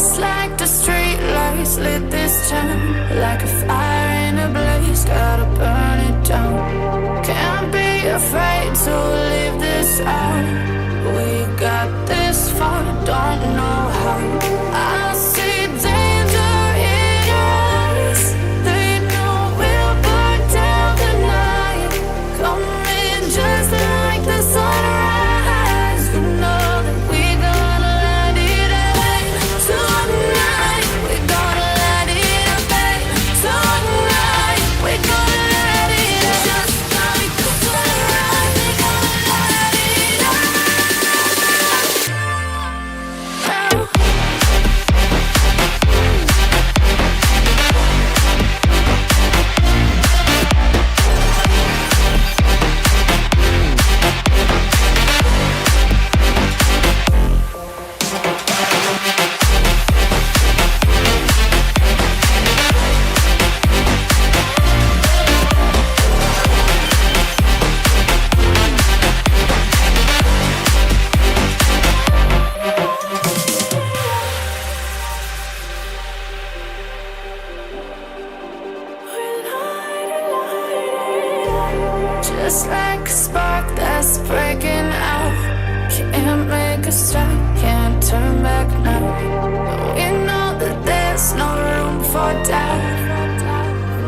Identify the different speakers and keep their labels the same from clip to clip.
Speaker 1: Just like the street lights lit this town, like a fire in a blaze, gotta burn it down. Can't be afraid to leave this out. We got this far, don't know how. I see danger in your eyes. They know we'll burn down the night. Coming just like the sunrise. You know that we're gonna let it out tonight. We're gonna let it out tonight. We're gonna let it out just like the sunrise. We're gonna let it out now. Just like a spark that's breaking out. Can't make a stop, can't turn back now. We know that there's no room for doubt.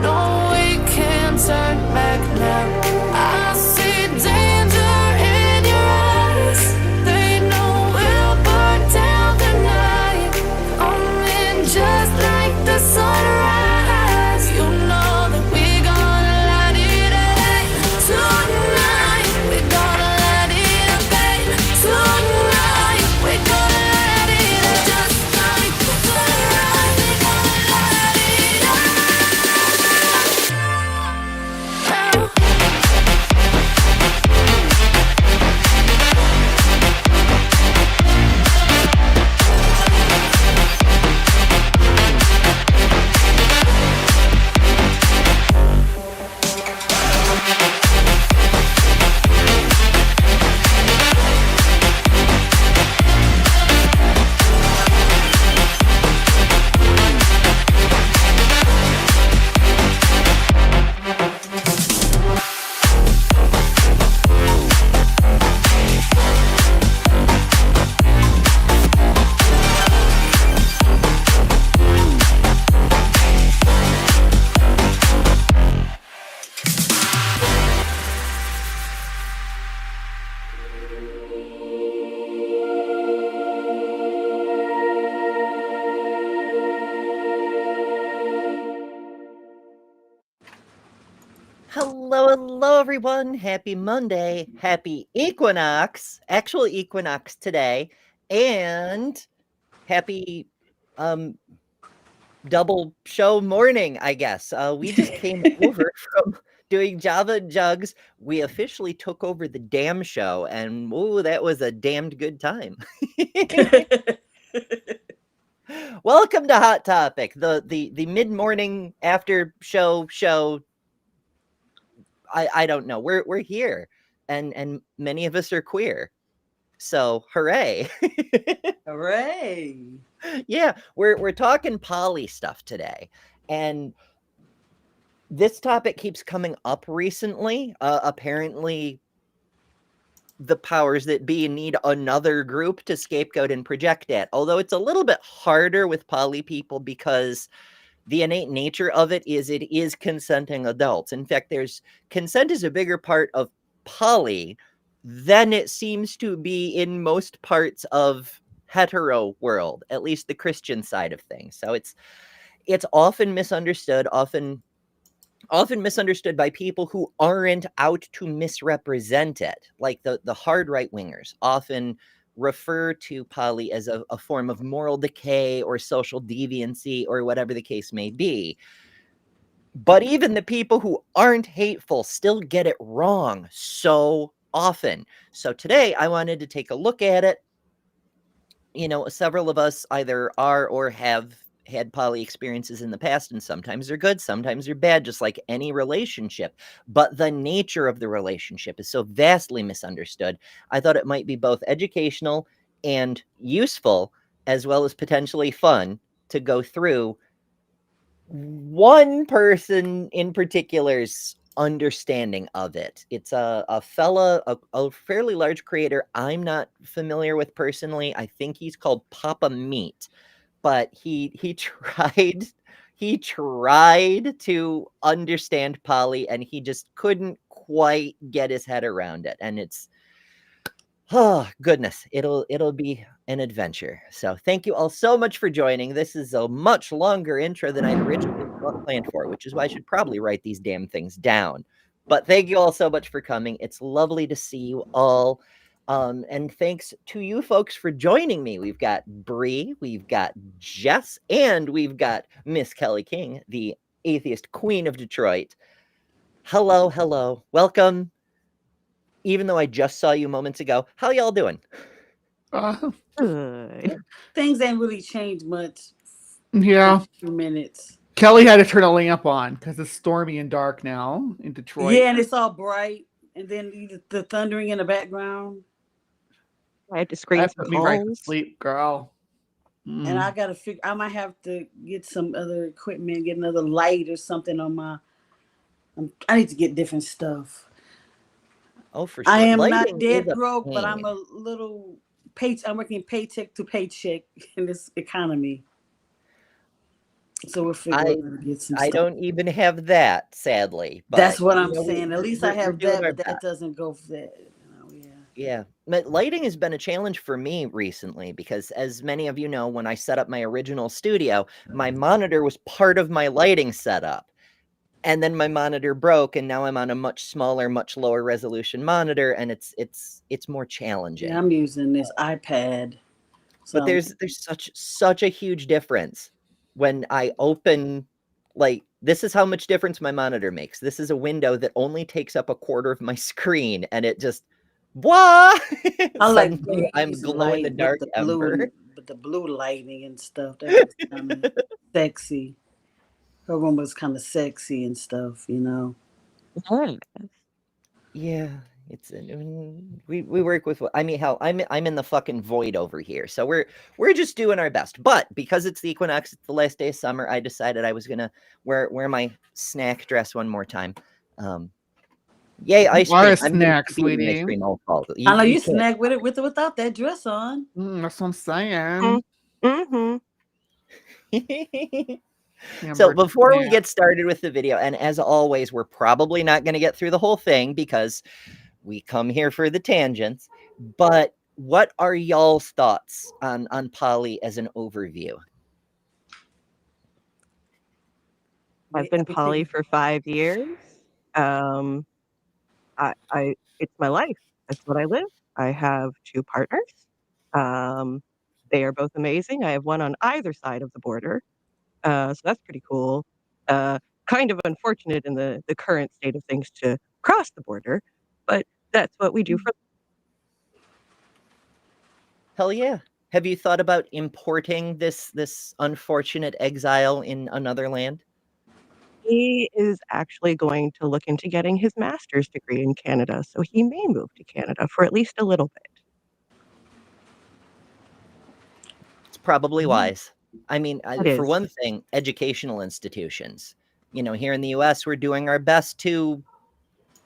Speaker 1: No, we can't turn back now. I see danger in your eyes. They know we'll burn down the night. Coming just like the sunrise. You know that we're gonna let it out tonight. We're gonna let it out tonight. We're gonna let it out just like the sunrise. We're gonna let it out now.
Speaker 2: Hello, everyone. Happy Monday. Happy Equinox. Actual Equinox today. And happy double show morning, I guess. We just came over from doing Java and Jugs. We officially took over the damn show, and ooh, that was a damned good time. Welcome to Hot Topic, the mid-morning after show. I don't know. We're here, and many of us are queer. So hooray.
Speaker 3: Hooray.
Speaker 2: Yeah, we're talking poly stuff today. And this topic keeps coming up recently. Apparently the powers that be need another group to scapegoat and project at. Although it's a little bit harder with poly people because the innate nature of it is consenting adults. In fact, consent is a bigger part of poly than it seems to be in most parts of hetero world, at least the Christian side of things. So it's often misunderstood, often misunderstood by people who aren't out to misrepresent it. Like the hard right-wingers often refer to poly as a form of moral decay or social deviancy or whatever the case may be. But even the people who aren't hateful still get it wrong so often. So today I wanted to take a look at it. You know, several of us either are or have had poly experiences in the past, and sometimes they're good, sometimes they're bad, just like any relationship. But the nature of the relationship is so vastly misunderstood. I thought it might be both educational and useful as well as potentially fun to go through one person in particular's understanding of it. It's a fairly large creator I'm not familiar with personally. I think he's called Papa Meat, but he tried to understand poly, and he just couldn't quite get his head around it. And it's, oh goodness, it'll be an adventure. So thank you all so much for joining. This is a much longer intro than I'd originally planned for, which is why I should probably write these damn things down. But thank you all so much for coming. It's lovely to see you all. And thanks to you folks for joining me. We've got Bree, we've got Jess, and we've got Miss Kelly King, the atheist queen of Detroit. Hello, hello, welcome. Even though I just saw you moments ago, how y'all doing?
Speaker 4: Good.
Speaker 3: Things ain't really changed much.
Speaker 5: Yeah.
Speaker 3: In a few minutes.
Speaker 5: Kelly had to turn a lamp on because it's stormy and dark now in Detroit.
Speaker 3: Yeah, and it's all bright, and then the thundering in the background.
Speaker 4: I had to screen
Speaker 5: That
Speaker 4: some
Speaker 5: put me right to
Speaker 4: calls.
Speaker 5: sleep, girl.
Speaker 3: And I gotta figure. I might have to get some other equipment, get another light or something on my. I need to get different stuff.
Speaker 2: Oh, for sure.
Speaker 3: I am
Speaker 2: Lighting
Speaker 3: not dead
Speaker 2: is a
Speaker 3: broke, but
Speaker 2: pain.
Speaker 3: I'm a little I'm working paycheck to paycheck in this economy. So we'll figure out how to get some
Speaker 2: I
Speaker 3: stuff.
Speaker 2: don't even have that, sadly. But,
Speaker 3: That's what I'm
Speaker 2: you know,
Speaker 3: saying. At least I
Speaker 2: we're
Speaker 3: have
Speaker 2: doing
Speaker 3: that,
Speaker 2: our
Speaker 3: but that
Speaker 2: best.
Speaker 3: doesn't go for that.
Speaker 2: Yeah. But lighting has been a challenge for me recently because, as many of you know, when I set up my original studio, my monitor was part of my lighting setup. And then my monitor broke, and now I'm on a much smaller, much lower resolution monitor, and it's more challenging.
Speaker 3: Yeah, I'm using this iPad. So
Speaker 2: But there's such a huge difference when I open, like, this is how much difference my monitor makes. This is a window that only takes up a quarter of my screen, and it just, what?
Speaker 3: I like
Speaker 2: Suddenly I'm glow in the dark ember.
Speaker 3: with the blue lighting and stuff. That was kind of sexy. Her room was kind of sexy and stuff, you know.
Speaker 2: Yeah, it's we work with, I mean, hell, I'm in the fucking void over here, so we're just doing our best. But because it's the equinox, it's the last day of summer, I decided I was gonna wear my snack dress one more time. Yay, ice cream!
Speaker 5: Our
Speaker 2: I'm
Speaker 5: snack,
Speaker 2: keep eating ice
Speaker 5: sweetie.
Speaker 2: cream all fall.
Speaker 3: I know you
Speaker 2: can't-
Speaker 3: snack with it without that dress on.
Speaker 5: That's what I'm saying.
Speaker 4: Mm-hmm.
Speaker 2: So before we get started with the video, and as always, we're probably not going to get through the whole thing because we come here for the tangents, but what are y'all's thoughts on poly as an overview?
Speaker 4: I've been poly for 5 years. It's my life. That's what I live. I have 2 partners. They are both amazing. I have one on either side of the border. So that's pretty cool. Kind of unfortunate in the current state of things to cross the border, but that's what we do for.
Speaker 2: Hell yeah. Have you thought about importing this unfortunate exile in another land?
Speaker 4: He is actually going to look into getting his master's degree in Canada, so he may move to Canada for at least a little bit.
Speaker 2: It's probably wise. I mean, for
Speaker 4: is.
Speaker 2: one thing, educational institutions. You know, here in the US, we're doing our best to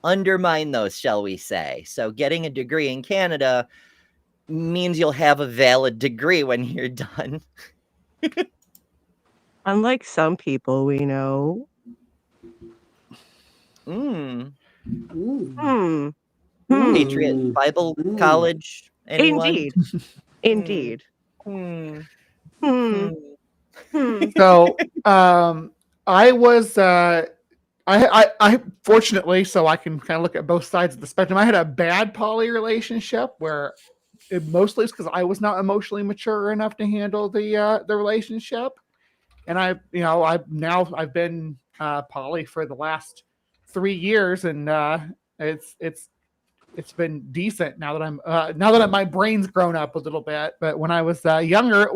Speaker 2: undermine those, shall we say. So getting a degree in Canada means you'll have a valid degree when you're done.
Speaker 4: Unlike some people we know.
Speaker 2: Patriot Bible College, anyone?
Speaker 4: Indeed.
Speaker 5: So I was I fortunately, so I can kind of look at both sides of the spectrum. I had a bad poly relationship where it mostly is because I was not emotionally mature enough to handle the relationship. And I've been poly for the last 3 years, and it's been decent now that my brain's grown up a little bit. But when I was younger,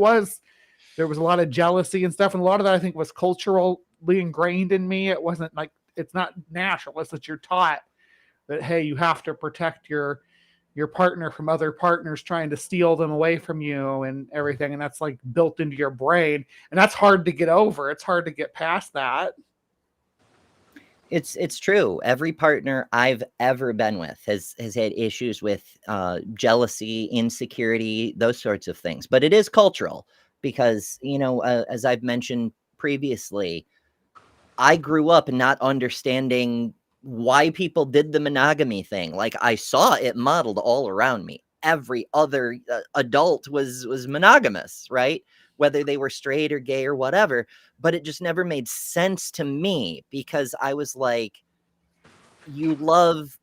Speaker 5: there was a lot of jealousy and stuff, and a lot of that I think was culturally ingrained in me. It wasn't like, it's not natural. It's that you're taught that, hey, you have to protect your your partner from other partners trying to steal them away from you and everything. And that's like built into your brain. And that's hard to get over. It's hard to get past that.
Speaker 2: It's true. Every partner I've ever been with has had issues with jealousy, insecurity, those sorts of things. But it is cultural because, as I've mentioned previously, I grew up not understanding why people did the monogamy thing. Like, I saw it modeled all around me. Every other adult was monogamous, right? Whether they were straight or gay or whatever, but it just never made sense to me because I was like, you love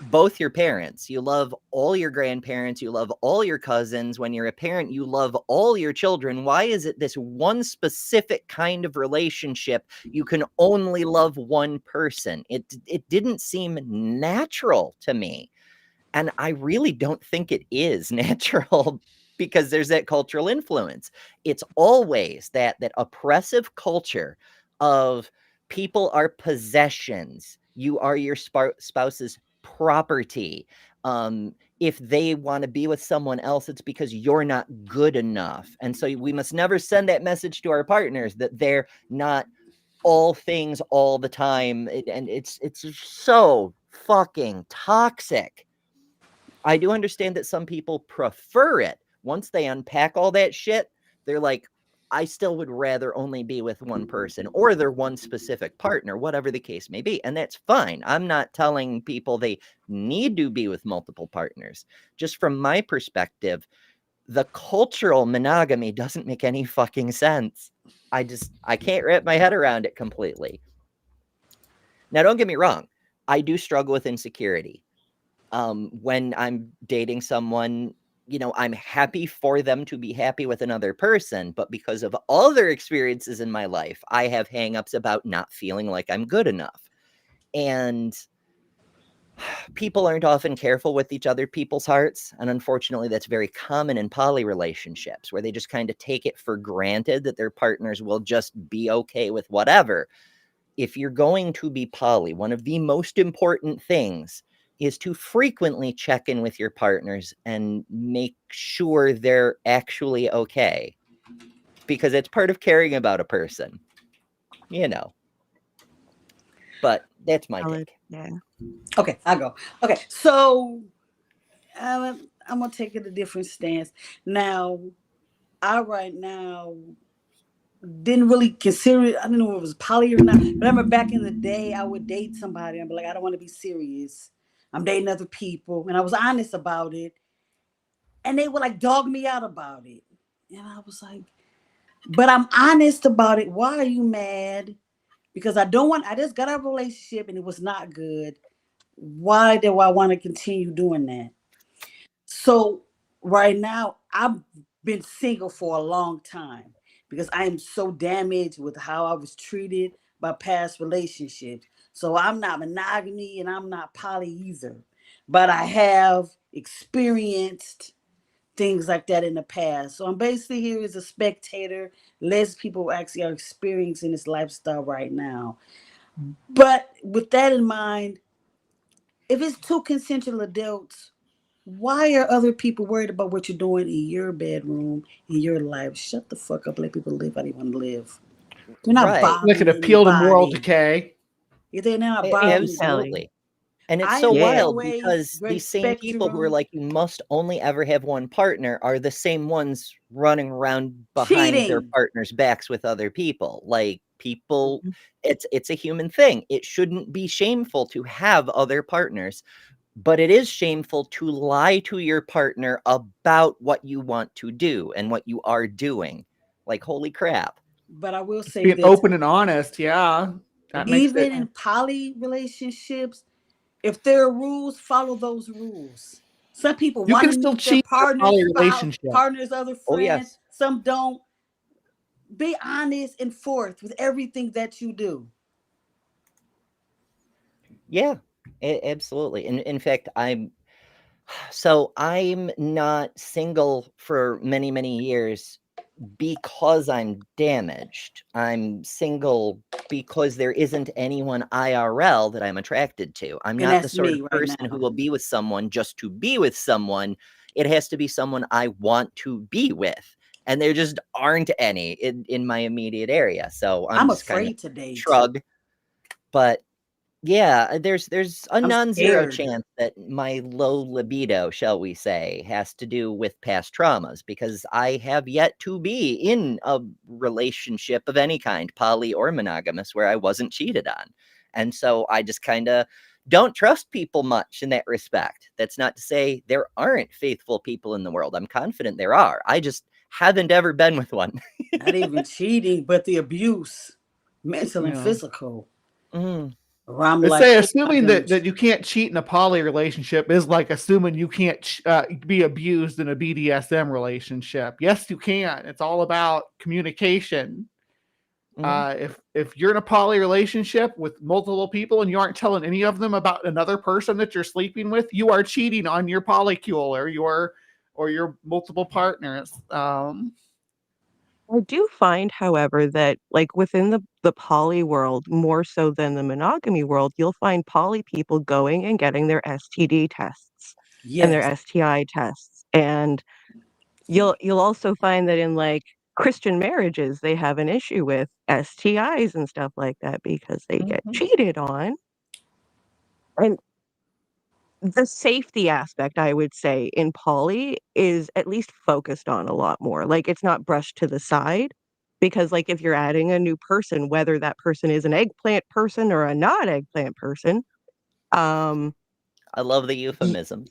Speaker 2: both your parents, you love all your grandparents, you love all your cousins. When you're a parent, you love all your children. Why is it this one specific kind of relationship you can only love one person? It didn't seem natural to me. And I really don't think it is natural because there's that cultural influence. It's always that oppressive culture of people are possessions. You are your spouse's property. If they want to be with someone else, it's because you're not good enough. And so we must never send that message to our partners that they're not all things all the time. And it's so fucking toxic. I do understand that some people prefer it. Once they unpack all that shit, they're like, I still would rather only be with one person or their one specific partner, whatever the case may be. And that's fine. I'm not telling people they need to be with multiple partners. Just from my perspective, the cultural monogamy doesn't make any fucking sense. I can't wrap my head around it completely. Now, don't get me wrong. I do struggle with insecurity. When I'm dating someone, I'm happy for them to be happy with another person, but because of other experiences in my life, I have hangups about not feeling like I'm good enough. And people aren't often careful with each other people's hearts. And unfortunately, that's very common in poly relationships where they just kind of take it for granted that their partners will just be okay with whatever. If you're going to be poly, one of the most important things is to frequently check in with your partners and make sure they're actually okay. Because it's part of caring about a person. But that's my take.
Speaker 4: Yeah.
Speaker 3: Okay, I'll go. Okay, so I'm going to take it a different stance. Now, I right now didn't really consider it. I don't know if it was poly or not. Remember back in the day, I would date somebody and be like, I don't want to be serious. I'm dating other people. And I was honest about it. And they would like dog me out about it. And I was like, but I'm honest about it. Why are you mad? Because I just got a relationship and it was not good. Why do I want to continue doing that? So right now, I've been single for a long time because I am so damaged with how I was treated by past relationships. So I'm not monogamy and I'm not poly either. But I have experienced things like that in the past. So I'm basically here as a spectator. Less people actually are experiencing this lifestyle right now. But with that in mind, if it's two consensual adults, why are other people worried about what you're doing in your bedroom, in your life? Shut the fuck up. Let people live how they want to live. You're not bothering
Speaker 5: Like an appeal to moral
Speaker 3: anybody.
Speaker 5: decay.
Speaker 3: They're not bothering
Speaker 2: Absolutely. And it's
Speaker 3: I
Speaker 2: so
Speaker 3: am
Speaker 2: wild
Speaker 3: always
Speaker 2: because these same people who are
Speaker 3: spectrum
Speaker 2: like, you must only ever have one partner are the same ones running around behind their
Speaker 3: cheating.
Speaker 2: partners' backs with other people. Like, people,
Speaker 4: Mhm.
Speaker 2: it's a human thing. It shouldn't be shameful to have other partners, but it is shameful to lie to your partner about what you want to do and what you are doing. Like, holy crap.
Speaker 3: But I will say
Speaker 5: Being
Speaker 3: this,
Speaker 5: open and honest. Yeah. That makes it.
Speaker 3: even in poly relationships, if there are rules, follow those rules. Some people
Speaker 5: You
Speaker 3: want
Speaker 5: can
Speaker 3: to
Speaker 5: still
Speaker 3: meet their
Speaker 5: cheat in a
Speaker 3: partner's
Speaker 5: poly
Speaker 3: spouse,
Speaker 5: relationship.
Speaker 3: partner's other
Speaker 2: Oh,
Speaker 3: friend.
Speaker 2: yes.
Speaker 3: Some don't. Be honest and forth with everything that you do.
Speaker 2: Yeah, absolutely. In fact, I'm not single for many, many years because I'm damaged. I'm single because there isn't anyone IRL that I'm attracted to. I'm
Speaker 3: And
Speaker 2: not the
Speaker 3: that's
Speaker 2: sort
Speaker 3: me
Speaker 2: of
Speaker 3: right
Speaker 2: person who
Speaker 3: now.
Speaker 2: will be with someone just to be with someone. It has to be someone I want to be with. And there just aren't any in my immediate area. So I'm just kind of
Speaker 3: afraid to date.
Speaker 2: shrug. But yeah, there's a
Speaker 3: I'm
Speaker 2: non-zero
Speaker 3: scared.
Speaker 2: chance that my low libido, shall we say, has to do with past traumas, because I have yet to be in a relationship of any kind, poly or monogamous, where I wasn't cheated on. And so I just kind of don't trust people much in that respect. That's not to say there aren't faithful people in the world. I'm confident there are. I just haven't ever been with one.
Speaker 3: Not even cheating, but the abuse, mental and
Speaker 5: Yeah.
Speaker 3: physical.
Speaker 2: Mm.
Speaker 3: Where I'm
Speaker 5: Let's
Speaker 3: like,
Speaker 5: say
Speaker 3: oh my
Speaker 5: assuming
Speaker 3: goodness.
Speaker 5: that you can't cheat in a poly relationship is like assuming you can't be abused in a BDSM relationship. Yes, you can. It's all about communication. If you're in a poly relationship with multiple people and you aren't telling any of them about another person that you're sleeping with, you are cheating on your polycule or your multiple partners.
Speaker 4: I do find, however, that like within the poly world, more so than the monogamy world, you'll find poly people going and getting their STD tests and their
Speaker 3: Yes.
Speaker 4: STI tests. And you'll also find that in like Christian marriages, they have an issue with STIs and stuff like that because they get cheated on. And the safety aspect, I would say, in poly is at least focused on a lot more. Like, it's not brushed to the side because, like, if you're adding a new person, whether that person is an eggplant person or a not eggplant person, um,
Speaker 2: I love the
Speaker 4: y-
Speaker 2: euphemism.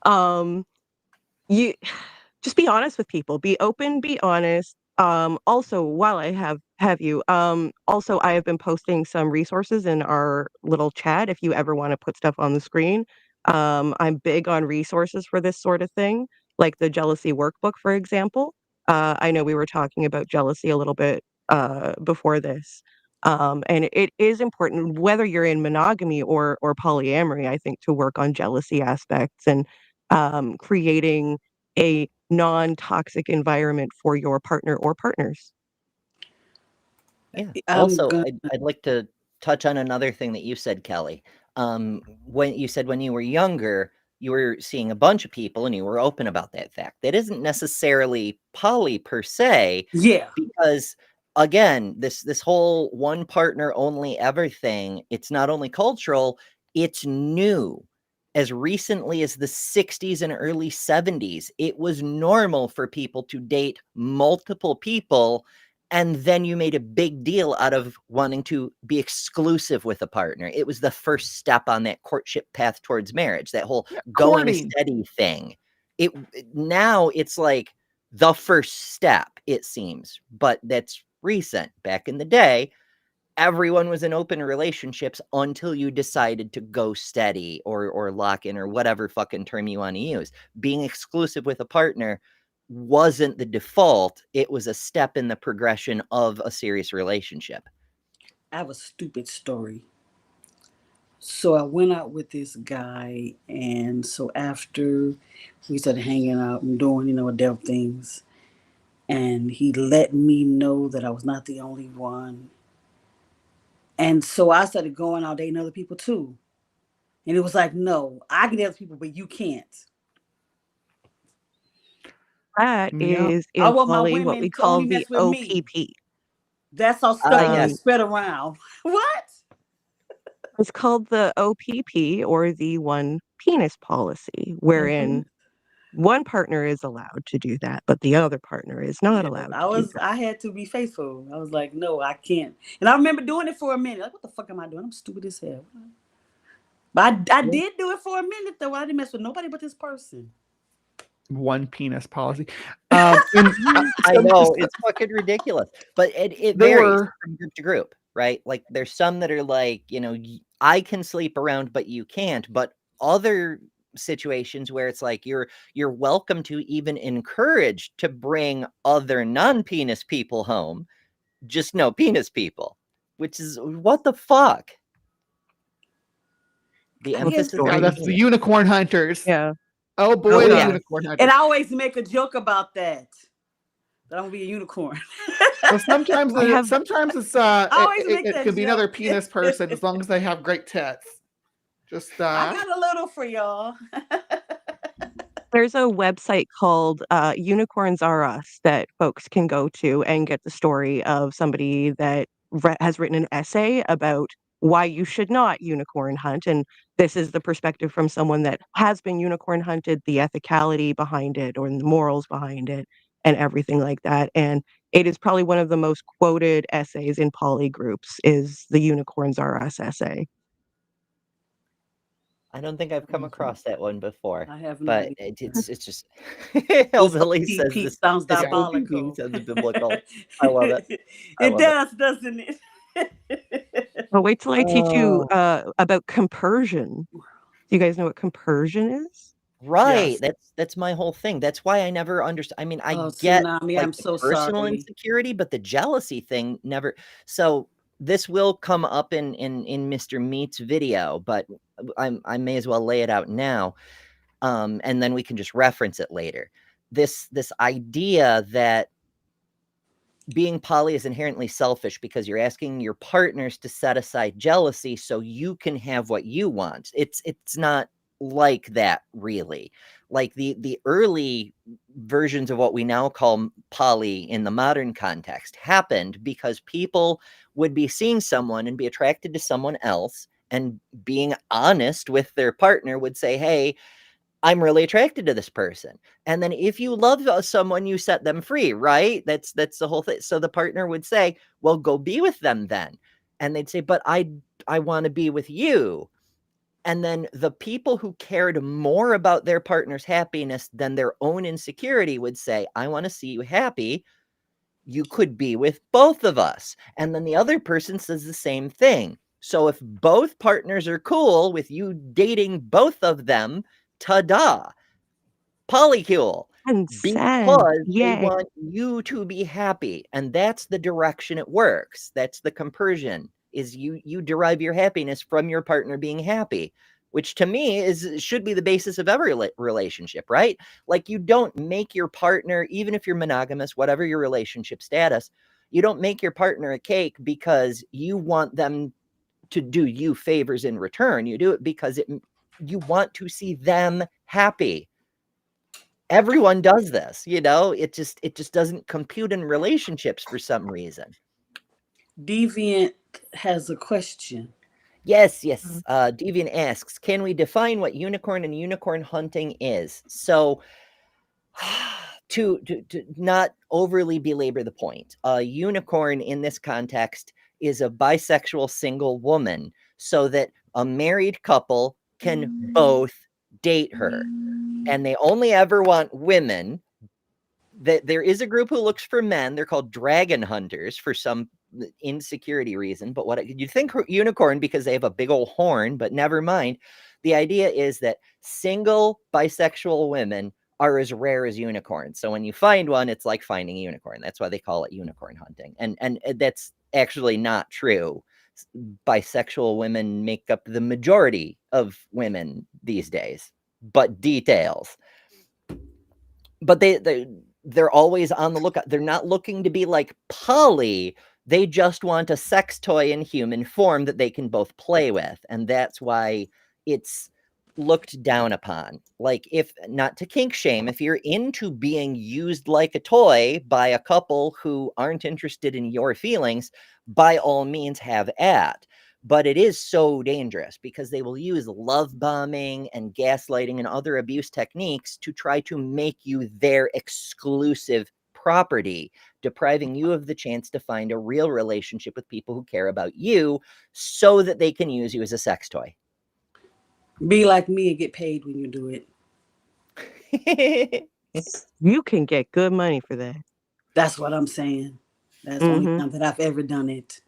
Speaker 4: um, you just be honest with people, be open, be honest. Also, while I have you, also I have been posting some resources in our little chat if you ever want to put stuff on the screen. I'm big on resources for this sort of thing, like the jealousy workbook, for example. I know we were talking about jealousy a little bit before this. And it is important whether you're in monogamy or polyamory, I think, to work on jealousy aspects and creating a non-toxic environment for your partner or partners.
Speaker 2: Yeah.
Speaker 3: I'm
Speaker 2: Also,
Speaker 3: gonna
Speaker 2: I'd like to touch on another thing that you said, Kelly. When you said when you were younger, you were seeing a bunch of people and you were open about that fact. That isn't necessarily poly per se,
Speaker 3: yeah.
Speaker 2: because again, this whole one partner only ever thing, it's not only cultural, it's new. As recently as the 60s and early 70s, it was normal for people to date multiple people, and then you made a big deal out of wanting to be exclusive with a partner. It was the first step on that courtship path towards marriage, that whole going
Speaker 5: Courting.
Speaker 2: steady thing. It now it's like the first step, it seems, but that's recent. Back in the day, everyone was in open relationships until you decided to go steady or lock in or whatever fucking term you want to use. Being exclusive with a partner wasn't the default. It was a step in the progression of a serious relationship.
Speaker 3: I have a stupid story. So I went out with this guy, and so after we started hanging out and doing, adult things, and he let me know that I was not the only one. And so I started going out dating other people too. And it was like, no, I can date other people, but you can't.
Speaker 4: That
Speaker 5: Yeah.
Speaker 4: is
Speaker 3: I
Speaker 4: in
Speaker 3: want my
Speaker 4: poly what we
Speaker 3: women to
Speaker 4: call
Speaker 3: only
Speaker 4: the
Speaker 3: mess with me.
Speaker 4: OPP.
Speaker 3: That's how stuff gonna be
Speaker 2: Yes.
Speaker 3: spread around. What?
Speaker 4: It's called the OPP, or the one penis policy, wherein one partner is allowed to do that, but the other partner is not
Speaker 3: Yeah,
Speaker 4: allowed to do that.
Speaker 3: I had to be faithful. I was like, no, I can't. And I remember doing it for a minute. Like, what the fuck am I doing? I'm stupid as hell. But I did do it for a minute though. I didn't mess with nobody but this person.
Speaker 5: One penis policy.
Speaker 2: I know, it's fucking ridiculous, but it
Speaker 5: There
Speaker 2: varies
Speaker 5: were
Speaker 2: from group to group, right? Like there's some that are like, I can sleep around, but you can't. But other situations where it's like you're welcome to, even encouraged to bring other non-penis people home, just no penis people, which is what the fuck? The
Speaker 3: I guess
Speaker 2: emphasis
Speaker 5: yeah,
Speaker 2: on
Speaker 5: that's the
Speaker 2: penis.
Speaker 5: unicorn hunters.
Speaker 4: Yeah.
Speaker 5: Oh boy,
Speaker 4: Oh,
Speaker 5: the
Speaker 4: yeah.
Speaker 5: unicorn hunter.
Speaker 3: And I always make a joke about that I'm gonna be a unicorn.
Speaker 5: Well, sometimes
Speaker 4: I have-
Speaker 5: sometimes it's
Speaker 3: I always make
Speaker 5: it
Speaker 3: that
Speaker 5: can be another
Speaker 3: joke.
Speaker 5: penis person as long as they have great tits. Just
Speaker 3: I got a little for y'all.
Speaker 4: There's a website called Unicorns Are Us that folks can go to and get the story of somebody that has written an essay about why you should not unicorn hunt. And this is the perspective from someone that has been unicorn hunted, the ethicality behind it or the morals behind it and everything like that. And it is probably one of the most quoted essays in poly groups is the Unicorns Are Us essay.
Speaker 2: I don't think I've come across that one before.
Speaker 3: I have
Speaker 2: But
Speaker 3: not.
Speaker 2: it's just
Speaker 3: This
Speaker 2: Hillbilly says
Speaker 3: OPP
Speaker 2: this.
Speaker 3: sounds
Speaker 2: This
Speaker 3: diabolical.
Speaker 2: OPP sounds biblical. I love it. I
Speaker 3: It
Speaker 2: love
Speaker 3: does, doesn't it?
Speaker 4: Well, wait till I teach you
Speaker 2: Oh.
Speaker 4: about compersion. Do you guys know what compersion is?
Speaker 2: Right.
Speaker 3: Yes.
Speaker 2: That's my whole thing. That's why I never understood. I mean, I
Speaker 3: Oh,
Speaker 2: get
Speaker 3: Tsunami,
Speaker 2: like
Speaker 3: I'm
Speaker 2: the
Speaker 3: so
Speaker 2: personal
Speaker 3: sorry.
Speaker 2: insecurity, but the jealousy thing never. So this will come up in Mr. Meat's video, but I may as well lay it out now, and then we can just reference it later. This idea that being poly is inherently selfish because you're asking your partners to set aside jealousy so you can have what you want. It's not like that, really. Like the early versions of what we now call poly in the modern context happened because people would be seeing someone and be attracted to someone else, and being honest with their partner would say, hey, I'm really attracted to this person. And then if you love someone, you set them free, right? That's the whole thing. So the partner would say, well, go be with them then. And they'd say, but I want to be with you. And then the people who cared more about their partner's happiness than their own insecurity would say, I want to see you happy. You could be with both of us. And then the other person says the same thing. So if both partners are cool with you dating both of them, ta-da, polycule,
Speaker 4: Consent.
Speaker 2: because they
Speaker 4: Yay.
Speaker 2: want you to be happy. And that's the direction it works. That's the compersion, is you derive your happiness from your partner being happy, which to me should be the basis of every relationship, right? Like, you don't make your partner, even if you're monogamous, whatever your relationship status, you don't make your partner a cake because you want them to do you favors in return. You do it because you want to see them happy. Everyone does this, it just doesn't compute in relationships for some reason.
Speaker 3: Deviant has a question.
Speaker 2: Yes. Deviant asks, can we define what unicorn and unicorn hunting is? So to not overly belabor the point, a unicorn in this context is a bisexual single woman, so that a married couple can both date her, and they only ever want women. That there is a group who looks for men. They're called dragon hunters for some insecurity reason. But what you think unicorn because they have a big old horn, but never mind. The idea is that single bisexual women are as rare as unicorns. So when you find one, it's like finding a unicorn. That's why they call it unicorn hunting. And that's actually not true. Bisexual women make up the majority of women these days, but details. But they're always on the lookout. They're not looking to be like poly. They just want a sex toy in human form that they can both play with. And that's why it's looked down upon. Like, if not to kink shame, if you're into being used like a toy by a couple who aren't interested in your feelings, by all means have at. But it is so dangerous because they will use love bombing and gaslighting and other abuse techniques to try to make you their exclusive property, depriving you of the chance to find a real relationship with people who care about you so that they can use you as a sex toy.
Speaker 3: Be like me and get paid when you do it.
Speaker 4: You can get good money for that.
Speaker 3: That's what I'm saying. That's the only time that I've ever done it.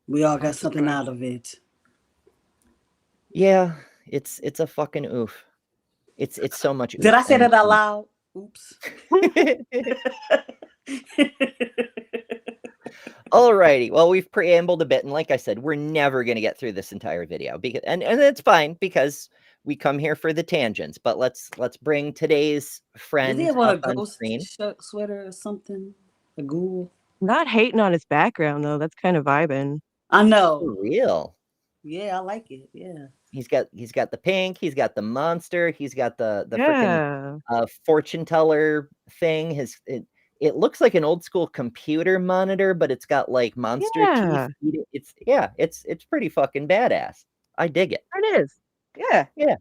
Speaker 3: We all got something out of it.
Speaker 2: Yeah, it's a fucking oof. It's so much oof.
Speaker 3: Did I say that out loud? Oops.
Speaker 2: Alrighty. Well, we've preambled a bit, and like I said, we're never going to get through this entire video, because and it's fine, because we come here for the tangents, but let's bring today's friend
Speaker 3: Does he have on a
Speaker 2: up on
Speaker 3: ghost
Speaker 2: screen.
Speaker 3: sweater or something? A ghoul?
Speaker 4: Not hating on his background though. That's kind of vibing.
Speaker 3: I
Speaker 2: For
Speaker 3: know.
Speaker 2: real.
Speaker 3: Yeah, I like it. Yeah.
Speaker 2: He's got the pink, he's got the monster, he's got the freaking
Speaker 4: Yeah.
Speaker 2: fortune teller thing. It looks like an old school computer monitor, but it's got like monster
Speaker 4: Yeah.
Speaker 2: teeth. It's pretty fucking badass. I dig it.
Speaker 4: There it is. Yeah.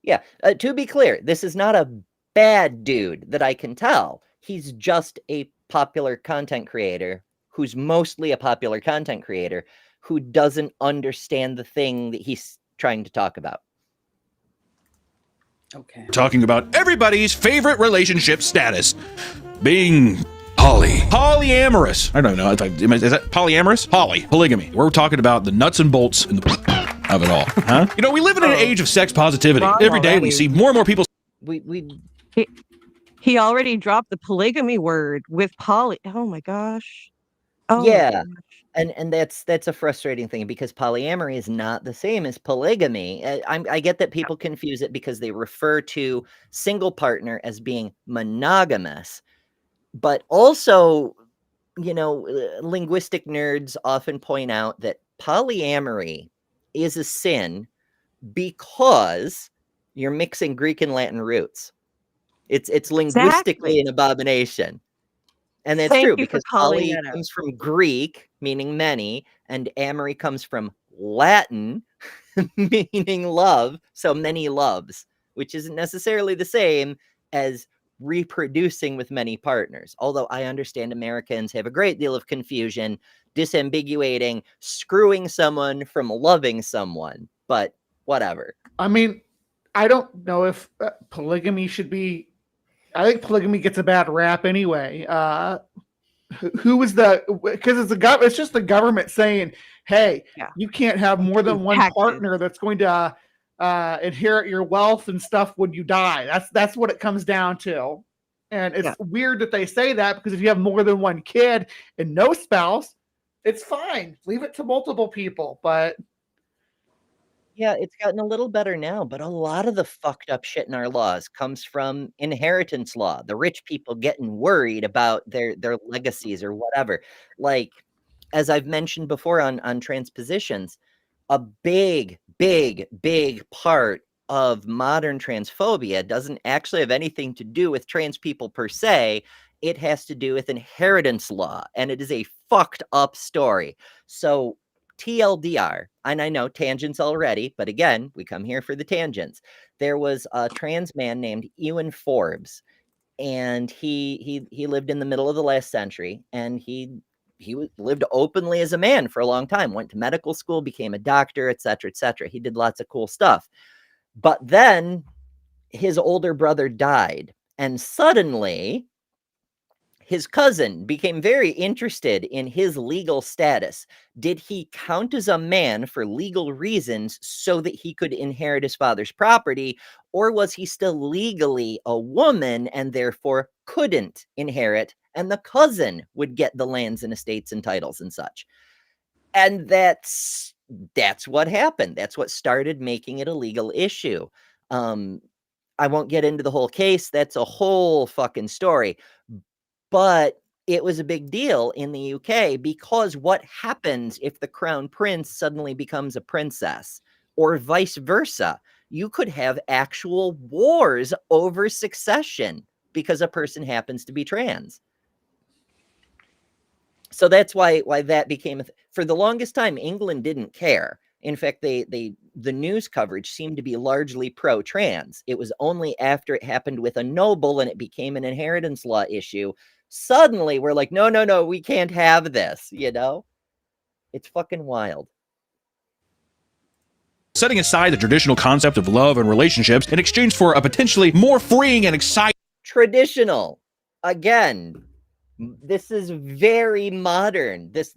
Speaker 2: Yeah. To be clear, this is not a bad dude that I can tell. He's just a popular content creator who's mostly a popular content creator who doesn't understand the thing that he's trying to talk about.
Speaker 3: Okay.
Speaker 6: Talking about everybody's favorite relationship status being polyamorous. I don't know. Is that polyamorous? Polygamy. We're talking about the nuts and bolts and the of it all. Huh? You know, we live in an age of sex positivity.
Speaker 4: Wrong
Speaker 6: Every day we
Speaker 4: already.
Speaker 6: see more and more people.
Speaker 4: He already dropped the polygamy word with poly. Oh my gosh. Oh my
Speaker 2: Yeah.
Speaker 4: gosh.
Speaker 2: And that's a frustrating thing because polyamory is not the same as polygamy. I get that people confuse it because they refer to single partner as being monogamous, but also, you know, linguistic nerds often point out that polyamory is a sin because you're mixing Greek and Latin roots. It's linguistically
Speaker 4: Exactly.
Speaker 2: an abomination. And that's
Speaker 4: Thank
Speaker 2: true
Speaker 4: you for
Speaker 2: because
Speaker 4: calling
Speaker 2: poly
Speaker 4: that out.
Speaker 2: comes from Greek, meaning many, and amory comes from Latin, meaning love. So many loves, which isn't necessarily the same as reproducing with many partners. Although I understand Americans have a great deal of confusion disambiguating screwing someone from loving someone, but whatever.
Speaker 5: I mean, I don't know if polygamy should be. I think polygamy gets a bad rap anyway. Who is the? Because it's just the government saying, "Hey,
Speaker 4: Yeah.
Speaker 5: you can't have more than one
Speaker 4: Taxes.
Speaker 5: partner that's going to inherit your wealth and stuff when you die." That's what it comes down to. And it's weird that they say that because if you have more than one kid and no spouse, it's fine. Leave it to multiple people. But
Speaker 2: yeah, it's gotten a little better now, but a lot of the fucked up shit in our laws comes from inheritance law. The rich people getting worried about their legacies or whatever. Like, as I've mentioned before on transpositions, a big part of modern transphobia doesn't actually have anything to do with trans people per se. It has to do with inheritance law, and it is a fucked up story. So TLDR, and I know tangents already, but again, we come here for the tangents. There was a trans man named Ewan Forbes, and he lived in the middle of the last century, and he lived openly as a man for a long time, went to medical school, became a doctor, etc., etc. He did lots of cool stuff. But then his older brother died, and suddenly his cousin became very interested in his legal status. Did he count as a man for legal reasons so that he could inherit his father's property, or was he still legally a woman and therefore couldn't inherit, and the cousin would get the lands and estates and titles and such? And that's what happened. That's what started making it a legal issue. I won't get into the whole case. That's a whole fucking story. But it was a big deal in the UK because what happens if the crown prince suddenly becomes a princess, or vice versa? You could have actual wars over succession because a person happens to be trans. So that's why that became for the longest time. England didn't care. In fact, the news coverage seemed to be largely pro-trans. It was only after it happened with a noble and it became an inheritance law issue, suddenly we're like, no, we can't have this, you know? It's fucking wild.
Speaker 6: Setting aside the traditional concept of love and relationships in exchange for a potentially more freeing and exciting.
Speaker 2: Traditional. Again, this is very modern. This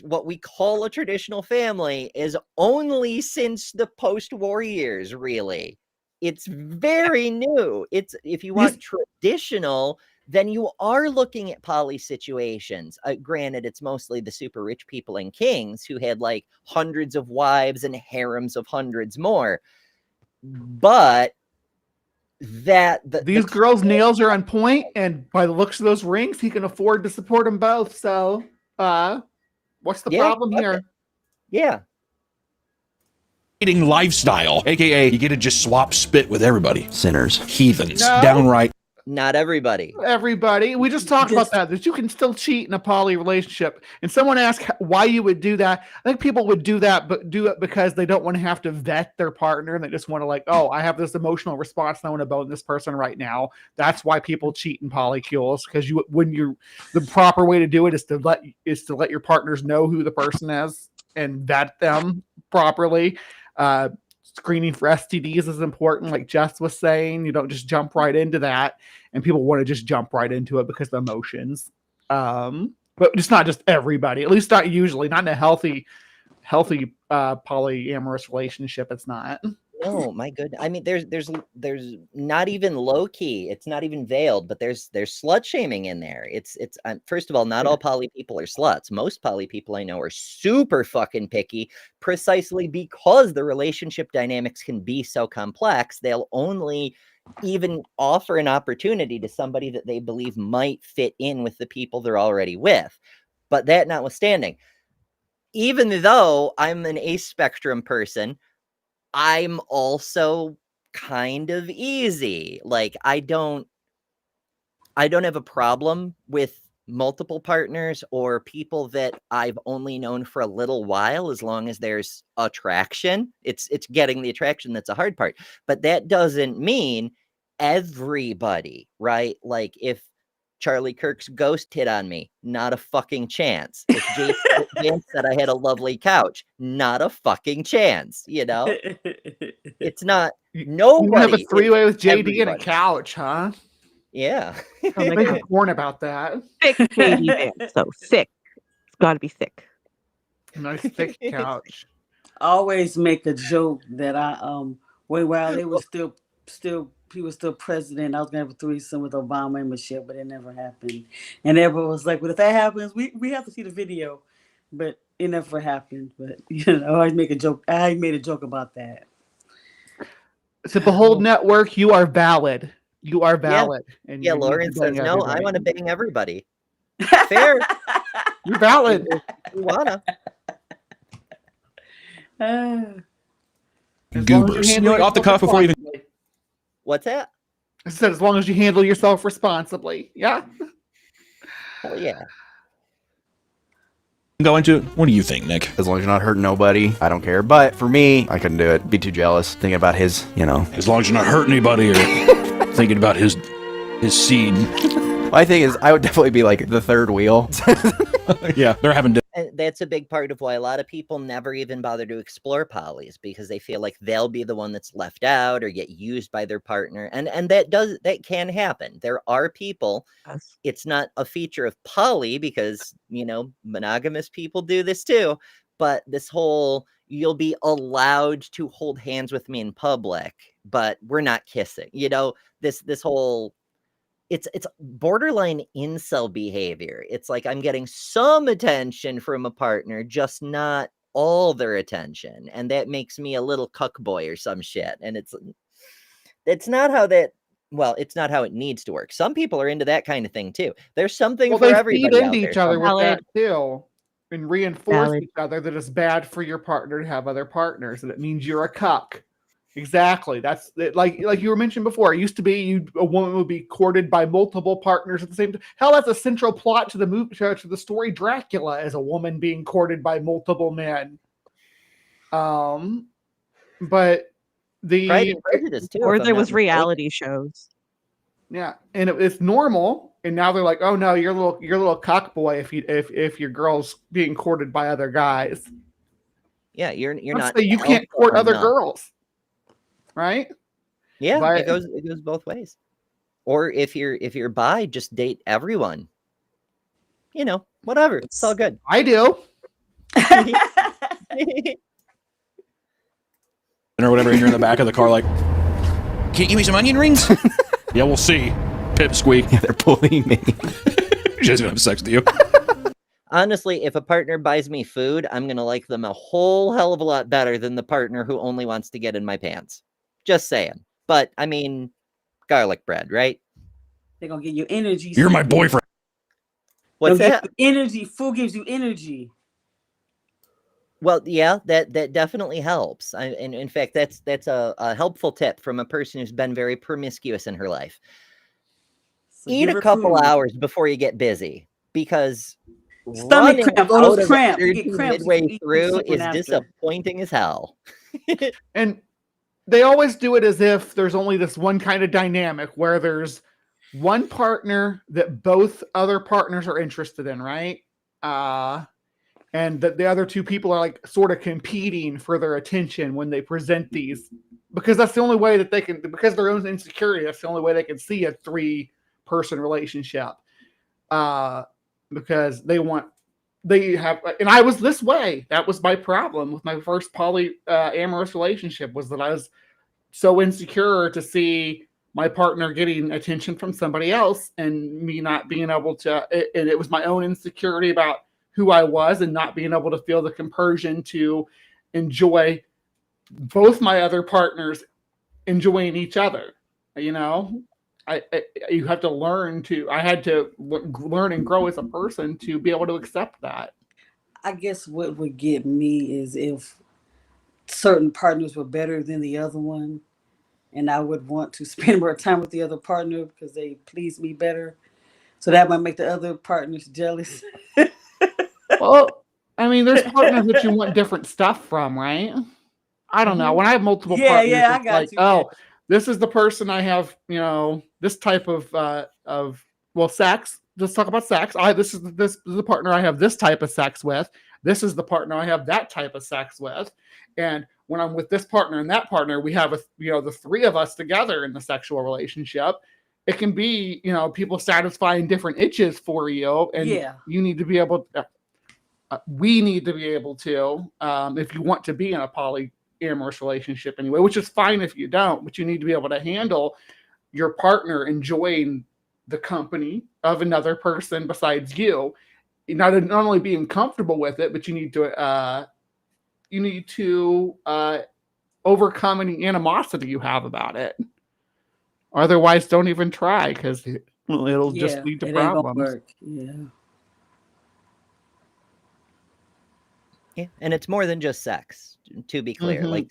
Speaker 2: what we call a traditional family is only since the post-war years, really. It's very new. It's, if you want traditional, then you are looking at poly situations. Granted, it's mostly the super rich people and kings who had like hundreds of wives and harems of hundreds more. but
Speaker 5: these girls' nails are on point, and by the looks of those rings, he can afford to support them both. So, what's the problem here?
Speaker 2: Yeah.
Speaker 6: Eating lifestyle, aka you get to just swap spit with everybody. Sinners, heathens, downright.
Speaker 2: Not everybody.
Speaker 5: Everybody. We just talked about that you can still cheat in a poly relationship. And someone asked why you would do that. I think people would do that, but do it because they don't want to have to vet their partner, and they just want to like, oh, I have this emotional response, and I want to bone this person right now. That's why people cheat in polycules, because the proper way to do it is to let your partners know who the person is and vet them properly. Screening for STDs is important, like Jess was saying. You don't just jump right into that, and people want to just jump right into it because of emotions. But it's not just everybody, at least not usually, not in a healthy polyamorous relationship. It's not.
Speaker 2: No, my goodness. I mean, there's not even low key. It's not even veiled, but there's slut shaming in there. It's first of all, not all poly people are sluts. Most poly people I know are super fucking picky, precisely because the relationship dynamics can be so complex. They'll only even offer an opportunity to somebody that they believe might fit in with the people they're already with. But that notwithstanding, even though I'm an aspectrum person, I'm also kind of easy. Like I don't have a problem with multiple partners or people that I've only known for a little while, as long as there's attraction. It's getting the attraction that's a hard part. But that doesn't mean everybody, right? Like if Charlie Kirk's ghost hit on me, not a fucking chance. If James said I had a lovely couch, not a fucking chance. You know, it's not nobody.
Speaker 5: You have a three-way with JD
Speaker 2: everybody.
Speaker 5: and a couch, huh?
Speaker 2: Yeah.
Speaker 5: Make a porn about that.
Speaker 4: Thick JD band. So thick. It's got to be thick.
Speaker 5: Nice thick couch.
Speaker 3: I always make a joke that while they were still he was still president, I was gonna have a threesome with Obama and Michelle, but it never happened. And everyone was like, "Well, if that happens, we have to see the video," but it never happened. But I made a joke about that.
Speaker 5: To the whole network, you are valid. You are valid.
Speaker 2: Yeah,
Speaker 5: and
Speaker 2: Lauren says, no, I want to bang everybody. Fair.
Speaker 5: You're valid.
Speaker 2: You wanna.
Speaker 6: Goobers. You know what, off the cuff before you even...
Speaker 2: What's that?
Speaker 5: I said, as long as you handle yourself responsibly. Yeah.
Speaker 2: Hell yeah.
Speaker 6: Go into it. What do you think, Nick?
Speaker 7: As long as you're not hurting nobody, I don't care. But for me, I couldn't do it. Be too jealous. Thinking about his,
Speaker 6: As long as you're not hurting anybody or thinking about his seed.
Speaker 7: My thing is, I would definitely be like the third wheel.
Speaker 6: Yeah, they're having.
Speaker 2: And that's a big part of why a lot of people never even bother to explore polys, because they feel like they'll be the one that's left out or get used by their partner. And that can happen. There are people, it's not a feature of poly because, monogamous people do this too, but this whole, you'll be allowed to hold hands with me in public, but we're not kissing, this whole, it's borderline incel behavior. It's like I'm getting some attention from a partner, just not all their attention. And that makes me a little cuck boy or some shit. And it's not how it's not how it needs to work. Some people are into that kind of thing too. There's something for everybody.
Speaker 5: Feed into each other with
Speaker 4: Valid.
Speaker 5: that too. And reinforce
Speaker 4: Valid.
Speaker 5: each other that it's bad for your partner to have other partners, and it means you're a cuck. Exactly. That's like you were mentioned before. It used to be a woman would be courted by multiple partners at the same time. Hell, that's a central plot to the movie, to the story Dracula, is a woman being courted by multiple men. But the
Speaker 2: Pride and Prejudice too,
Speaker 4: Or
Speaker 2: if I'm
Speaker 4: there
Speaker 2: not
Speaker 4: was
Speaker 2: mistaken.
Speaker 4: reality shows.
Speaker 5: Yeah, and it's normal. And now they're like, oh no, you're a little cock boy if your girl's being courted by other guys.
Speaker 2: Yeah, you're
Speaker 5: Let's
Speaker 2: not.
Speaker 5: say you can't
Speaker 2: alpha
Speaker 5: court
Speaker 2: or
Speaker 5: other
Speaker 2: not.
Speaker 5: girls, right?
Speaker 2: Yeah,
Speaker 5: But-
Speaker 2: it goes both ways. Or if you're bi, just date everyone. Whatever. It's all good.
Speaker 5: I do.
Speaker 6: Or whatever, and you're in the back of the car like, can't you give me some onion rings? Yeah, we'll see. Pipsqueak.
Speaker 7: Yeah, they're bullying me.
Speaker 6: She doesn't have sex with you.
Speaker 2: Honestly, if a partner buys me food, I'm going to like them a whole hell of a lot better than the partner who only wants to get in my pants. Just saying. But I mean, garlic bread, right?
Speaker 3: They're gonna get you energy.
Speaker 6: You're my boyfriend.
Speaker 2: What's
Speaker 3: They'll
Speaker 2: that?
Speaker 3: give you energy. Food gives you energy.
Speaker 2: Well, yeah, that definitely helps. And in fact, that's a helpful tip from a person who's been very promiscuous in her life.
Speaker 3: So
Speaker 2: Eat
Speaker 3: give
Speaker 2: a
Speaker 3: her
Speaker 2: couple
Speaker 3: food.
Speaker 2: hours before you get busy, because
Speaker 3: Stomach
Speaker 2: running
Speaker 3: cramps. Oh,
Speaker 2: out
Speaker 3: those
Speaker 2: of
Speaker 3: cramps. You
Speaker 2: energy
Speaker 3: get cramps if you
Speaker 2: midway
Speaker 3: eat too
Speaker 2: through
Speaker 3: soon
Speaker 2: is
Speaker 3: after.
Speaker 2: disappointing as hell.
Speaker 5: And they always do it as if there's only this one kind of dynamic where there's one partner that both other partners are interested in, right? And that the other two people are like sort of competing for their attention when they present these, because that's the only way that they can, because their own insecurity, that's the only way they can see a 3-person relationship. Because they have, and I was this way. That was my problem with my first polyamorous relationship, was that I was so insecure to see my partner getting attention from somebody else and me not being able to, and it was my own insecurity about who I was and not being able to feel the compersion to enjoy both my other partners enjoying each other. You know, you have to learn to, I had to learn and grow as a person to be able to accept that.
Speaker 3: I guess what would get me is if certain partners were better than the other one, and I would want to spend more time with the other partner because they please me better. So that might make the other partners jealous.
Speaker 5: Well, I mean, there's partners that you want different stuff from, right? I don't know. When I have multiple partners,
Speaker 3: Yeah, I
Speaker 5: it's
Speaker 3: got
Speaker 5: like,
Speaker 3: you.
Speaker 5: oh, this is the person I have, you know, this type of sex. Let's talk about sex. This is the partner I have this type of sex with. This is the partner I have that type of sex with. And when I'm with this partner and that partner, we have the 3 of us together in the sexual relationship. It can be, people satisfying different itches for you, and you need to be able to. We need to be able to, if you want to be in a polyamorous relationship anyway, which is fine if you don't, but you need to be able to handle your partner enjoying the company of another person besides you. Not only being comfortable with it, but you need to overcome any animosity you have about it. Otherwise, don't even try, because it'll just lead to problems.
Speaker 3: Ain't gonna work. Yeah.
Speaker 2: Yeah, and it's more than just sex, to be clear.
Speaker 5: Mm-hmm.
Speaker 2: Like,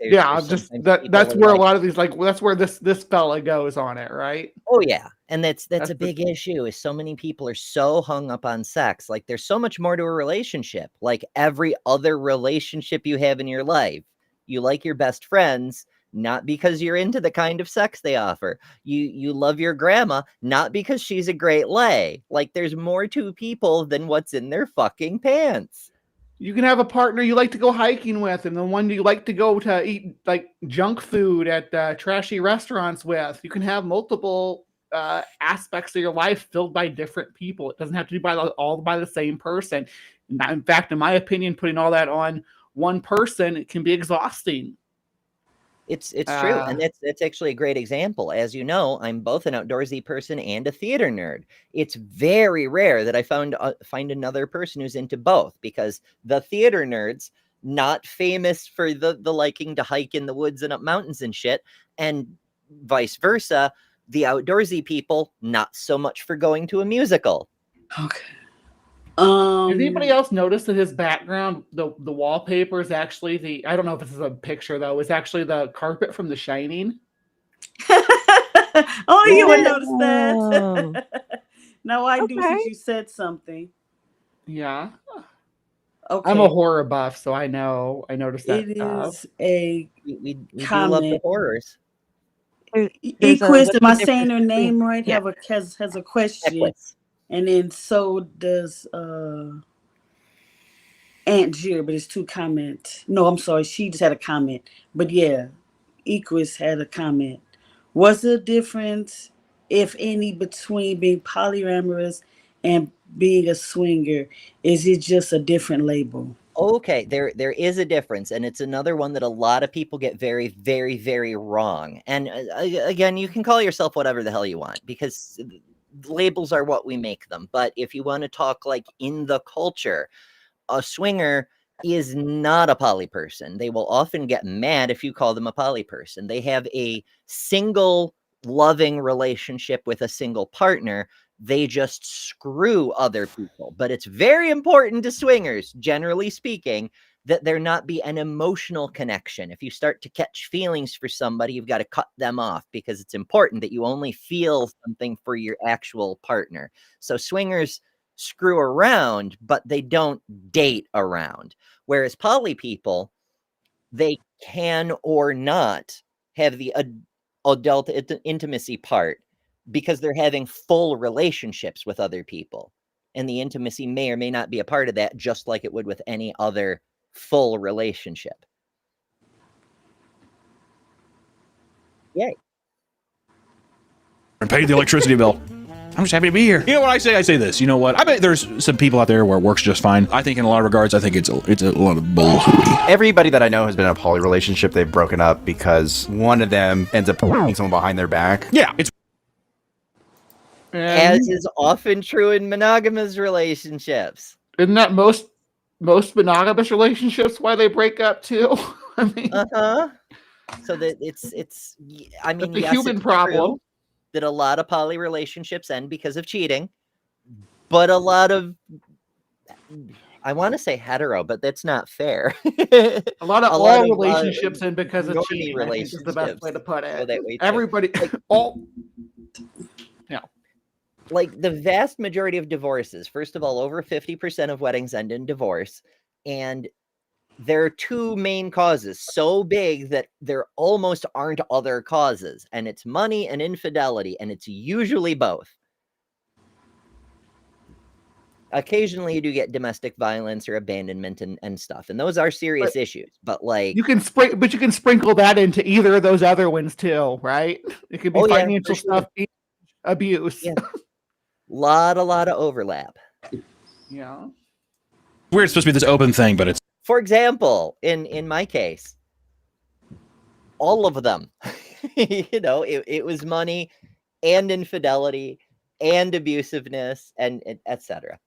Speaker 5: that's where a lot of these, that's where this fella goes on it, right?
Speaker 2: Oh yeah, and that's a big issue. Is so many people are so hung up on sex. Like, there's so much more to a relationship. Like every other relationship you have in your life, you like your best friends not because you're into the kind of sex they offer. You love your grandma not because she's a great lay. Like, there's more to people than what's in their fucking pants.
Speaker 5: You can have a partner you like to go hiking with, and the one you like to go to eat like junk food at trashy restaurants with. You can have multiple aspects of your life filled by different people. It doesn't have to be all by the same person. In fact, in my opinion, putting all that on one person, it can be exhausting.
Speaker 2: It's true, and that's actually a great example. As you know, I'm both an outdoorsy person and a theater nerd. It's very rare that I find another person who's into both, because the theater nerds, not famous for the liking to hike in the woods and up mountains and shit, and vice versa, the outdoorsy people, not so much for going to a musical.
Speaker 3: Okay.
Speaker 5: Has anybody else noticed that his background, the wallpaper is actually I don't know if this is a picture though, it's actually the carpet from The Shining?
Speaker 3: Oh, you would notice that. No, I do, since you said something.
Speaker 5: Yeah.
Speaker 3: Okay.
Speaker 5: I'm a horror buff, so I noticed that.
Speaker 3: It is a
Speaker 2: we do
Speaker 3: comment.
Speaker 2: love the horrors.
Speaker 3: Equus, am I saying her name right?
Speaker 4: Yeah.
Speaker 3: Has a question.
Speaker 2: Equus.
Speaker 3: And then so does Aunt Jir, but it's 2 comments. No, I'm sorry, she just had a comment. But yeah, Equus had a comment. What's the difference, if any, between being polyamorous and being a swinger? Is it just a different label?
Speaker 2: Okay, there is a difference, and it's another one that a lot of people get very, very, very wrong. And again, you can call yourself whatever the hell you want, because labels are what we make them. But if you want to talk like in the culture, a swinger is not a poly person. They will often get mad if you call them a poly person. They have a single loving relationship with a single partner. They just screw other people. But it's very important to swingers, generally speaking, that there not be an emotional connection. If you start to catch feelings for somebody, you've got to cut them off, because it's important that you only feel something for your actual partner. So swingers screw around, but they don't date around. Whereas poly people, they can or not have the adult intimacy part, because they're having full relationships with other people. And the intimacy may or may not be a part of that, just like it would with any other full relationship. Yay.
Speaker 6: And paid the electricity bill. I'm just happy to be here. You know what I say? I say this. You know what? I bet there's some people out there where it works just fine. I think in a lot of regards, I think it's a lot of bullshit.
Speaker 7: Everybody that I know has been in a poly relationship. They've broken up because one of them ends up putting someone behind their back.
Speaker 6: Yeah, it's
Speaker 2: As is often true in monogamous relationships.
Speaker 5: Isn't that most monogamous relationships why they break up too? I mean,
Speaker 2: So that it's I mean,
Speaker 5: it's a
Speaker 2: yes,
Speaker 5: human
Speaker 2: it's
Speaker 5: problem.
Speaker 2: true that a lot of poly relationships end because of cheating, but a lot of, I want to say hetero, but that's not fair.
Speaker 5: A lot of all
Speaker 2: of,
Speaker 5: relationships end because of
Speaker 2: normie
Speaker 5: cheating. I think is the best way to put
Speaker 2: go
Speaker 5: it.
Speaker 2: that way too.
Speaker 5: Everybody, all.
Speaker 2: Like the vast majority of divorces, first of all, over 50% of weddings end in divorce. And there are two main causes, so big that there almost aren't other causes. And it's money and infidelity. And it's usually both. Occasionally you do get domestic violence or abandonment and stuff. And those are serious issues. But like
Speaker 5: you can sprinkle that into either of those other ones too, right? It could be financial stuff, abuse.
Speaker 2: Yeah. lot of overlap.
Speaker 5: Yeah.
Speaker 6: weird. It's supposed to be this open thing, but it's.
Speaker 2: For example, in my case, all of them, you know, it was money and infidelity and abusiveness and etc.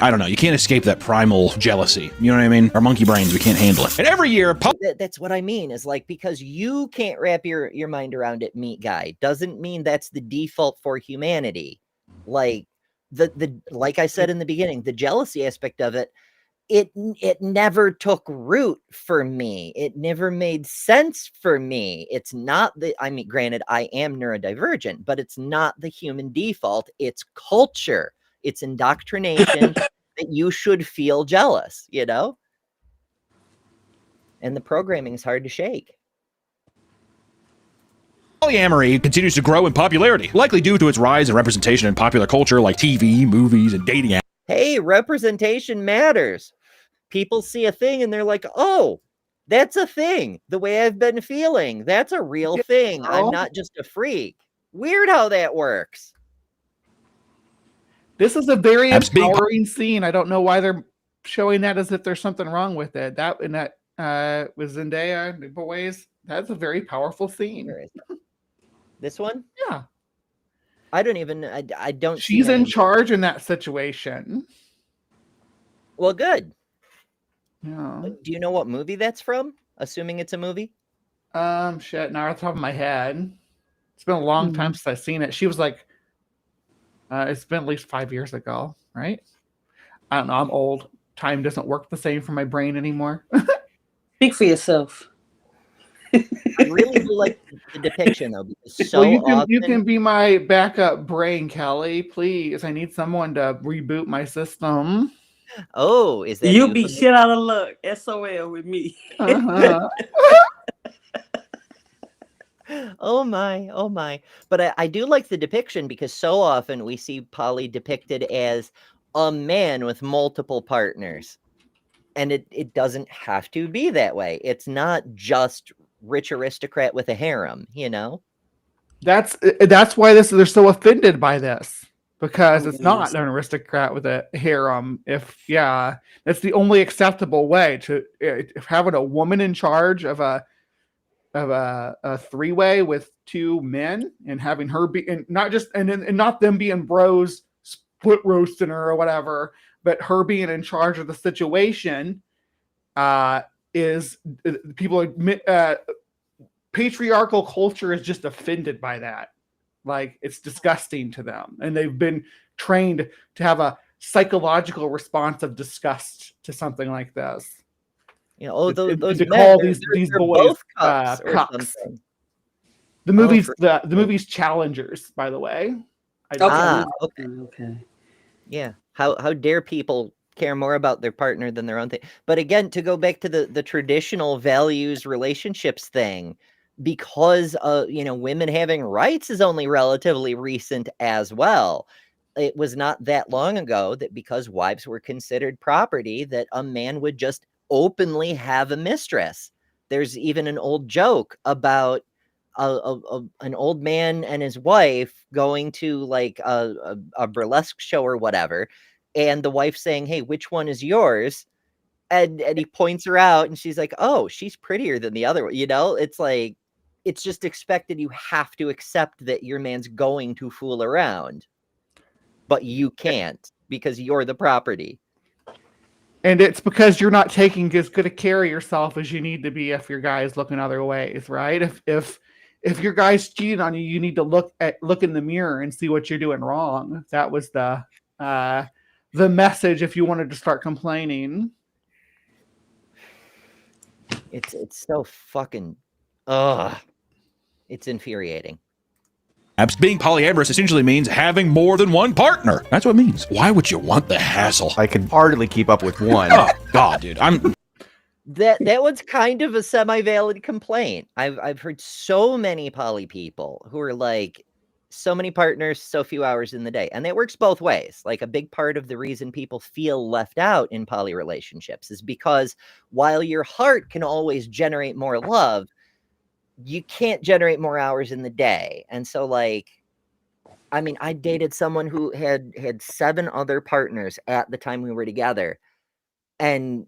Speaker 6: I don't know. You can't escape that primal jealousy. You know what I mean? Our monkey brains, we can't handle it. And every year,
Speaker 2: that's what I mean, is like, because you can't wrap your mind around it, meat guy, doesn't mean that's the default for humanity. Like like I said in the beginning, the jealousy aspect of it, it never took root for me. It never made sense for me. It's not I mean, granted, I am neurodivergent, but it's not the human default. It's culture. It's indoctrination that you should feel jealous, you know? And the programming is hard to shake.
Speaker 6: Polyamory continues to grow in popularity, likely due to its rise in representation in popular culture like TV, movies, and dating apps.
Speaker 2: Hey, representation matters. People see a thing and they're like, oh, that's a thing. The way I've been feeling, that's a real thing. I'm not just a freak. Weird how that works.
Speaker 5: This is a very empowering scene. I don't know why they're showing that as if there's something wrong with it. That with Zendaya, the boys, that's a very powerful scene.
Speaker 2: This one?
Speaker 5: Yeah.
Speaker 2: I don't.
Speaker 5: She's in charge in that situation.
Speaker 2: Well, good.
Speaker 5: Yeah.
Speaker 2: Do you know what movie that's from? Assuming it's a movie.
Speaker 5: Shit. Now off the top of my head, it's been a long time since I've seen it. She was like, it's been at least 5 years ago, right? I don't know. I'm old. Time doesn't work the same for my brain anymore.
Speaker 3: Speak for yourself.
Speaker 2: I really do like the depiction, though, because so
Speaker 5: you can be my backup brain, Kelly. Please, I need someone to reboot my system.
Speaker 2: Oh, is that
Speaker 3: you be shit out of luck? SOL with me.
Speaker 2: Oh my. But I do like the depiction, because so often we see poly depicted as a man with multiple partners. And it doesn't have to be that way. It's not just rich aristocrat with a harem, you know?
Speaker 5: That's why they're so offended by this, because it's not an aristocrat with a harem. That's the only acceptable way to having a woman in charge of a three-way with two men, and having her be, and not them being bros foot roasting her or whatever, but her being in charge of the situation is people admit patriarchal culture is just offended by that. Like, it's disgusting to them, and they've been trained to have a psychological response of disgust to something like this.
Speaker 2: You know, those
Speaker 5: to
Speaker 2: men,
Speaker 5: call
Speaker 2: they're
Speaker 5: these boys
Speaker 2: both cucks or
Speaker 5: cucks.
Speaker 2: something.
Speaker 5: The movie's the movie's Challengers, by the way.
Speaker 3: Okay.
Speaker 2: Yeah. How dare people care more about their partner than their own thing? But again, to go back to the traditional values relationships thing, because women having rights is only relatively recent as well. It was not that long ago that because wives were considered property, that a man would just openly have a mistress. There's even an old joke about an old man and his wife going to like a burlesque show or whatever, and the wife saying, "Hey, which one is yours?" And he points her out, and she's like, "Oh, she's prettier than the other one." It's like, it's just expected. You have to accept that your man's going to fool around, but you can't because you're the property.
Speaker 5: And it's because you're not taking as good a care of yourself as you need to be if your guy's looking other ways, right? If your guy's cheating on you, you need to look in the mirror and see what you're doing wrong. That was the message if you wanted to start complaining.
Speaker 2: It's so fucking it's infuriating.
Speaker 6: Being polyamorous essentially means having more than one partner. That's what it means. Why would you want the hassle?
Speaker 7: I could hardly keep up with one.
Speaker 6: Oh God, dude.
Speaker 2: That one's kind of a semi-valid complaint. I've heard so many poly people who are like, so many partners, so few hours in the day. And that works both ways. Like, a big part of the reason people feel left out in poly relationships is because while your heart can always generate more love, you can't generate more hours in the day. And so, like, I mean, I dated someone who had 7 other partners at the time we were together. And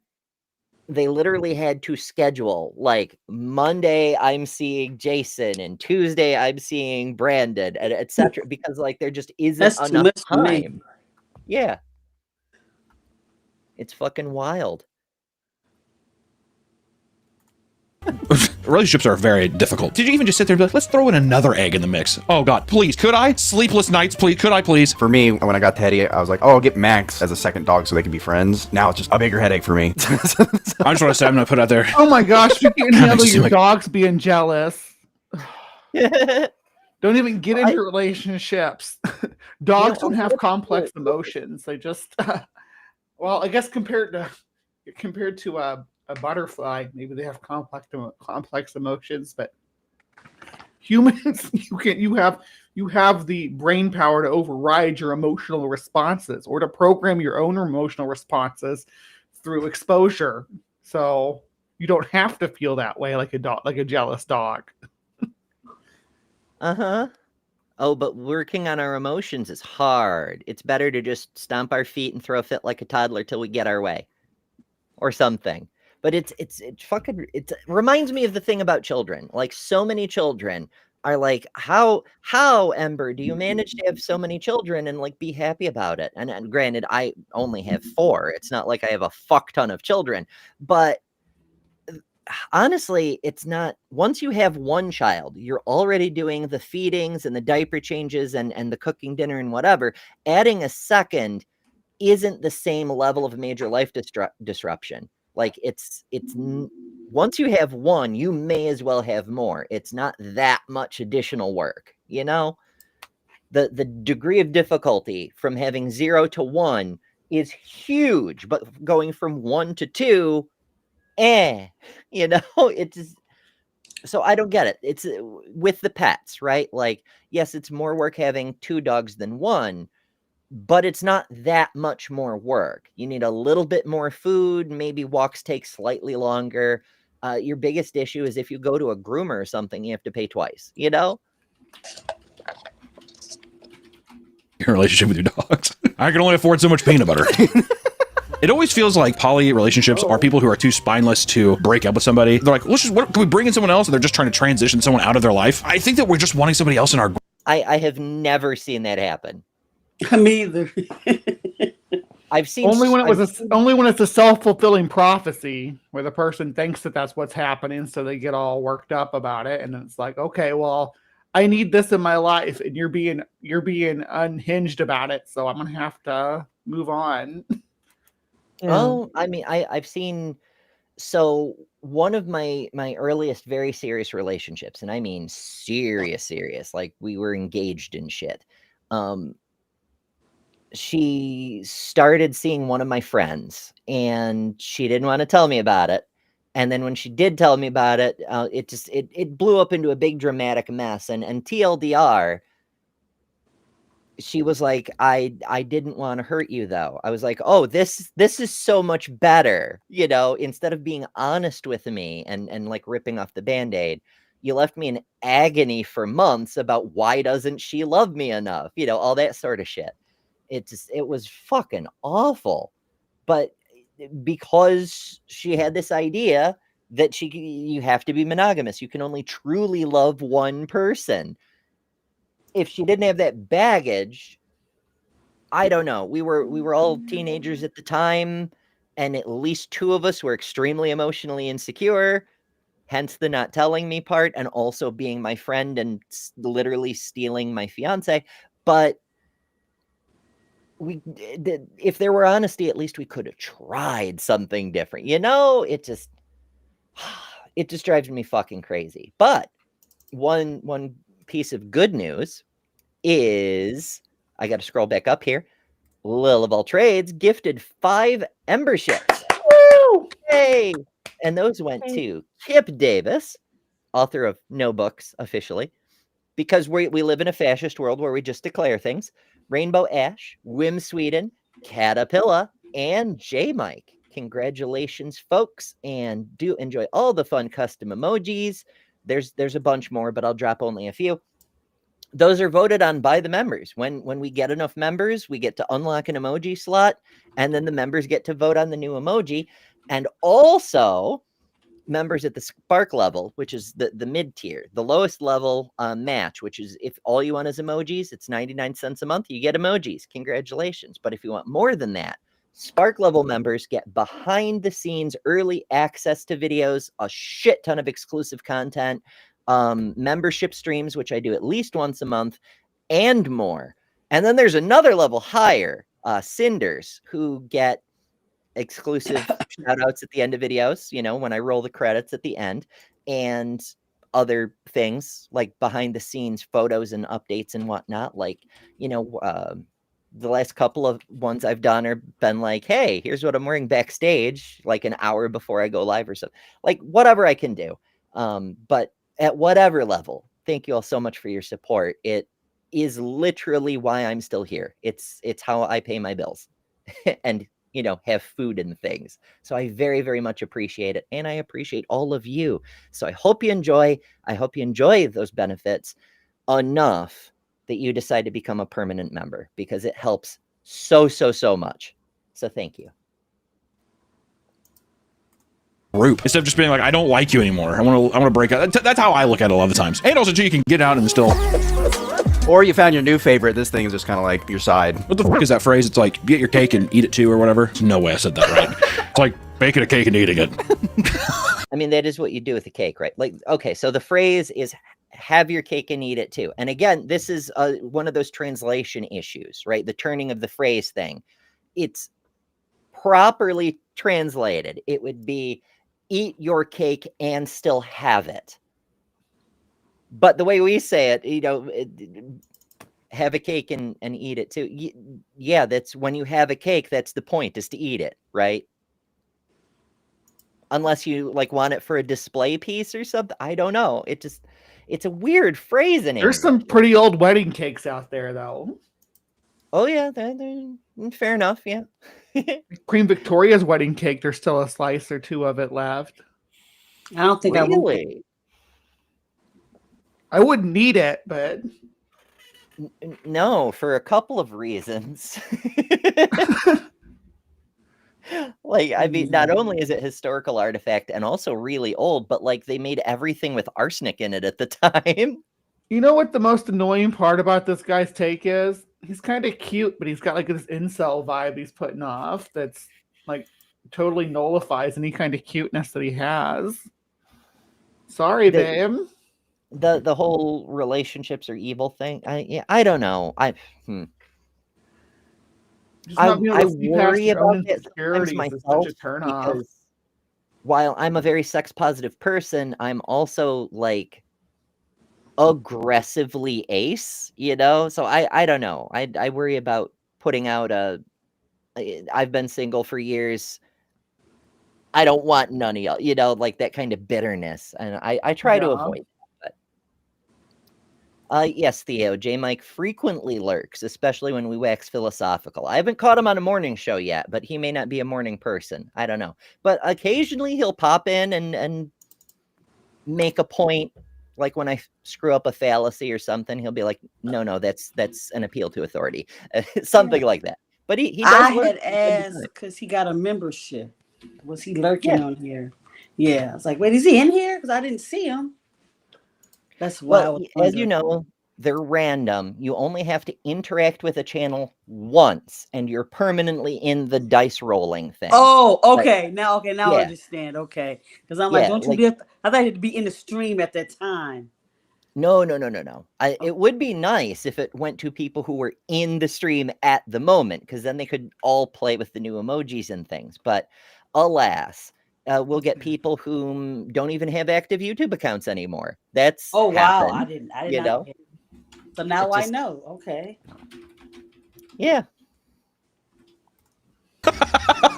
Speaker 2: they literally had to schedule, like, Monday I'm seeing Jason and Tuesday I'm seeing Brandon, and etc. Because, like, there just isn't enough time. Yeah. It's fucking wild.
Speaker 6: Relationships are very difficult. Did you even just sit there and be like, let's throw in another egg in the mix? Oh God, please, could I? Sleepless nights, please, could I please?
Speaker 7: For me, when I got Teddy, I was like, oh, I'll get Max as a second dog so they can be friends. Now it's just a bigger headache for me.
Speaker 6: I just want to say, I'm going to put out there.
Speaker 5: Oh my gosh, you can't handle your dogs being jealous. Don't even get into relationships. Dogs don't have complex emotions. They just, well, I guess compared to a butterfly, maybe they have complex emotions, but humans, you have the brain power to override your emotional responses or to program your own emotional responses through exposure. So you don't have to feel that way like a jealous dog.
Speaker 2: Oh, but working on our emotions is hard. It's better to just stomp our feet and throw a fit like a toddler till we get our way or something. But it reminds me of the thing about children. Like, so many children are like, how Ember, do you manage to have so many children and like be happy about it? And granted, I only have 4. It's not like I have a fuck ton of children, but honestly, it's not. Once you have one child, you're already doing the feedings and the diaper changes and the cooking dinner and whatever. Adding a second isn't the same level of major life disruption. Like, it's once you have one, you may as well have more. It's not that much additional work, the degree of difficulty from having 0 to 1 is huge, but going from 1 to 2, it's just, so I don't get it. It's with the pets, right? Like, yes, it's more work having 2 dogs than 1, but it's not that much more work. You need a little bit more food. Maybe walks take slightly longer. Your biggest issue is if you go to a groomer or something, you have to pay twice, Your
Speaker 6: relationship with your dogs. I can only afford so much peanut butter. It always feels like poly relationships are people who are too spineless to break up with somebody. They're like, can we bring in someone else? And they're just trying to transition someone out of their life. I think that we're just wanting somebody else in our...
Speaker 2: I have never seen that happen.
Speaker 3: Me either.
Speaker 2: I've seen
Speaker 5: Only when
Speaker 2: I've seen-
Speaker 5: only when it's a self-fulfilling prophecy where the person thinks that that's what's happening, so they get all worked up about it, and then it's like, okay, well, I need this in my life, and you're being unhinged about it, so I'm gonna have to move on.
Speaker 2: Oh, I mean, I've seen. So one of my earliest very serious relationships, and I mean serious, like we were engaged and shit. She started seeing one of my friends, and she didn't want to tell me about it. And then when she did tell me about it, it blew up into a big dramatic mess. And TLDR, she was like, I didn't want to hurt you though. I was like, oh, this is so much better. Instead of being honest with me and like ripping off the Band-Aid, you left me in agony for months about why doesn't she love me enough? All that sort of shit. It was fucking awful. But because she had this idea that you have to be monogamous, you can only truly love one person. If she didn't have that baggage, I don't know. We were all teenagers at the time, and at least two of us were extremely emotionally insecure, hence the not telling me part, and also being my friend and literally stealing my fiance. But if there were honesty, at least we could have tried something different. It just drives me fucking crazy. But one piece of good news is, I got to scroll back up here. Lil of all trades gifted 5 memberships. Woo! Yay! And those went to Kip Davis, author of no books officially, because we live in a fascist world where we just declare things. Rainbow Ash, Wim Sweden, Caterpillar, and J Mike. Congratulations, folks, and do enjoy all the fun custom emojis. There's a bunch more, but I'll drop only a few. Those are voted on by the members. When we get enough members, we get to unlock an emoji slot, and then the members get to vote on the new emoji. And also, members at the Spark level, which is the mid tier, the lowest level match, which is if all you want is emojis, it's 99 cents a month. You get emojis. Congratulations. But if you want more than that, Spark level members get behind the scenes early access to videos, a shit ton of exclusive content, membership streams, which I do at least once a month, and more. And then there's another level higher, Cinders, who get exclusive shout outs at the end of videos, when I roll the credits at the end, and other things like behind the scenes photos and updates and whatnot. Like, the last couple of ones I've done are been like, hey, here's what I'm wearing backstage, like an hour before I go live or something, like whatever I can do. But at whatever level, thank you all so much for your support. It is literally why I'm still here. It's how I pay my bills and, have food and things. So I very, very much appreciate it. And I appreciate all of you. So I hope you enjoy those benefits enough that you decide to become a permanent member, because it helps so much. So thank you.
Speaker 6: Group instead of just being like, I don't like you anymore. I want to break up. That's how I look at it a lot of the times. And also, too, you can get out and still.
Speaker 7: Or you found your new favorite. This thing is just kind of like your side.
Speaker 6: What the fuck is that phrase? It's like, get your cake and eat it too, or whatever. There's no way I said that right. It's like baking a cake and eating it.
Speaker 2: I mean, that is what you do with a cake, right? Like, okay, so the phrase is have your cake and eat it too. And again, this is one of those translation issues, right? The turning of the phrase thing. It's properly translated. It would be eat your cake and still have it. But the way we say it, have a cake and eat it too. Yeah, that's when you have a cake, that's the point, is to eat it, right? Unless you like want it for a display piece or something. I don't know. It's a weird phrase in
Speaker 5: There's
Speaker 2: English.
Speaker 5: some pretty old wedding cakes out there, though.
Speaker 2: Oh yeah, they're fair enough. Yeah.
Speaker 5: Queen Victoria's wedding cake, there's still a slice or two of it left.
Speaker 3: I don't think I would.
Speaker 2: Really?
Speaker 5: I wouldn't eat it, but
Speaker 2: No, for a couple of reasons. Like, I mean, not only is it historical artifact and also really old, but like they made everything with arsenic in it at the time.
Speaker 5: you know what the most annoying part about this guy's take is? he's kind of cute, but he's got like this incel vibe he's putting off that's like totally nullifies any kind of cuteness that he has. Sorry, babe.
Speaker 2: The whole relationships are evil thing. I don't know. I worry about it sometimes myself because while I'm a very sex positive person, I'm also like aggressively ace, you know? So I don't know. I worry about putting out I've been single for years. I don't want none of y'all, you know, like that kind of bitterness. And I try to avoid that. But yes, Theo, J Mike frequently lurks, especially when we wax philosophical. I haven't caught him on a morning show yet, but he may not be a morning person. I don't know. But occasionally he'll pop in and make a point. Like when I screw up a fallacy or something, he'll be like, no, that's an appeal to authority. Something like that. But he does
Speaker 3: I
Speaker 2: lurk
Speaker 3: had asked because he got a membership. Was he lurking on here? Yeah. I was like, wait, is he in here? Because I didn't see him. That's why I was wondering.
Speaker 2: As you know, they're random. You only have to interact with a channel once, and you're permanently in the dice rolling thing.
Speaker 3: Oh, okay. Now I understand. Okay. Because I'm like, don't you be? I thought you had to be in the stream at that time.
Speaker 2: No. It would be nice if it went to people who were in the stream at the moment, because then they could all play with the new emojis and things. But alas, we'll get people who don't even have active YouTube accounts anymore. That's
Speaker 3: wow.
Speaker 2: happened,
Speaker 3: I didn't know. So now I know. Okay.
Speaker 2: Yeah.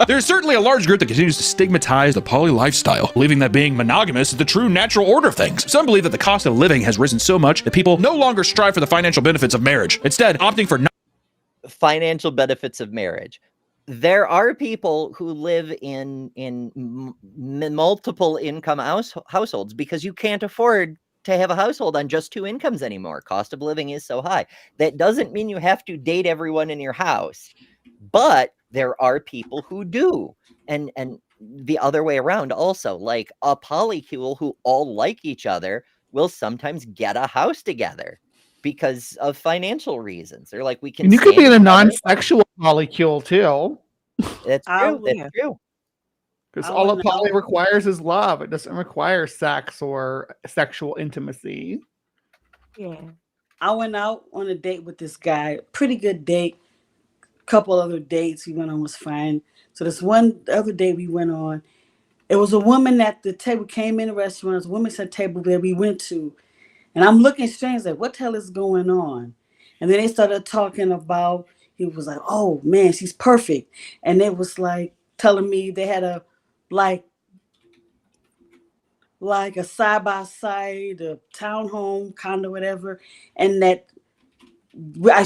Speaker 6: There's certainly a large group that continues to stigmatize the poly lifestyle, believing that being monogamous is the true natural order of things. Some believe that the cost of living has risen so much that people no longer strive for the financial benefits of marriage, instead opting for
Speaker 2: financial benefits of marriage. There are people who live in multiple income households because you can't afford to have a household on just 2 incomes anymore. Cost of living is so high. That doesn't mean you have to date everyone in your house, but there are people who do. And the other way around also, like a polycule who all like each other will sometimes get a house together because of financial reasons. They're like, we can.
Speaker 5: And you could be in a non-sexual polycule too.
Speaker 2: That's true. That's true.
Speaker 5: Because all a poly requires is love. It doesn't require sex or sexual intimacy.
Speaker 3: Yeah. I went out on a date with this guy. Pretty good date. Couple other dates we went on was fine. So this one other date we went on, it was a woman at the table, came in the restaurant. It was a woman at the table that we went to. And I'm looking strange, like, what the hell is going on? And then they started talking about, he was like, oh man, she's perfect. And it was like telling me they had a like a side-by-side, a townhome, condo, whatever. And that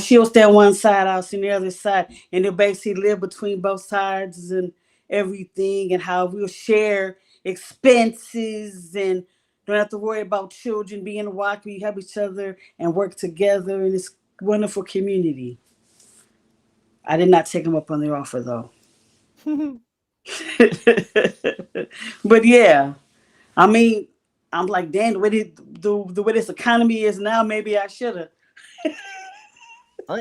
Speaker 3: she was there on one side, I was on the other side. And they basically live between both sides and everything, and how we'll share expenses and don't have to worry about children being watched. We have each other and work together, and it's a wonderful community. I did not take them up on their offer, though. But yeah, I mean, I'm like, damn, the way this economy is now, maybe I should have.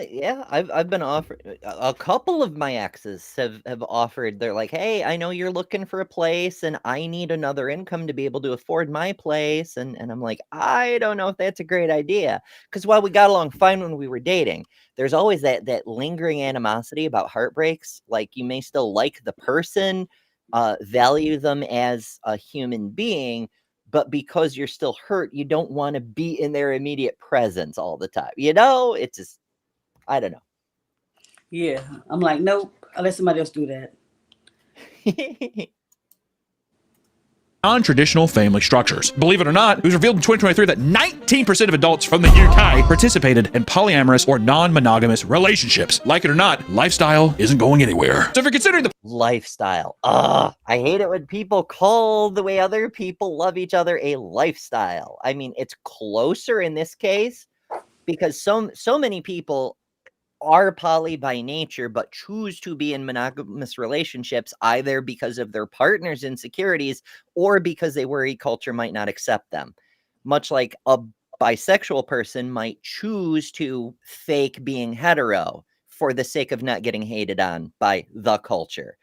Speaker 2: Yeah, I've been offered. A couple of my exes have offered. They're like, hey, I know you're looking for a place, and I need another income to be able to afford my place. And I'm like, I don't know if that's a great idea. Because while we got along fine when we were dating, there's always that lingering animosity about heartbreaks. Like, you may still like the person, value them as a human being, but because you're still hurt, you don't want to be in their immediate presence all the time. You know, it's just, I don't know.
Speaker 3: Yeah, I'm like, nope, I'll let somebody else do that.
Speaker 6: Non-traditional family structures. Believe it or not, it was revealed in 2023 that 19% of adults from the UK participated in polyamorous or non-monogamous relationships. Like it or not, lifestyle isn't going anywhere. So if you're considering the
Speaker 2: lifestyle, I hate it when people call the way other people love each other a lifestyle. I mean, it's closer in this case because so many people are poly by nature, but choose to be in monogamous relationships either because of their partner's insecurities or because they worry culture might not accept them. Much like a bisexual person might choose to fake being hetero for the sake of not getting hated on by the culture.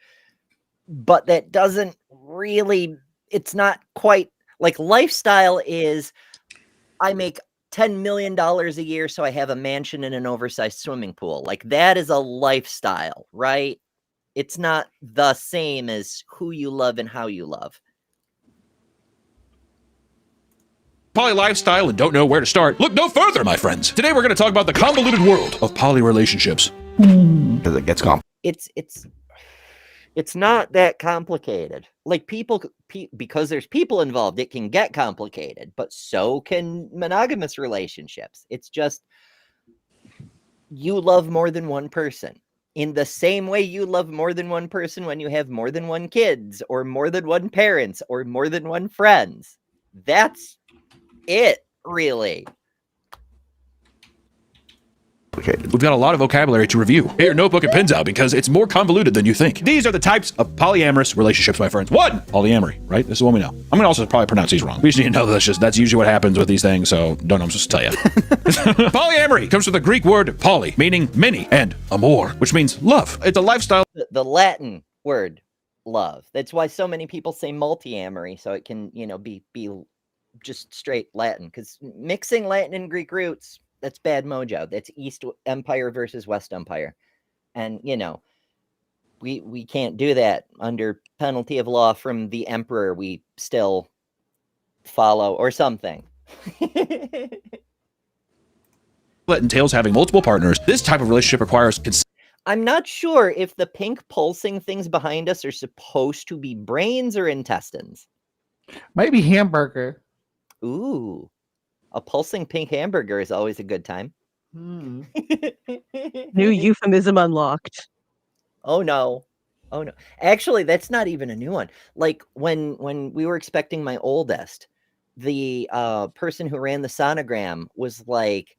Speaker 2: But that doesn't really, it's not quite like lifestyle is, I make $10 million a year, so I have a mansion and an oversized swimming pool. Like that is a lifestyle, right? It's not the same as who you love and how you love.
Speaker 6: Poly lifestyle and don't know where to start? Look no further, my friends. Today we're going to talk about the convoluted world of poly relationships.
Speaker 7: Because it gets complicated.
Speaker 2: It's not that complicated. Like because there's people involved, it can get complicated, but so can monogamous relationships. It's just you love more than one person. In the same way you love more than one person when you have more than one kids or more than one parents or more than one friends. That's it, really.
Speaker 6: We've got a lot of vocabulary to review. Get your notebook and pens out because it's more convoluted than you think. These are the types of polyamorous relationships, my friends. 1, polyamory, right? This is one we know. I'm going to also probably pronounce these wrong. We just need to know that's usually what happens with these things, so don't know I'm supposed to tell you. Polyamory comes from the Greek word poly, meaning many, and amor, which means love. It's a lifestyle.
Speaker 2: The Latin word love. That's why so many people say multiamory, so it can, be just straight Latin, because mixing Latin and Greek roots, that's bad mojo. That's East Empire versus West Empire. And, we can't do that under penalty of law from the emperor we still follow or something.
Speaker 6: That entails having multiple partners. This type of relationship requires
Speaker 2: I'm not sure if the pink pulsing things behind us are supposed to be brains or intestines.
Speaker 5: Maybe hamburger.
Speaker 2: Ooh. A pulsing pink hamburger is always a good time.
Speaker 4: New euphemism unlocked.
Speaker 2: Oh no. Actually, that's not even a new one. Like when we were expecting my oldest, the person who ran the sonogram was like,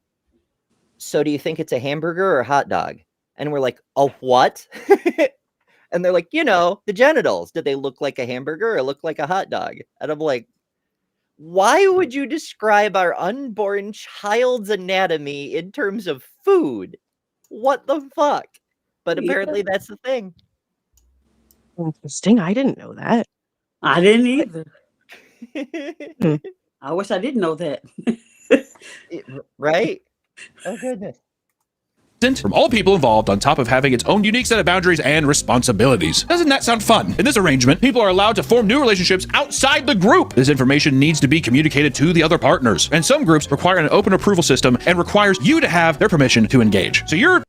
Speaker 2: so do you think it's a hamburger or a hot dog? And we're like, oh, what? And they're like, the genitals. Did they look like a hamburger or look like a hot dog? And I'm like, why would you describe our unborn child's anatomy in terms of food? What the fuck? But apparently that's the thing.
Speaker 4: Interesting. I didn't know that.
Speaker 3: I didn't either. I wish I didn't know that.
Speaker 2: Right? Oh, goodness.
Speaker 6: From all people involved on top of having its own unique set of boundaries and responsibilities. Doesn't that sound fun? In this arrangement, people are allowed to form new relationships outside the group. This information needs to be communicated to the other partners. And some groups require an open approval system and requires you to have their permission to engage.
Speaker 2: He's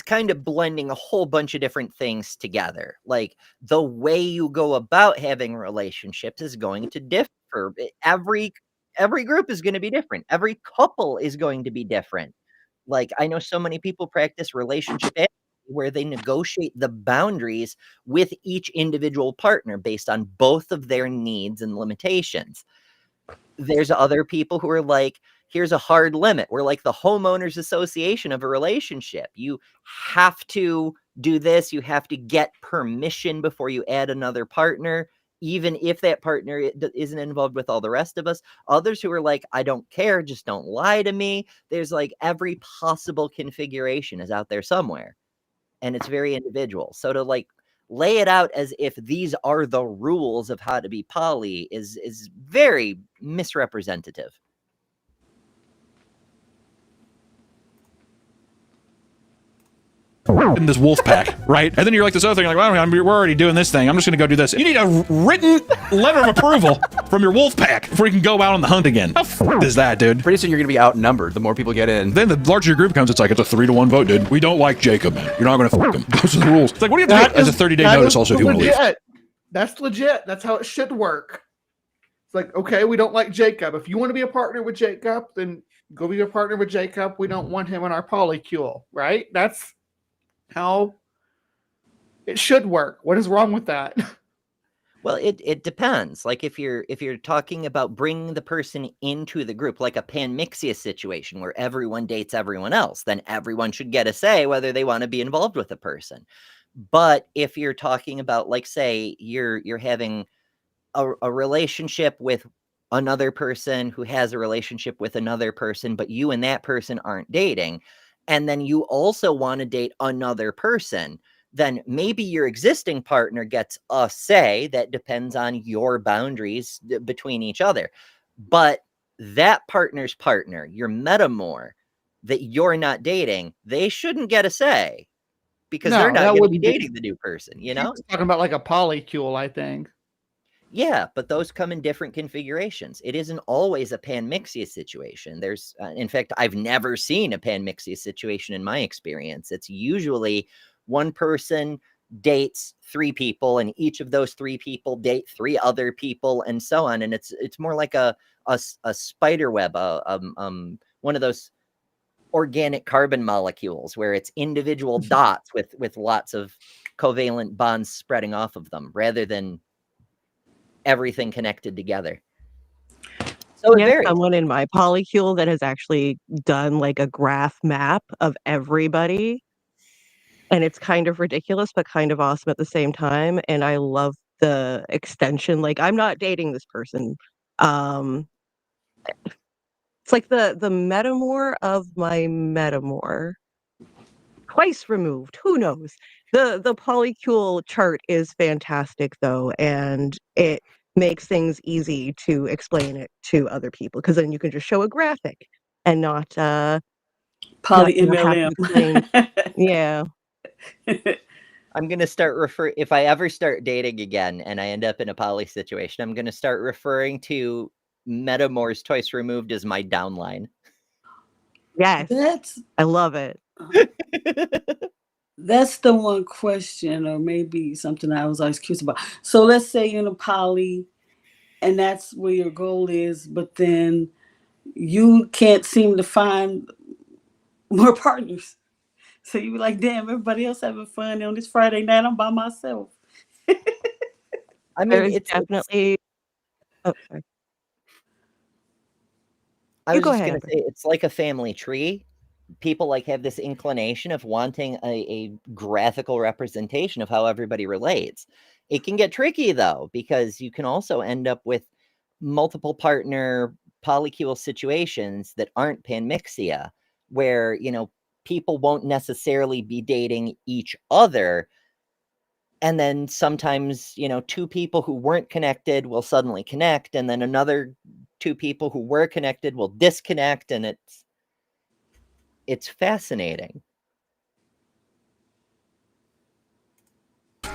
Speaker 2: kind of blending a whole bunch of different things together. Like the way you go about having relationships is going to differ. Every group is going to be different. Every couple is going to be different. Like I know so many people practice relationship where they negotiate the boundaries with each individual partner based on both of their needs and limitations. There's other people who are like, here's a hard limit. We're like the homeowners association of a relationship. You have to do this. You have to get permission before you add another partner, even if that partner isn't involved with all the rest of us. Others who are like, I don't care, just don't lie to me. There's like every possible configuration is out there somewhere. And it's very individual. So to like lay it out as if these are the rules of how to be poly is very misrepresentative.
Speaker 6: In this wolf pack, right? And then you're like this other thing, like, well, we're already doing this thing. I'm just going to go do this. You need a written letter of approval from your wolf pack before you can go out on the hunt again. How is that, dude?
Speaker 7: Pretty soon you're going to be outnumbered the more people get in.
Speaker 6: Then the larger your group becomes, it's like, it's a 3-1 vote, dude. We don't like Jacob, man. You're not going to fuck him. Those are the rules. It's like, what do you have to do as a 30-day notice also if you want to leave?
Speaker 5: That's legit. That's how it should work. It's like, okay, we don't like Jacob. If you want to be a partner with Jacob, then go be a partner with Jacob. We don't want him in our polycule, right? That's how it should work. What is wrong with that?
Speaker 2: Well, it depends. Like if you're talking about bringing the person into the group, like a panmixia situation where everyone dates everyone else, then everyone should get a say whether they want to be involved with a person. But if you're talking about, like, say you're having a relationship with another person who has a relationship with another person, but you and that person aren't dating, and then you also want to date another person, then maybe your existing partner gets a say that depends on your boundaries between each other. But that partner's partner, your metamor that you're not dating, they shouldn't get a say because they're
Speaker 5: No,
Speaker 2: not
Speaker 5: that
Speaker 2: going to be
Speaker 5: wouldn't be.
Speaker 2: dating the new person, you
Speaker 5: She
Speaker 2: know?
Speaker 5: was talking about like a polycule, I think.
Speaker 2: Yeah, but those come in different configurations. It isn't always a panmixia situation. There's, in fact, I've never seen a panmixia situation in my experience. It's usually one person dates 3 people, and each of those 3 people date 3 other people, and so on. And it's more like a spider web, one of those organic carbon molecules where it's individual dots with lots of covalent bonds spreading off of them, rather than everything connected together. So it
Speaker 4: Yeah,
Speaker 2: varies.
Speaker 4: someone in my polycule that has actually done like a graph map of everybody, and it's kind of ridiculous, but kind of awesome at the same time. And I love the extension. Like, I'm not dating this person. Um, it's like the metamor of my metamor, twice removed. Who knows? The polycule chart is fantastic though, and it makes things easy to explain it to other people because then you can just show a graphic and not
Speaker 3: Poly
Speaker 4: have to explain. Yeah.
Speaker 2: I'm going to start if I ever start dating again and I end up in a poly situation, I'm going to start referring to metamors twice removed as my downline.
Speaker 4: Yes.
Speaker 3: That's
Speaker 4: I love it.
Speaker 3: that's the one question, or maybe something I was always curious about. So let's say you're in a poly, and that's where your goal is, but then you can't seem to find more partners. So you be like, damn, everybody else having fun on this Friday night. I'm by myself.
Speaker 2: I mean,
Speaker 4: There's
Speaker 2: it's
Speaker 4: definitely oh, sorry.
Speaker 2: I
Speaker 4: You
Speaker 2: was
Speaker 4: go
Speaker 2: just
Speaker 4: ahead,
Speaker 2: going to
Speaker 4: Amber.
Speaker 2: say it's like a family tree. People like have this inclination of wanting a graphical representation of how everybody relates. It can get tricky though, because you can also end up with multiple partner polycule situations that aren't panmixia, where, you know, people won't necessarily be dating each other. And then sometimes, you know, 2 people who weren't connected will suddenly connect, and then another 2 people who were connected will disconnect, and it's fascinating.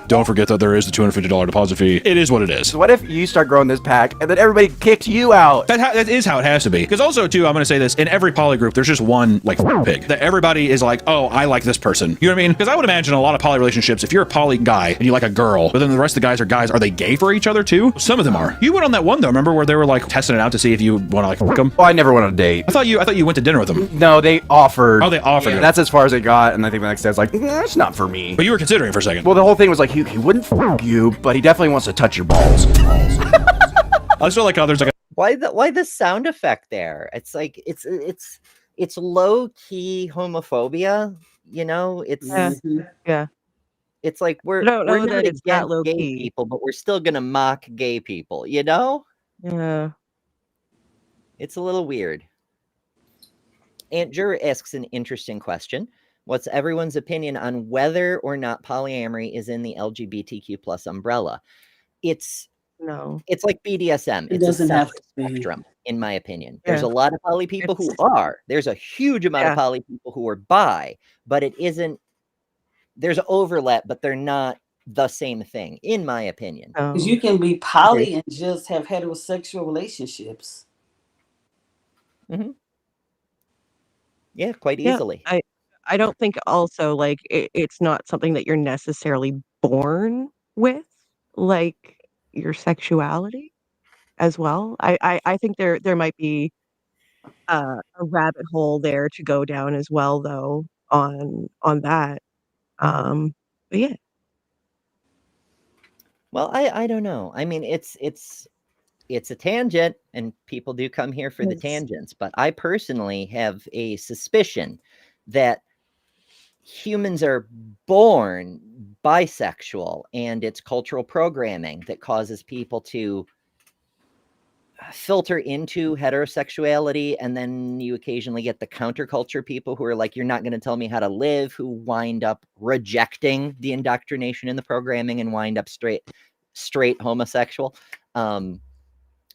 Speaker 6: Don't forget that there is the $250 deposit fee. It is what it is.
Speaker 7: So what if you start growing this pack and then everybody kicks you out?
Speaker 6: That is how it has to be. Because also, too, I'm going to say this, in every poly group, there's just one, like, pig. That everybody is like, oh, I like this person. You know what I mean? Because I would imagine a lot of poly relationships, if you're a poly guy and you like a girl, but then the rest of the guys, are they gay for each other, too? Some of them are. You went on that one, though, remember, where they were, like, testing it out to see if you want to, like, fuck them?
Speaker 7: Oh, I never went on a date.
Speaker 6: I thought you went to dinner with them.
Speaker 7: No, they offered.
Speaker 6: Oh, they offered
Speaker 7: Yeah,
Speaker 6: it.
Speaker 7: that's as far as it got, and I think the next day I was like, nah, it's not for me.
Speaker 6: But you were considering it for a second.
Speaker 7: Well, the whole thing was like, he wouldn't fuck you, but he definitely wants to touch your balls.
Speaker 6: I just feel like there's like
Speaker 2: Why the sound effect there? It's like it's low key homophobia, you know? It's
Speaker 4: Yeah. Yeah.
Speaker 2: it's like
Speaker 4: I
Speaker 2: we're
Speaker 4: don't know
Speaker 2: not
Speaker 4: that it's that
Speaker 2: against
Speaker 4: low
Speaker 2: gay
Speaker 4: key.
Speaker 2: people, but we're still gonna mock gay people, you know?
Speaker 4: Yeah.
Speaker 2: It's a little weird. Aunt Jur asks an interesting question. What's everyone's opinion on whether or not polyamory is in the LGBTQ plus umbrella? It's
Speaker 4: No.
Speaker 2: like BDSM.
Speaker 3: It
Speaker 2: It's a
Speaker 3: doesn't have
Speaker 2: separate
Speaker 3: to be.
Speaker 2: spectrum, in my opinion. There's
Speaker 4: Yeah.
Speaker 2: a lot of poly people who
Speaker 4: It's
Speaker 2: are. There's a huge amount of
Speaker 4: Yeah.
Speaker 2: poly people who are bi, but it isn't. There's overlap, but they're not the same thing, in my opinion.
Speaker 3: Because
Speaker 4: No.
Speaker 3: you can be poly and just have heterosexual relationships.
Speaker 2: Yeah, quite
Speaker 4: Yeah.
Speaker 2: easily.
Speaker 4: I don't think also like it's not something that you're necessarily born with, like your sexuality as well. I think there might be a rabbit hole there to go down as well though on that. But yeah.
Speaker 2: Well, I don't know. I mean, it's a tangent, and people do come here for the
Speaker 3: Yes.
Speaker 2: tangents, but I personally have a suspicion that humans are born bisexual, and it's cultural programming that causes people to filter into heterosexuality, and then you occasionally get the counterculture people who are like, you're not going to tell me how to live, who wind up rejecting the indoctrination in the programming and wind up straight homosexual.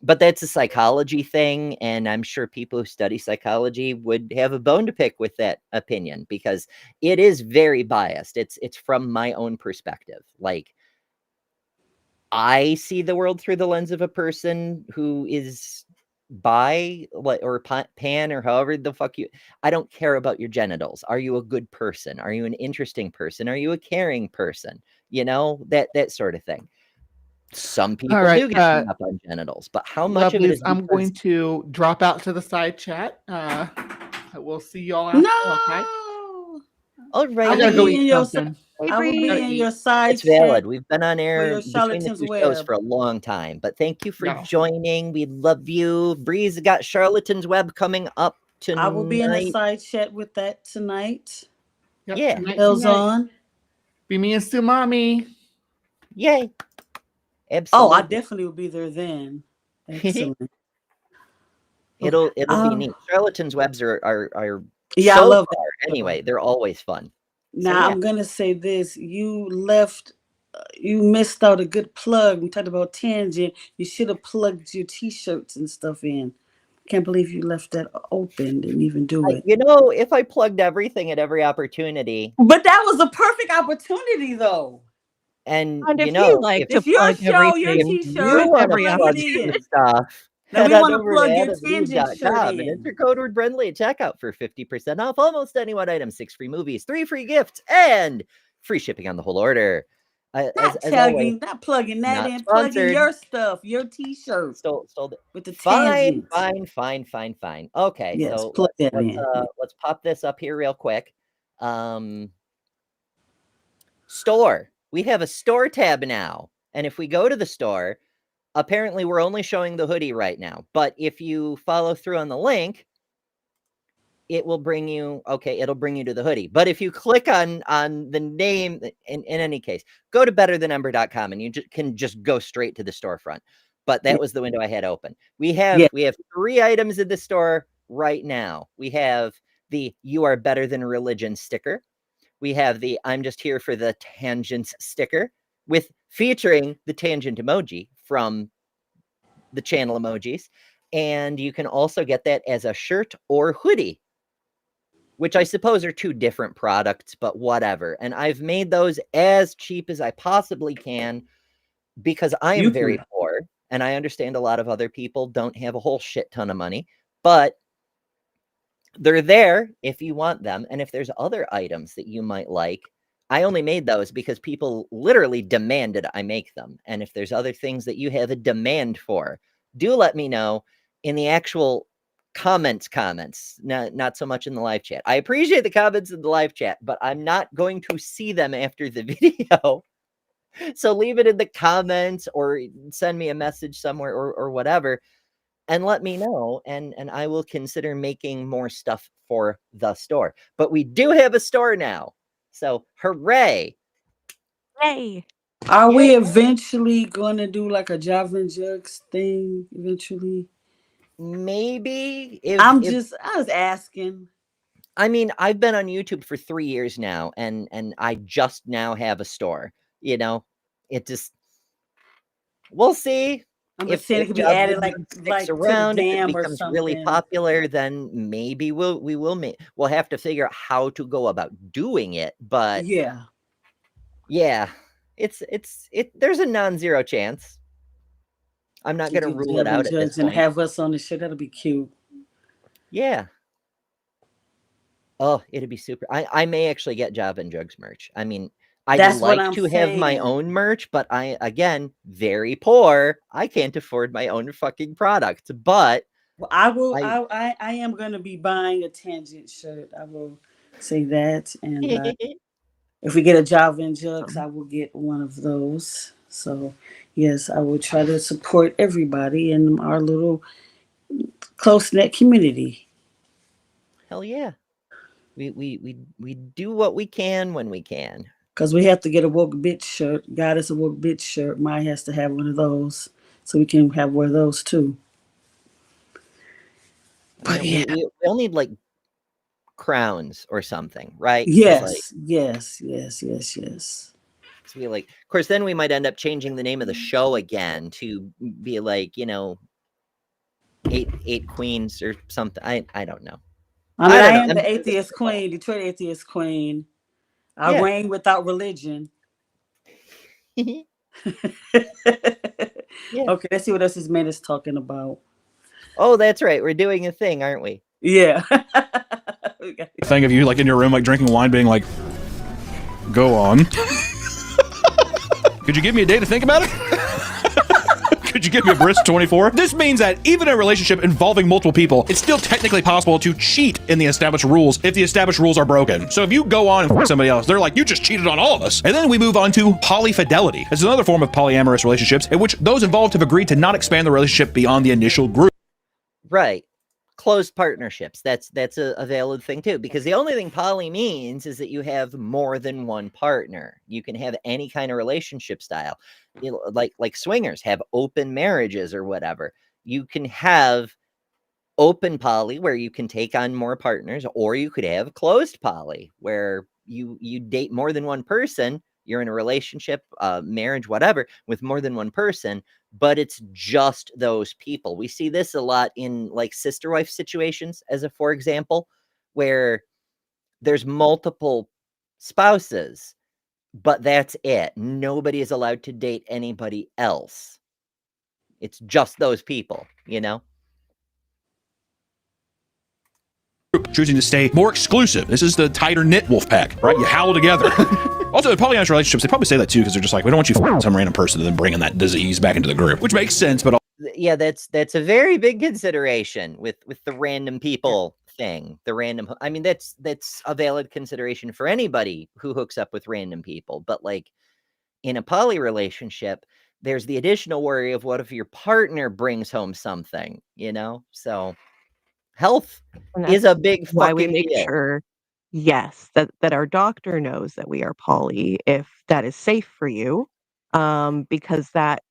Speaker 2: But that's a psychology thing, and I'm sure people who study psychology would have a bone to pick with that opinion, because it is very biased. It's from my own perspective. Like, I see the world through the lens of a person who is bi, or pan, or however the fuck you. I don't care about your genitals. Are you a good person? Are you an interesting person? Are you a caring person? You know, that sort of thing. Some people
Speaker 5: right,
Speaker 2: do get hung up on genitals, but how much of it is
Speaker 5: Lovelies, I'm going
Speaker 2: because
Speaker 5: to drop out to the side chat. We'll see y'all after. Okay.
Speaker 3: No,
Speaker 2: all
Speaker 5: I
Speaker 2: right,
Speaker 5: gotta go
Speaker 3: be
Speaker 5: eat
Speaker 3: in your
Speaker 5: something.
Speaker 4: Hey,
Speaker 3: I will
Speaker 4: Bree.
Speaker 3: be
Speaker 5: Gotta
Speaker 3: in
Speaker 5: eat.
Speaker 3: your side
Speaker 2: it's valid.
Speaker 3: chat
Speaker 2: We've been on
Speaker 3: for
Speaker 2: air
Speaker 3: your
Speaker 2: between the
Speaker 3: charlatans
Speaker 2: two shows
Speaker 3: web.
Speaker 2: for a long time, but thank you for
Speaker 5: Yeah.
Speaker 2: joining. We love you. Bree's got Charlatan's Web coming up tonight.
Speaker 3: I will be in a side chat with that tonight.
Speaker 5: Yep,
Speaker 2: Yeah.
Speaker 3: Bells on.
Speaker 5: Be me and Stu Mommy.
Speaker 2: Yay.
Speaker 3: Oh,
Speaker 2: Absolutely.
Speaker 3: I definitely will be there then. Excellent.
Speaker 2: It'll be
Speaker 3: Um,
Speaker 2: neat. Charlatan's Webs are
Speaker 3: Yeah, I
Speaker 2: so
Speaker 3: love
Speaker 2: far,
Speaker 3: that.
Speaker 2: anyway, they're always fun.
Speaker 3: Now
Speaker 2: yeah.
Speaker 3: I'm gonna say this: you missed out a good plug. We talked about Tangent. You should have plugged your T-shirts and stuff in. Can't believe you left that open. Didn't even do it.
Speaker 2: You know, if I plugged everything at every opportunity,
Speaker 3: But that was a perfect opportunity, though.
Speaker 2: and
Speaker 4: And
Speaker 2: you
Speaker 4: if you
Speaker 2: know,
Speaker 4: like
Speaker 2: if
Speaker 4: to
Speaker 3: It's your
Speaker 4: plug
Speaker 3: show, your
Speaker 2: if
Speaker 4: everything
Speaker 3: T-shirt.
Speaker 2: you
Speaker 4: with
Speaker 2: want to
Speaker 4: every
Speaker 3: Plug
Speaker 2: plug
Speaker 3: it
Speaker 2: some
Speaker 3: in.
Speaker 2: stuff,
Speaker 3: Now we
Speaker 2: head on
Speaker 3: want to
Speaker 2: over
Speaker 3: plug
Speaker 2: to
Speaker 3: your Tangent shirt
Speaker 2: adamandeve.com and
Speaker 3: in.
Speaker 2: enter code word Brendley at checkout for 50% off almost any one item, 6 free movies, 3 free gifts, and free shipping on the whole order. As always,
Speaker 3: Not plugging that
Speaker 2: not
Speaker 3: in, plugging
Speaker 2: sponsored.
Speaker 3: your stuff, your T-shirt
Speaker 2: Stole it.
Speaker 3: with the
Speaker 2: Fine.
Speaker 3: tangents.
Speaker 2: Okay,
Speaker 3: Yes,
Speaker 2: so
Speaker 3: plug that in.
Speaker 2: let's pop this up here real quick. Store. We have a store tab now, and if we go to the store, apparently we're only showing the hoodie right now. But if you follow through on the link, it will bring you, it'll bring you to the hoodie. But if you click on the name, in any case, go to betterthanumber.com and you can just go straight to the storefront. But that was the window I had open. We have 3 items in the store right now. We have the "You Are Better Than Religion" sticker. We have the "I'm Just Here for the Tangents" sticker, featuring the tangent emoji from the channel emojis. And you can also get that as a shirt or hoodie, which I suppose are 2 different products, but whatever. And I've made those as cheap as I possibly can because I am very poor, and I understand a lot of other people don't have a whole shit ton of money, but they're there if you want them. And if there's other items that you might like, I only made those because people literally demanded I make them. And if there's other things that you have a demand for, do let me know in the actual comments, not so much in the live chat. I appreciate the comments in the live chat, but I'm not going to see them after the video. So leave it in the comments or send me a message somewhere or whatever, and let me know, and I will consider making more stuff for the store. But we do have a store now, so hooray!
Speaker 4: Yay.
Speaker 3: Are we eventually going to do like a Java and Jugs thing eventually?
Speaker 2: Maybe.
Speaker 3: I was asking.
Speaker 2: I mean, I've been on YouTube for 3 years now, and I just now have a store. You know, it just, we'll see.
Speaker 3: I'm
Speaker 2: If
Speaker 3: saying it could be
Speaker 2: Java
Speaker 3: added
Speaker 2: sticks
Speaker 3: to the
Speaker 2: around, if it
Speaker 3: dam or
Speaker 2: becomes really
Speaker 3: something.
Speaker 2: popular, then maybe we'll have to figure out how to go about doing it. But
Speaker 3: yeah,
Speaker 2: there's a non-zero chance. I'm not going to rule it out at this
Speaker 3: and
Speaker 2: point.
Speaker 3: have us on the show. That'll be cute.
Speaker 2: Yeah. Oh, it'd be super. I may actually get Java and Jugs merch. I mean, I'd
Speaker 3: That's what
Speaker 2: like
Speaker 3: I'm
Speaker 2: to have my
Speaker 3: saying.
Speaker 2: own merch, but again, very poor. I can't afford my own fucking product. But
Speaker 3: Well, I am going to be buying a Tangent shirt. I will say that. And if we get a Java and Jugs, I will get one of those. So, yes, I will try to support everybody in our little close-knit community.
Speaker 2: Hell yeah. We do what we can when we can.
Speaker 3: Because we have to get a woke bitch shirt. God is a woke bitch shirt. Maya has to have one of those. So we can wear those too. But
Speaker 2: we all need like crowns or something, right? 'Cause, like,
Speaker 3: yes.
Speaker 2: so we like, of course, then we might end up changing the name of the show again to be like, eight queens or something. I don't know.
Speaker 3: I mean,
Speaker 2: I don't
Speaker 3: I
Speaker 2: know.
Speaker 3: am the atheist queen, Detroit atheist queen. I
Speaker 2: Yeah.
Speaker 3: reign without religion.
Speaker 2: Yeah.
Speaker 3: Okay, let's see what else this man is talking about.
Speaker 2: Oh, that's right. We're doing a thing, aren't we?
Speaker 3: Yeah.
Speaker 6: Thing of you like in your room, like drinking wine, being like, "Go on." Could you give me a day to think about it? Could you give me a brisk 24? This means that even in a relationship involving multiple people, it's still technically possible to cheat in the established rules if the established rules are broken. So if you go on and fuck somebody else, they're like, you just cheated on all of us. And then we move on to polyfidelity. It's another form of polyamorous relationships in which those involved have agreed to not expand the relationship beyond the initial group.
Speaker 2: Right. Closed partnerships. That's a valid thing too, because the only thing poly means is that you have more than one partner. You can have any kind of relationship style. Like swingers have open marriages or whatever. You can have open poly where you can take on more partners, or you could have closed poly where you date more than one person. You're in a relationship, marriage, whatever, with more than one person, but it's just those people. We see this a lot in like sister wife situations, as a for example, where there's multiple spouses, but that's it. Nobody is allowed to date anybody else. It's just those people,
Speaker 6: Choosing to stay more exclusive. This is the tighter knit wolf pack, right? You howl together. Also, in polyamorous relationships, they probably say that too, because they're just like, we don't want you f***ing some random person and then bringing that disease back into the group, which makes sense, but
Speaker 2: yeah, that's a very big consideration with the random people thing. The random, I mean, that's a valid consideration for anybody who hooks up with random people. But like in a poly relationship, there's the additional worry of what if your partner brings home something, So health
Speaker 4: And
Speaker 2: is
Speaker 4: that's
Speaker 2: a big
Speaker 4: why we
Speaker 2: fucking
Speaker 4: make
Speaker 2: deal.
Speaker 4: sure, yes, that our doctor knows that we are poly if that is safe for you, because that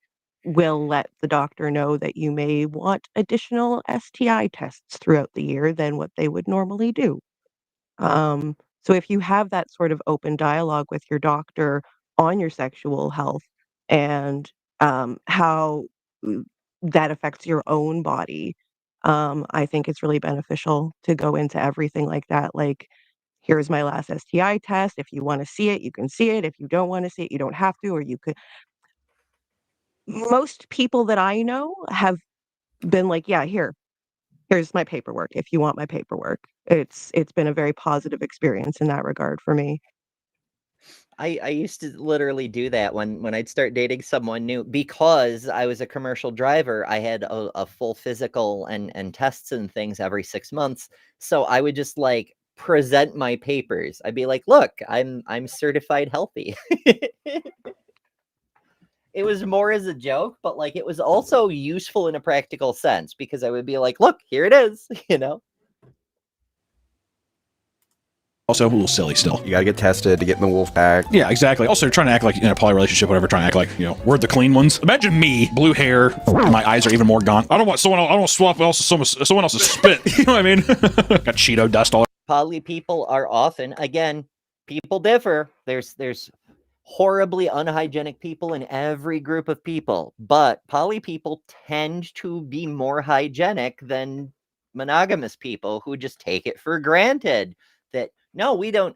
Speaker 4: will let the doctor know that you may want additional STI tests throughout the year than what they would normally do. So if you have that sort of open dialogue with your doctor on your sexual health and how that affects your own body, I think it's really beneficial to go into everything like that. Like, here's my last STI test. If you want to see it, you can see it. If you don't want to see it, you don't have to, or you could. Most people that I know have been like, yeah, here's my paperwork. If you want my paperwork, it's been a very positive experience in that regard for me.
Speaker 2: I used to literally do that when I'd start dating someone new, because I was a commercial driver. I had a full physical and tests and things every 6 months. So I would just like present my papers. I'd be like, look, I'm certified healthy. It was more as a joke, but like it was also useful in a practical sense, because I would be like, look, here it is,
Speaker 6: also a little silly still.
Speaker 7: You gotta get tested to get in the wolf pack.
Speaker 6: Yeah, exactly. Also, trying to act like in a poly relationship, whatever, trying to act like, we're the clean ones. Imagine me, blue hair, my eyes are even more gone. I don't want someone else, I don't want someone else's spit. You know what I mean? Got Cheeto dust all over.
Speaker 2: Poly people are often, again, people differ. There's horribly unhygienic people in every group of people, but poly people tend to be more hygienic than monogamous people who just take it for granted that no, we don't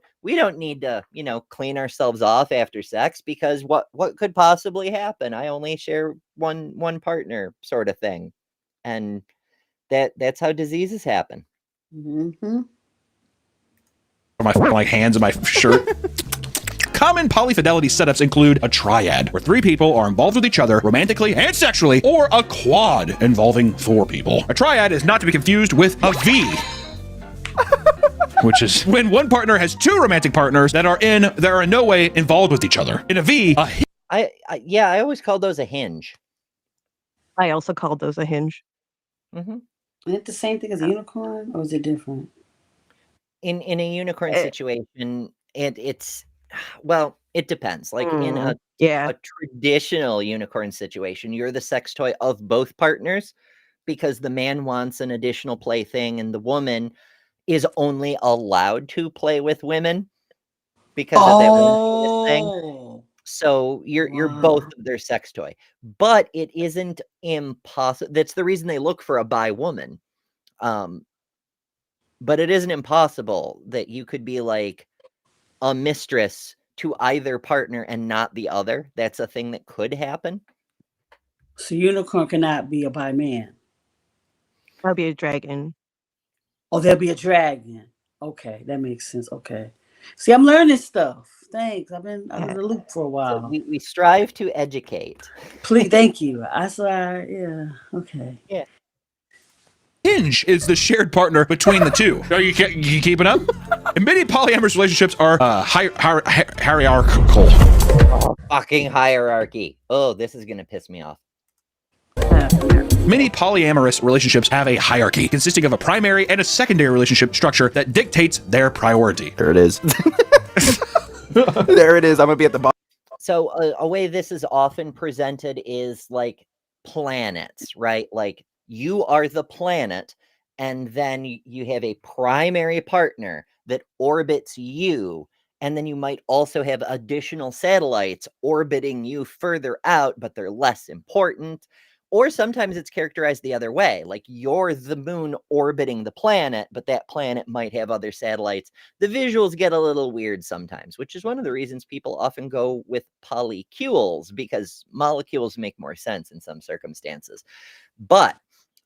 Speaker 2: need to, clean ourselves off after sex, because what could possibly happen? I only share one partner, sort of thing. And that's how diseases happen.
Speaker 3: Mm-hmm.
Speaker 6: My like hands in my shirt. Common polyfidelity setups include a triad, where 3 people are involved with each other romantically and sexually, or a quad involving 4 people. A triad is not to be confused with a V, which is when one partner has 2 romantic partners that are in no way involved with each other. In a V,
Speaker 2: I always call those a hinge.
Speaker 4: I also called those a hinge.
Speaker 2: Mm-hmm.
Speaker 3: Is it the same thing as a unicorn, or is it different?
Speaker 2: In a unicorn situation, it's well, it depends. Like in
Speaker 4: Yeah.
Speaker 2: a traditional unicorn situation, you're the sex toy of both partners, because the man wants an additional plaything and the woman is only allowed to play with women because of that one penis thing.
Speaker 3: Oh,
Speaker 2: So you're both
Speaker 3: wow.
Speaker 2: their sex toy. But it isn't impossible. That's the reason they look for a bi woman. But it isn't impossible that you could be like a mistress to either partner and not the other. That's a thing that could happen.
Speaker 3: So unicorn cannot be a bi man.
Speaker 4: I'll be a dragon.
Speaker 3: Oh, there'll be a dragon. Okay, that makes sense. Okay. See, I'm learning stuff. Thanks. I've been out of the loop for a
Speaker 2: So
Speaker 3: while.
Speaker 2: we strive to educate.
Speaker 3: Please, thank you. Yeah. Okay.
Speaker 2: Yeah.
Speaker 6: Hinge is the shared partner between the two. Are you keeping up? And many polyamorous relationships are hierarchical.
Speaker 2: Oh, fucking hierarchy. Oh, this is gonna piss me off.
Speaker 6: Many polyamorous relationships have a hierarchy consisting of a primary and a secondary relationship structure that dictates their priority.
Speaker 7: There it is. There it is. I'm gonna be at the bottom.
Speaker 2: So a way this is often presented is like planets, right? Like you are the planet, and then you have a primary partner that orbits you, and then you might also have additional satellites orbiting you further out, but they're less important. Or sometimes it's characterized the other way, like you're the moon orbiting the planet, but that planet might have other satellites. The visuals get a little weird sometimes, which is one of the reasons people often go with polycules, because molecules make more sense in some circumstances. But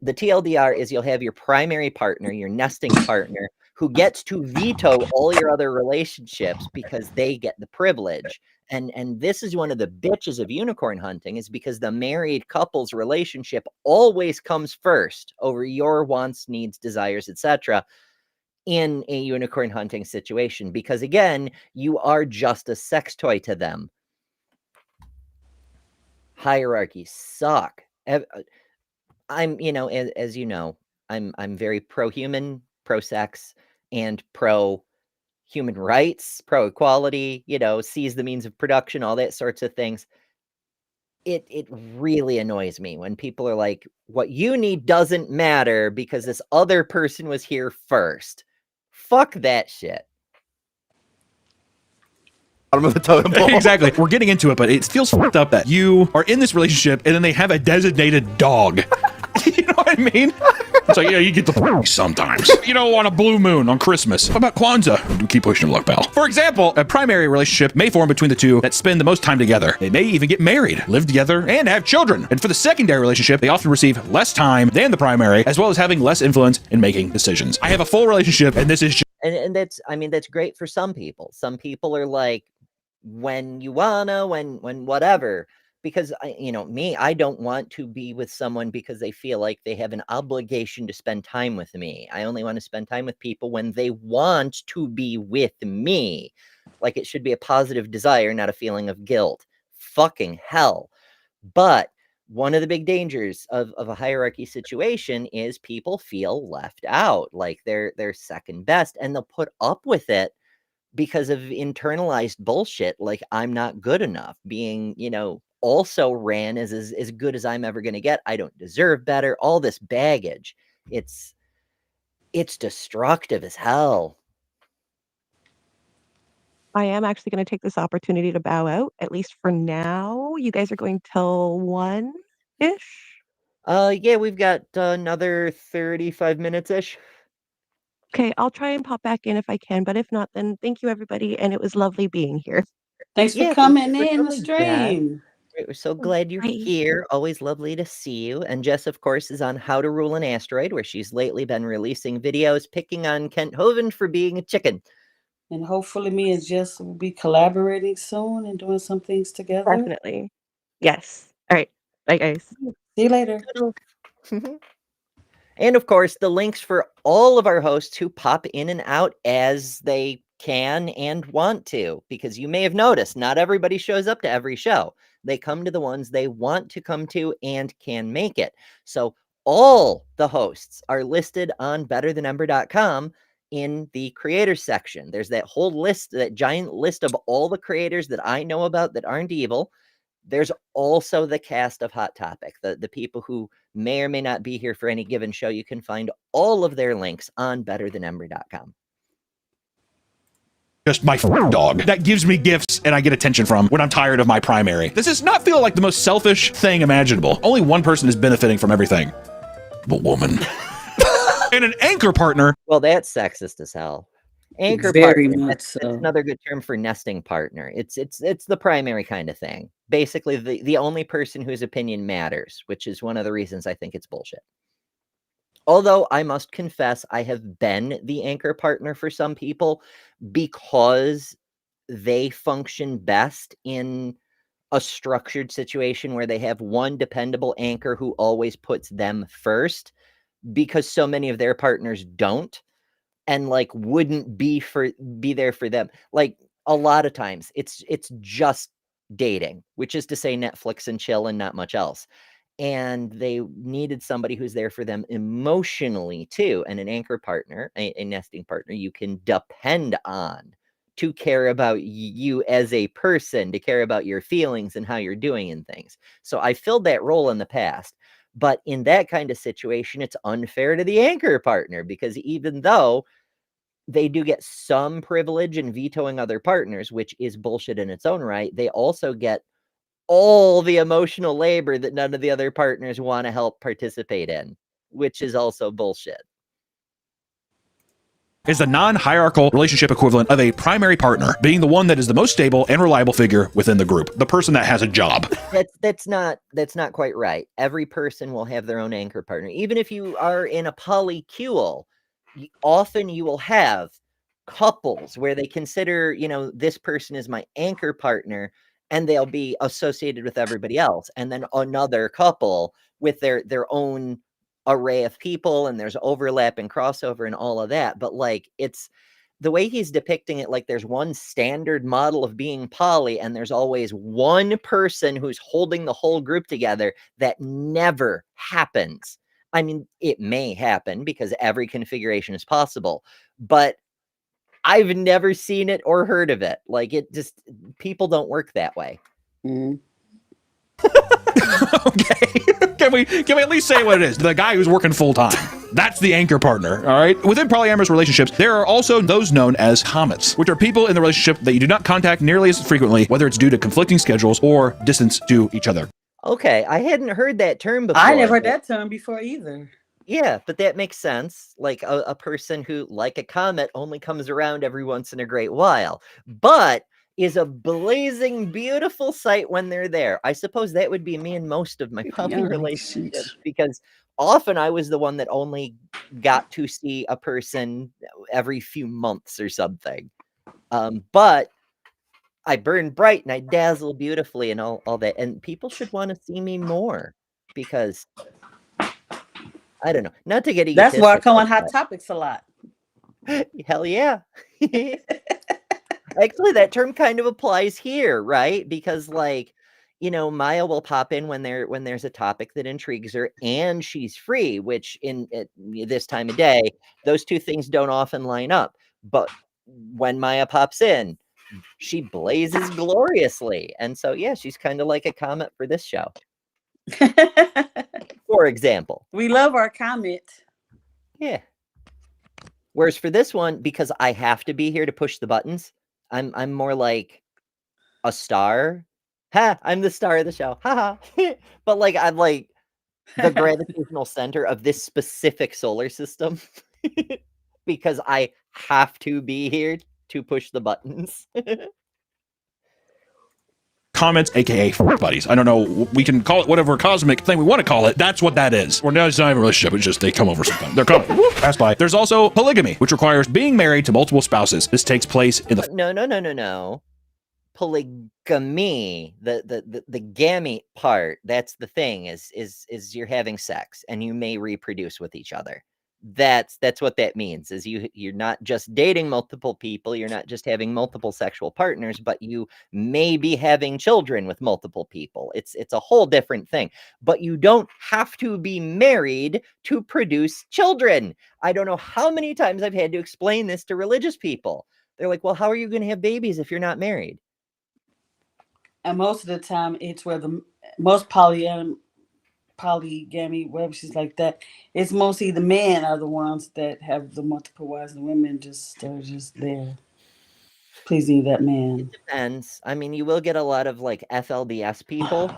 Speaker 2: the TLDR is you'll have your primary partner, your nesting partner, who gets to veto all your other relationships because they get the privilege. And this is one of the bitches of unicorn hunting, is because the married couple's relationship always comes first over your wants, needs, desires, etc. in a unicorn hunting situation, because again, you are just a sex toy to them. Hierarchies suck. I'm, as you know, I'm very pro-human, pro-sex, and pro-human rights, pro-equality, seize the means of production, all that sorts of things. It really annoys me when people are like, what you need doesn't matter because this other person was here first. Fuck that shit.
Speaker 7: Bottom of the totem pole.
Speaker 6: Exactly. We're getting into it, but it feels fucked up that you are in this relationship and then they have a designated dog. You know what I mean? It's like, yeah, you get the sometimes. On a blue moon on Christmas. What about Kwanzaa? Do keep pushing your luck, pal. For example, a primary relationship may form between the two that spend the most time together. They may even get married, live together, and have children. And for the secondary relationship, they often receive less time than the primary, as well as having less influence in making decisions. I have a full relationship, and this is just...
Speaker 2: And that's great for some people. Some people are like, when you wanna, when whatever. Because I don't want to be with someone because they feel like they have an obligation to spend time with me. I only want to spend time with people when they want to be with me. Like it should be a positive desire, not a feeling of guilt. Fucking hell. But one of the big dangers of a hierarchy situation is people feel left out, like they're second best, and they'll put up with it because of internalized bullshit, like I'm not good enough, being, also ran as good as I'm ever going to get. I don't deserve better. All this baggage. It's destructive as hell.
Speaker 4: I am actually going to take this opportunity to bow out, at least for now. You guys are going till 1-ish?
Speaker 2: Yeah, we've got another 35 minutes-ish.
Speaker 4: Okay, I'll try and pop back in if I can, but if not, then thank you, everybody, and it was lovely being here.
Speaker 3: Thanks for
Speaker 2: Yeah,
Speaker 3: coming
Speaker 2: thank you for
Speaker 3: in the
Speaker 2: coming back.
Speaker 3: stream.
Speaker 2: We're so glad you're
Speaker 4: Bye.
Speaker 2: here. Always lovely to see you. And Jess, of course, is on How to Rule an Asteroid, where she's lately been releasing videos picking on Kent Hovind for being a chicken.
Speaker 3: And hopefully me and Jess will be collaborating soon and doing some things together.
Speaker 4: Definitely. Yes. All right. Bye, guys.
Speaker 3: See you later.
Speaker 2: And of course, the links for all of our hosts who pop in and out as they can and want to, because you may have noticed not everybody shows up to every show. They come to the ones they want to come to and can make it. So all the hosts are listed on betterthanember.com in the creators section. There's that whole list, that giant list of all the creators that I know about that aren't evil. There's also the cast of Hot Topic, the people who may or may not be here for any given show. You can find all of their links on betterthanembry.com.
Speaker 6: Just my dog that gives me gifts and I get attention from when I'm tired of my primary. This does not feel like the most selfish thing imaginable. Only one person is benefiting from everything. The woman. And an anchor partner.
Speaker 2: Well, that's sexist as hell. Anchor
Speaker 3: Very
Speaker 2: partner,
Speaker 3: much
Speaker 2: that's
Speaker 3: so.
Speaker 2: another good term for nesting partner. It's the primary kind of thing. Basically, the only person whose opinion matters, which is one of the reasons I think it's bullshit. Although I must confess, I have been the anchor partner for some people because they function best in a structured situation where they have one dependable anchor who always puts them first, because so many of their partners don't, and like wouldn't be there for them. Like a lot of times it's just dating, which is to say Netflix and chill and not much else. And they needed somebody who's there for them emotionally too. And an anchor partner, a nesting partner, you can depend on to care about you as a person, to care about your feelings and how you're doing in things. So I filled that role in the past. But in that kind of situation, it's unfair to the anchor partner, because even though they do get some privilege in vetoing other partners, which is bullshit in its own right, they also get all the emotional labor that none of the other partners want to help participate in, which is also bullshit.
Speaker 6: Is the non-hierarchical relationship equivalent of a primary partner being the one that is the most stable and reliable figure within the group, the person that has a job.
Speaker 2: That's not quite right. Every person will have their own anchor partner. Even if you are in a polycule, often you will have couples where they consider, this person is my anchor partner, and they'll be associated with everybody else. And then another couple with their own array of people, and there's overlap and crossover and all of that. But like, it's the way he's depicting it, like there's one standard model of being poly, and there's always one person who's holding the whole group together. That never happens. I mean, it may happen because every configuration is possible, but I've never seen it or heard of it. Like, it just, people don't work that way.
Speaker 3: Mhm.
Speaker 6: Okay. Can we at least say what it is? The guy who's working full time. That's the anchor partner. All right. Within polyamorous relationships, there are also those known as comets, which are people in the relationship that you do not contact nearly as frequently, whether it's due to conflicting schedules or distance to each other.
Speaker 2: Okay, I hadn't heard that term before.
Speaker 3: I never heard that term before either.
Speaker 2: Yeah, but that makes sense. Like a person who, like a comet, only comes around every once in a great while, but is a blazing beautiful sight when they're there. I suppose that would be me in most of my poly relationships, because often I was the one that only got to see a person every few months or something. But I burn bright and I dazzle beautifully and all that. And people should want to see me more, because I don't know, not to get
Speaker 3: That's why I come on
Speaker 2: egotistical,
Speaker 3: Hot Topics a lot.
Speaker 2: hell yeah. Actually, that term kind of applies here, right? Because like, Maya will pop in when there's a topic that intrigues her and she's free, which at this time of day, those two things don't often line up. But when Maya pops in, she blazes gloriously. And so, yeah, she's kind of like a comet for this show, for example.
Speaker 3: We love our comment.
Speaker 2: Yeah. Whereas for this one, because I have to be here to push the buttons, I'm more like a star. Ha! I'm the star of the show. Ha ha. But like, I'm like the gravitational center of this specific solar system, because I have to be here to push the buttons.
Speaker 6: Comments, aka buddies. I don't know. We can call it whatever cosmic thing we want to call it. That's what that is. Or no, it's not even a relationship. It's just they come over sometimes. They're coming. Pass by. There's also polygamy, which requires being married to multiple spouses. This takes place in the
Speaker 2: No. Polygamy, the gamete part. That's the thing. Is you're having sex and you may reproduce with each other. That's what that means. Is you're not just dating multiple people, you're not just having multiple sexual partners, but you may be having children with multiple people. It's a whole different thing. But you don't have to be married to produce children. I don't know how many times I've had to explain this to religious people. They're like, well, how are you going to have babies if you're not married?
Speaker 3: And most of the time, it's where the most polygamy, whatever she's like that, it's mostly the men are the ones that have the multiple wives, and the women just are just there pleasing that man.
Speaker 2: Depends. I mean, you will get a lot of like FLDS people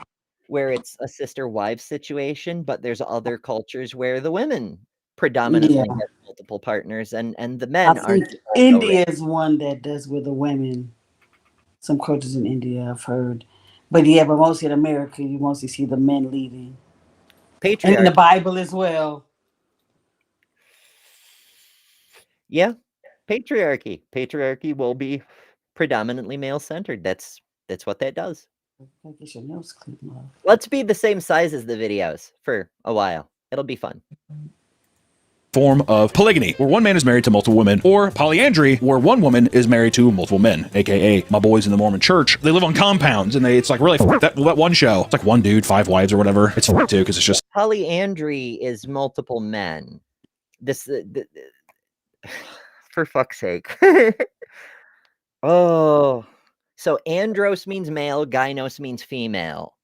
Speaker 2: where it's a sister wife situation, but there's other cultures where the women predominantly
Speaker 3: Yeah.
Speaker 2: have multiple partners and the
Speaker 3: I
Speaker 2: men are
Speaker 3: think
Speaker 2: also
Speaker 3: India is one that does with the women. Some cultures in India I've heard. But yeah, but mostly in America, you mostly see the men leading. And in the
Speaker 2: patriarchy.
Speaker 3: Bible as well.
Speaker 2: Yeah, patriarchy. Patriarchy will be predominantly male centered. That's what that does.
Speaker 3: I guess your nails clean, love.
Speaker 2: Let's be the same size as the videos for a while. It'll be fun.
Speaker 6: Form of polygamy, where one man is married to multiple women, or polyandry, where one woman is married to multiple men, aka my boys in the Mormon church. They live on compounds, and it's like really that one show. It's like one dude, 5 wives or whatever. It's too, because it's just
Speaker 2: Polyandry is multiple men. This for fuck's sake. Oh, so andros means male, gynos means female.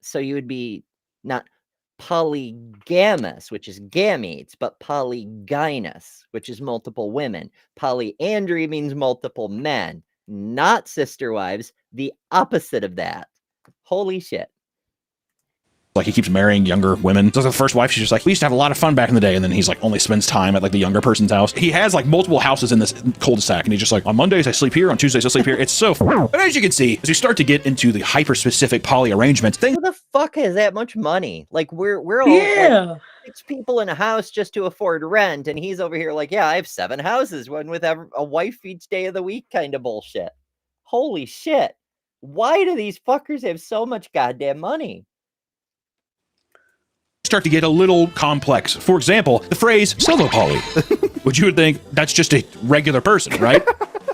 Speaker 2: So you would be not polygamous, which is gametes, but polygynous, which is multiple women. Polyandry means multiple men, not sister wives, the opposite of that. Holy shit.
Speaker 6: like he keeps marrying younger women. So the first wife, she's just like, we used to have a lot of fun back in the day, and then he's like only spends time at like the younger person's house. He has like multiple houses in this cul-de-sac, and he's just like, on Mondays I sleep here, on Tuesdays I sleep here. It's so but as you can see, as you start to get into the hyper-specific poly arrangements, things
Speaker 2: Who the fuck has that much money? Like we're all
Speaker 3: Yeah.
Speaker 2: like 6 people in a house just to afford rent, and he's over here like, yeah, I have 7 houses, one with a wife each day of the week kind of bullshit. Holy shit. Why do these fuckers have so much goddamn money?
Speaker 6: start to get a little complex. For example, the phrase solo poly, which you would think that's just a regular person, right?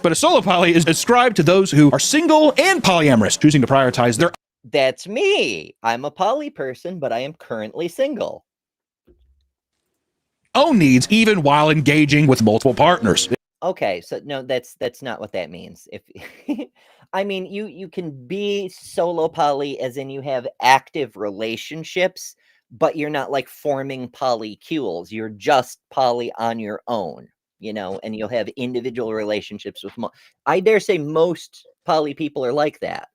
Speaker 6: But a solo poly is ascribed to those who are single and polyamorous, choosing to prioritize their
Speaker 2: That's me. I'm a poly person, but I am currently single.
Speaker 6: own needs, even while engaging with multiple partners.
Speaker 2: Okay, so no, that's not what that means. If I mean, you can be solo poly as in you have active relationships, but you're not like forming polycules. You're just poly on your own, you know, and you'll have individual relationships with I dare say most poly people are like that.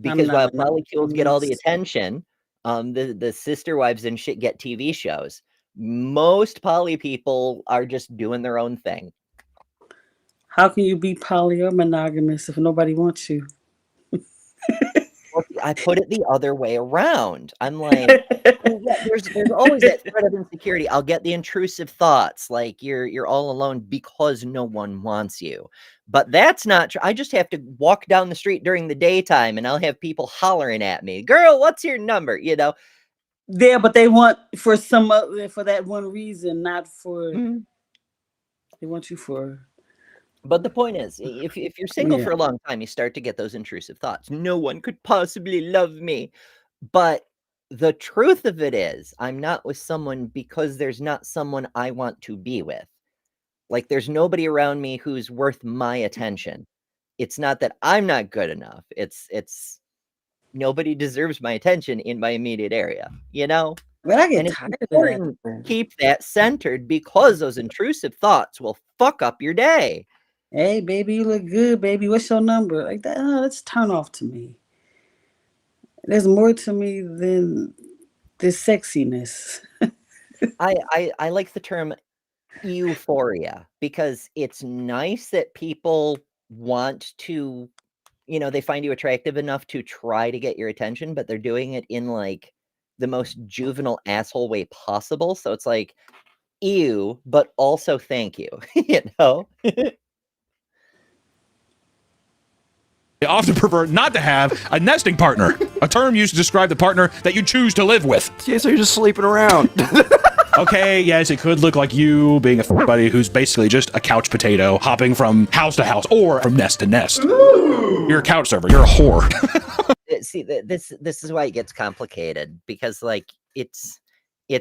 Speaker 2: Because while polycules get all the attention, the sister wives and shit get TV shows. Most poly people are just doing their own thing.
Speaker 3: How can you be poly or monogamous if nobody wants you?
Speaker 2: Well, I put it the other way around. I'm like, well, yeah, there's always that threat of insecurity. I'll get the intrusive thoughts like you're all alone because no one wants you. But that's not true. I just have to walk down the street during the daytime and I'll have people hollering at me, "Girl, what's your number?" You know.
Speaker 3: Yeah, but they want for that one reason, not for they want you for.
Speaker 2: But the point is, if you're single for a long time, you start to get those intrusive thoughts. No one could possibly love me. But the truth of it is, I'm not with someone because there's not someone I want to be with. Like, there's nobody around me who's worth my attention. It's not that I'm not good enough. It's nobody deserves my attention in my immediate area, you know?
Speaker 3: But I get
Speaker 2: And
Speaker 3: tired
Speaker 2: it's
Speaker 3: of that.
Speaker 2: important to keep that centered because those intrusive thoughts will fuck up your day.
Speaker 3: Hey, baby, you look good, baby. What's your number? Like that, that's turn off to me. There's more to me than this sexiness.
Speaker 2: I like the term euphoria because it's nice that people want to, you know, they find you attractive enough to try to get your attention, but they're doing it in like the most juvenile asshole way possible. So it's like, ew, but also thank you, you know?
Speaker 6: They often prefer not to have a nesting partner, a term used to describe the partner that you choose to live with.
Speaker 7: Yeah, so you're just sleeping around.
Speaker 6: Okay, yes, it could look like you being a buddy who's basically just a couch potato hopping from house to house or from nest to nest. Ooh. You're a couch server. You're a whore.
Speaker 2: See, this is why it gets complicated because like it's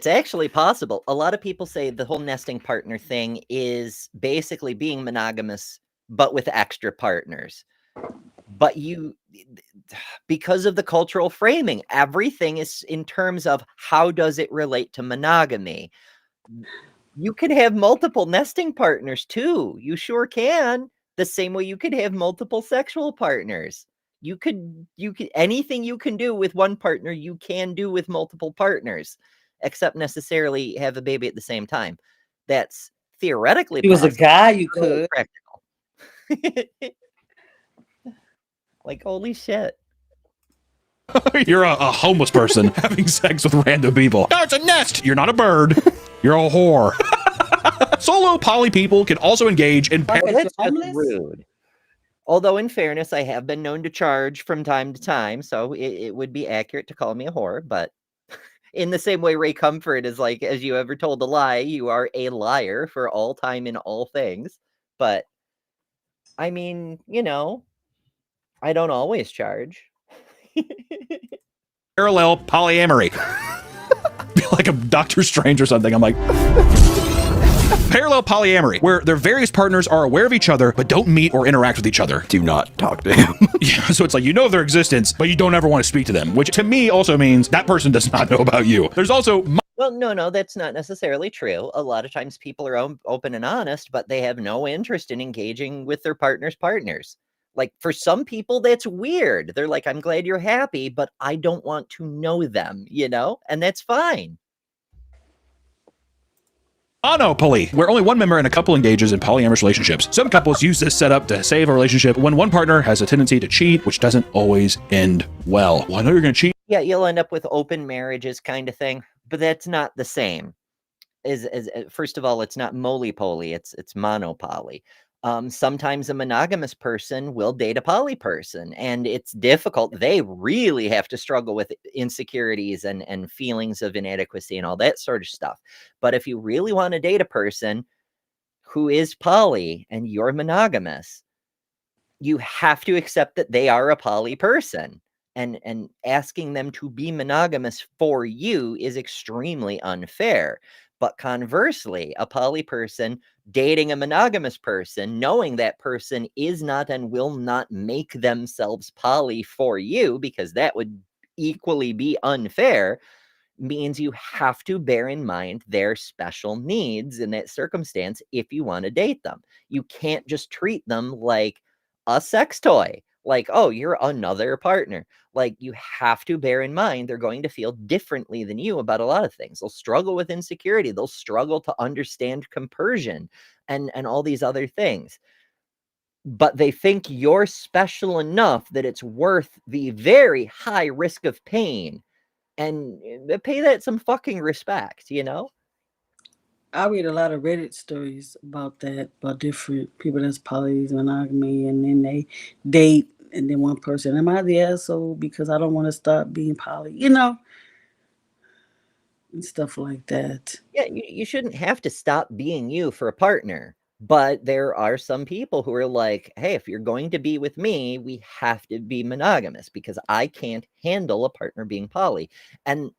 Speaker 2: actually possible. A lot of people say the whole nesting partner thing is basically being monogamous, but with extra partners. But because of the cultural framing, everything is in terms of how does it relate to monogamy. You could have multiple nesting partners too. You sure can. The same way you could have multiple sexual partners. You could anything you can do with one partner, you can do with multiple partners, except necessarily have a baby at the same time. That's theoretically
Speaker 3: If he was a
Speaker 2: possible.
Speaker 3: guy, you
Speaker 2: Not really
Speaker 3: could.
Speaker 2: practical. Like, holy shit.
Speaker 6: You're a homeless person having sex with random people. Oh, it's a nest. You're not a bird. You're a whore. Solo poly people can also engage in
Speaker 2: Well, that's just
Speaker 3: homeless?
Speaker 2: rude. Although, in fairness, I have been known to charge from time to time, so it would be accurate to call me a whore. But in the same way, Ray Comfort is like, as you ever told a lie, you are a liar for all time in all things. But I mean, you know, I don't always charge.
Speaker 6: parallel polyamory. Feel like a Doctor Strange or something. I'm like, parallel polyamory, where their various partners are aware of each other but don't meet or interact with each other.
Speaker 7: Do not talk to him.
Speaker 6: Yeah, so it's like you know of their existence, but you don't ever want to speak to them, which to me also means that person does not know about you. There's also
Speaker 2: Well, no, that's not necessarily true. A lot of times people are open and honest, but they have no interest in engaging with their partner's partners. Like, for some people, that's weird. They're like, I'm glad you're happy, but I don't want to know them, you know? And that's fine.
Speaker 6: monopoly, where only one member in a couple engages in polyamorous relationships. Some couples use this setup to save a relationship when one partner has a tendency to cheat, which doesn't always end well. Well, I know you're going to cheat.
Speaker 2: Yeah, you'll end up with open marriages kind of thing, but that's not the same. First of all, it's not moly-poly, it's monopoly. Sometimes a monogamous person will date a poly person, and it's difficult. They really have to struggle with insecurities and feelings of inadequacy and all that sort of stuff. But if you really want to date a person who is poly and you're monogamous, you have to accept that they are a poly person. And asking them to be monogamous for you is extremely unfair. But conversely, a poly person dating a monogamous person, knowing that person is not and will not make themselves poly for you, because that would equally be unfair, means you have to bear in mind their special needs in that circumstance if you want to date them. You can't just treat them like a sex toy. Like, oh, you're another partner. Like, you have to bear in mind they're going to feel differently than you about a lot of things. They'll struggle with insecurity. They'll struggle to understand compersion and all these other things. But they think you're special enough that it's worth the very high risk of pain, and pay that some fucking respect, you know?
Speaker 3: I read a lot of Reddit stories about that, about different people that's poly, monogamy, and then they date, and then one person, am I the asshole because I don't want to stop being poly, you know, and stuff like that.
Speaker 2: Yeah, you shouldn't have to stop being you for a partner. But there are some people who are like, hey, if you're going to be with me, we have to be monogamous because I can't handle a partner being poly. And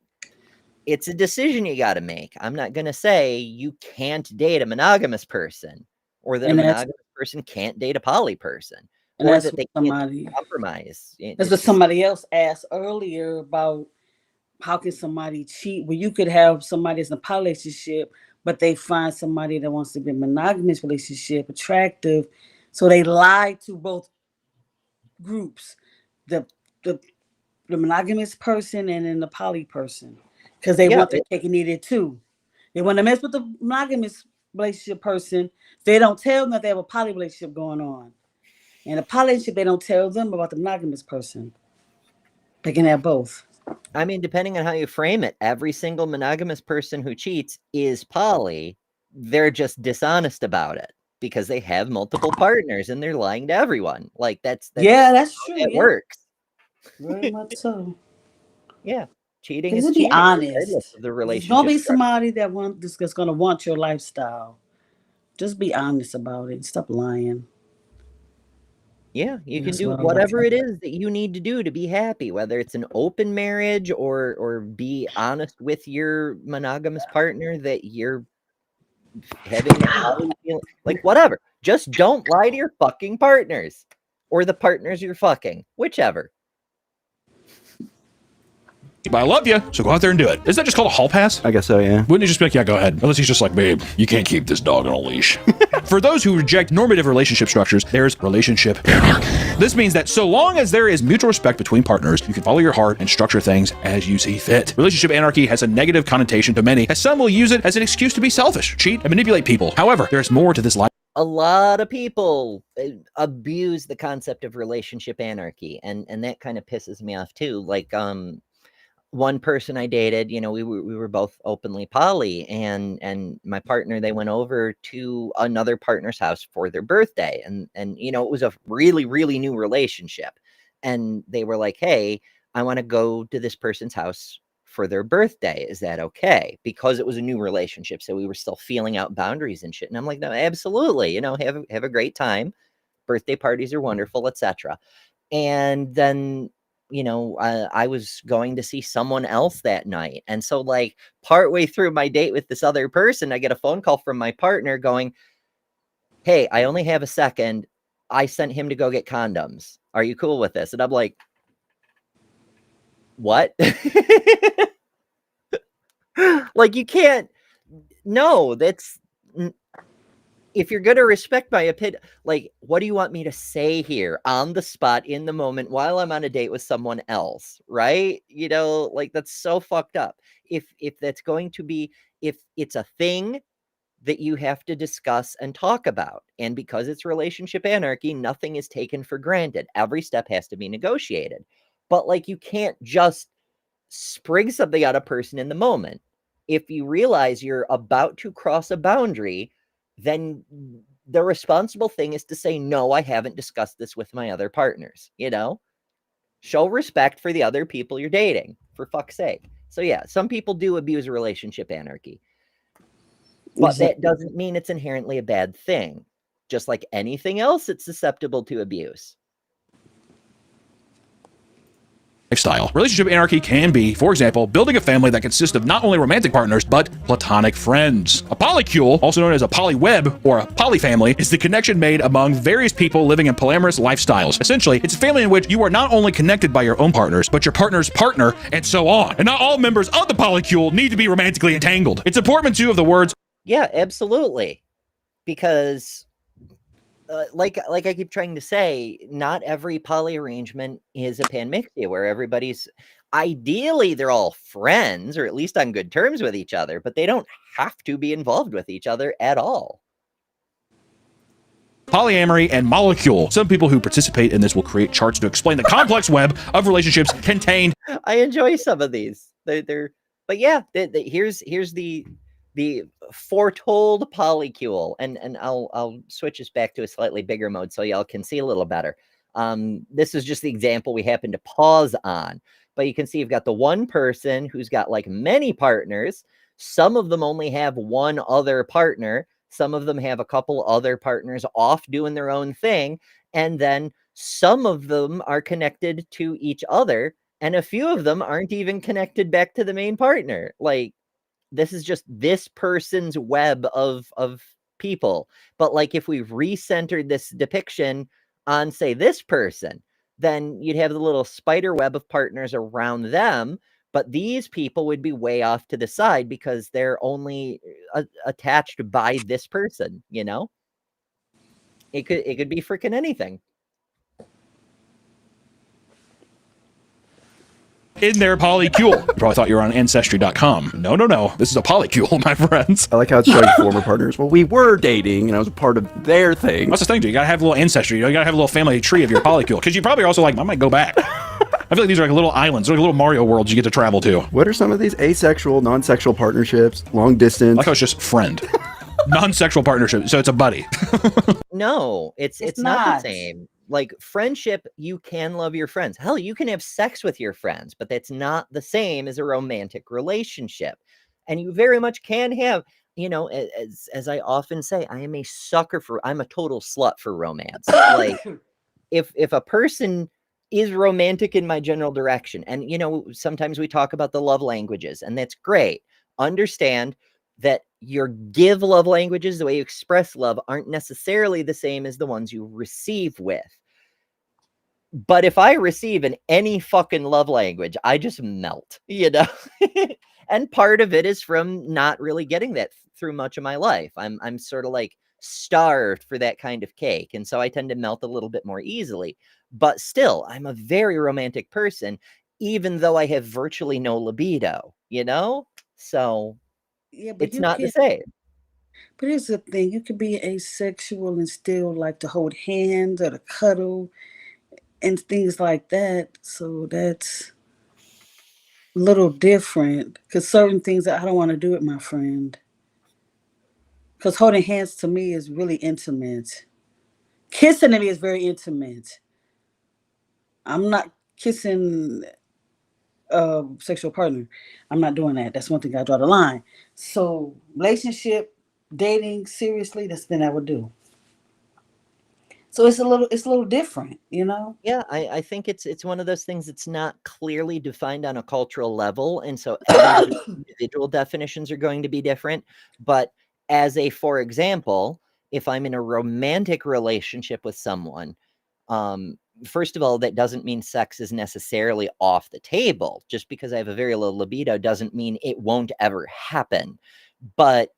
Speaker 2: it's a decision you got to make. I'm not going to say you can't date a monogamous person, or that
Speaker 3: And
Speaker 2: a
Speaker 3: that's-
Speaker 2: monogamous person can't date a poly person,
Speaker 3: And
Speaker 2: or
Speaker 3: that's
Speaker 2: that they
Speaker 3: what
Speaker 2: can't compromise.
Speaker 3: That's what somebody else asked earlier about how can somebody cheat? Well, you could have somebody that's in a poly relationship, but they find somebody that wants to be in a monogamous relationship attractive, so they lie to both groups, the monogamous person and then the poly person, because they want their cake and eat it too. They want to mess with the monogamous relationship person. They don't tell them that they have a poly relationship going on. And a poly relationship, they don't tell them about the monogamous person. They can have both.
Speaker 2: I mean, depending on how you frame it, every single monogamous person who cheats is poly. They're just dishonest about it because they have multiple partners and they're lying to everyone. Like that's
Speaker 3: true.
Speaker 2: It works.
Speaker 3: Very much so.
Speaker 2: Yeah, cheating is
Speaker 3: Just
Speaker 2: cheating.
Speaker 3: be honest.
Speaker 2: Regardless of the relationship.
Speaker 3: Don't be somebody that's gonna want your lifestyle. Just be honest about it. Stop lying.
Speaker 2: Yeah, you can
Speaker 3: That's
Speaker 2: do
Speaker 3: what I
Speaker 2: whatever
Speaker 3: like.
Speaker 2: it is that you need to do to be happy, whether it's an open marriage or be honest with your monogamous partner that you're having like whatever. Just don't lie to your fucking partners or the partners you're fucking, whichever.
Speaker 6: But I love you, so go out there and do it. Isn't that just called a hall pass?
Speaker 7: I guess so, yeah.
Speaker 6: Wouldn't it just be like, yeah, go ahead? Unless he's just like, babe, you can't keep this dog on a leash. For those who reject normative relationship structures, there's relationship anarchy. This means that so long as there is mutual respect between partners, you can follow your heart and structure things as you see fit. Relationship anarchy has a negative connotation to many, as some will use it as an excuse to be selfish, cheat, and manipulate people. However, there's more to this life.
Speaker 2: A lot of people abuse the concept of relationship anarchy, and that kind of pisses me off too. Like, one person I dated, you know, we were both openly poly, and my partner, they went over to another partner's house for their birthday, and you know, it was a really, really new relationship, and they were like, hey, I want to go to this person's house for their birthday. Is that okay? Because it was a new relationship, so we were still feeling out boundaries and shit. And I'm like, no, absolutely, you know, have a great time. Birthday parties are wonderful, etc. And then, you know, I was going to see someone else that night. And so, like, partway through my date with this other person, I get a phone call from my partner going, hey, I only have a second. I sent him to go get condoms. Are you cool with this? And I'm like, what? Like, you can't. No, that's. If you're going to respect my opinion, like, what do you want me to say here on the spot in the moment while I'm on a date with someone else? Right? You know, like, that's so fucked up. If that's going to be, if it's a thing that you have to discuss and talk about, and because it's relationship anarchy, nothing is taken for granted. Every step has to be negotiated. But, like, you can't just spring something on a person in the moment. If you realize you're about to cross a boundary, then the responsible thing is to say, no, I haven't discussed this with my other partners, you know? Show respect for the other people you're dating, for fuck's sake. So yeah, some people do abuse relationship anarchy. But that doesn't mean it's inherently a bad thing. Just like anything else, it's susceptible to abuse.
Speaker 6: Lifestyle. Relationship anarchy can be, for example, building a family that consists of not only romantic partners, but platonic friends. A polycule, also known as a polyweb or a polyfamily, is the connection made among various people living in polyamorous lifestyles. Essentially, it's a family in which you are not only connected by your own partners, but your partner's partner, and so on. And not all members of the polycule need to be romantically entangled. It's important, too, of the words.
Speaker 2: Yeah, absolutely. Because like I keep trying to say, not every poly arrangement is a panmixia where everybody's, ideally they're all friends or at least on good terms with each other, but they don't have to be involved with each other at all.
Speaker 6: Polyamory and molecule. Some people who participate in this will create charts to explain the complex web of relationships contained.
Speaker 2: I enjoy some of these. But yeah, here's the foretold polycule, and I'll switch this back to a slightly bigger mode so y'all can see a little better. This is just the example we happen to pause on, but you can see you've got the one person who's got like many partners. Some of them only have one other partner. Some of them have a couple other partners off doing their own thing. And then some of them are connected to each other, and a few of them aren't even connected back to the main partner. Like, this is just this person's web of people. But like, if we recentered this depiction on, say, this person, then you'd have the little spider web of partners around them. But these people would be way off to the side because they're only attached by this person, you know? It could be freaking anything.
Speaker 6: In their polycule. You probably thought you were on Ancestry.com. No. This is a polycule, my friends.
Speaker 7: I like how it's showing former partners. Well, we were dating, and I was a part of their thing.
Speaker 6: What's the thing, dude? You gotta have a little ancestry. You gotta have a little family tree of your polycule. Because you probably are also like, I might go back. I feel like these are like little islands. They're like little Mario worlds you get to travel to.
Speaker 7: What are some of these asexual, non-sexual partnerships? Long distance?
Speaker 6: Like how it's just friend. Non-sexual partnership. So it's a buddy.
Speaker 2: No, it's not the same. Like, friendship, you can love your friends. Hell, you can have sex with your friends, but that's not the same as a romantic relationship. And you very much can have, you know, as I often say, I'm a total slut for romance. Like, if a person is romantic in my general direction, and, you know, sometimes we talk about the love languages, and that's great. Understand that your give love languages, the way you express love, aren't necessarily the same as the ones you receive with. But if I receive in any fucking love language, I just melt, you know? And part of it is from not really getting that through much of my life. I'm sort of like starved for that kind of cake, and so I tend to melt a little bit more easily. But still, I'm a very romantic person, even though I have virtually no libido, you know? So
Speaker 3: Yeah, but
Speaker 2: it's
Speaker 3: you
Speaker 2: not the
Speaker 3: can.
Speaker 2: same.
Speaker 3: But here's the thing: you can be asexual and still like to hold hands or to cuddle and things like that. So that's a little different. Because certain things I don't want to do with my friend. Because holding hands to me is really intimate. Kissing to me is very intimate. I'm not kissing a sexual partner. I'm not doing that. That's one thing I draw the line. So relationship, dating, seriously, that's the thing I would do. So it's a little different, you know?
Speaker 2: Yeah, I think it's one of those things that's not clearly defined on a cultural level, and so everybody's individual definitions are going to be different. But as a for example, if I'm in a romantic relationship with someone, um, first of all, that doesn't mean sex is necessarily off the table. Just because I have a very low libido doesn't mean it won't ever happen. But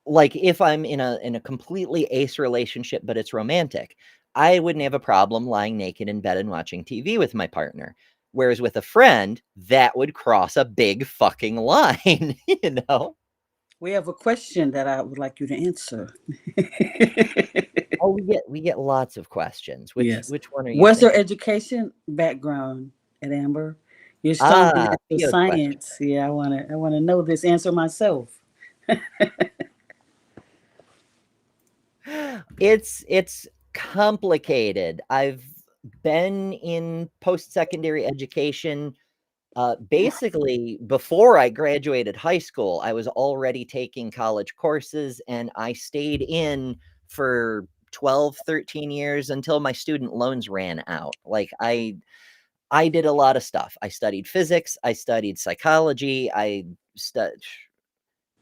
Speaker 2: like if I'm in a completely ace relationship, but it's romantic, I wouldn't have a problem lying naked in bed and watching TV with my partner. Whereas with a friend, that would cross a big fucking line, you know?
Speaker 3: We have a question that I would like you to answer.
Speaker 2: Oh, we get lots of questions. Which
Speaker 3: Yes.
Speaker 2: which one are you
Speaker 3: What's your
Speaker 2: thinking?
Speaker 3: education background at Amber? You're strong in natural
Speaker 2: Theo's question.
Speaker 3: science. Yeah, I wanna know this answer myself.
Speaker 2: It's complicated. I've been in post-secondary education. Basically, before I graduated high school, I was already taking college courses, and I stayed in for 12, 13 years until my student loans ran out. Like I did a lot of stuff. I studied physics, I studied psychology,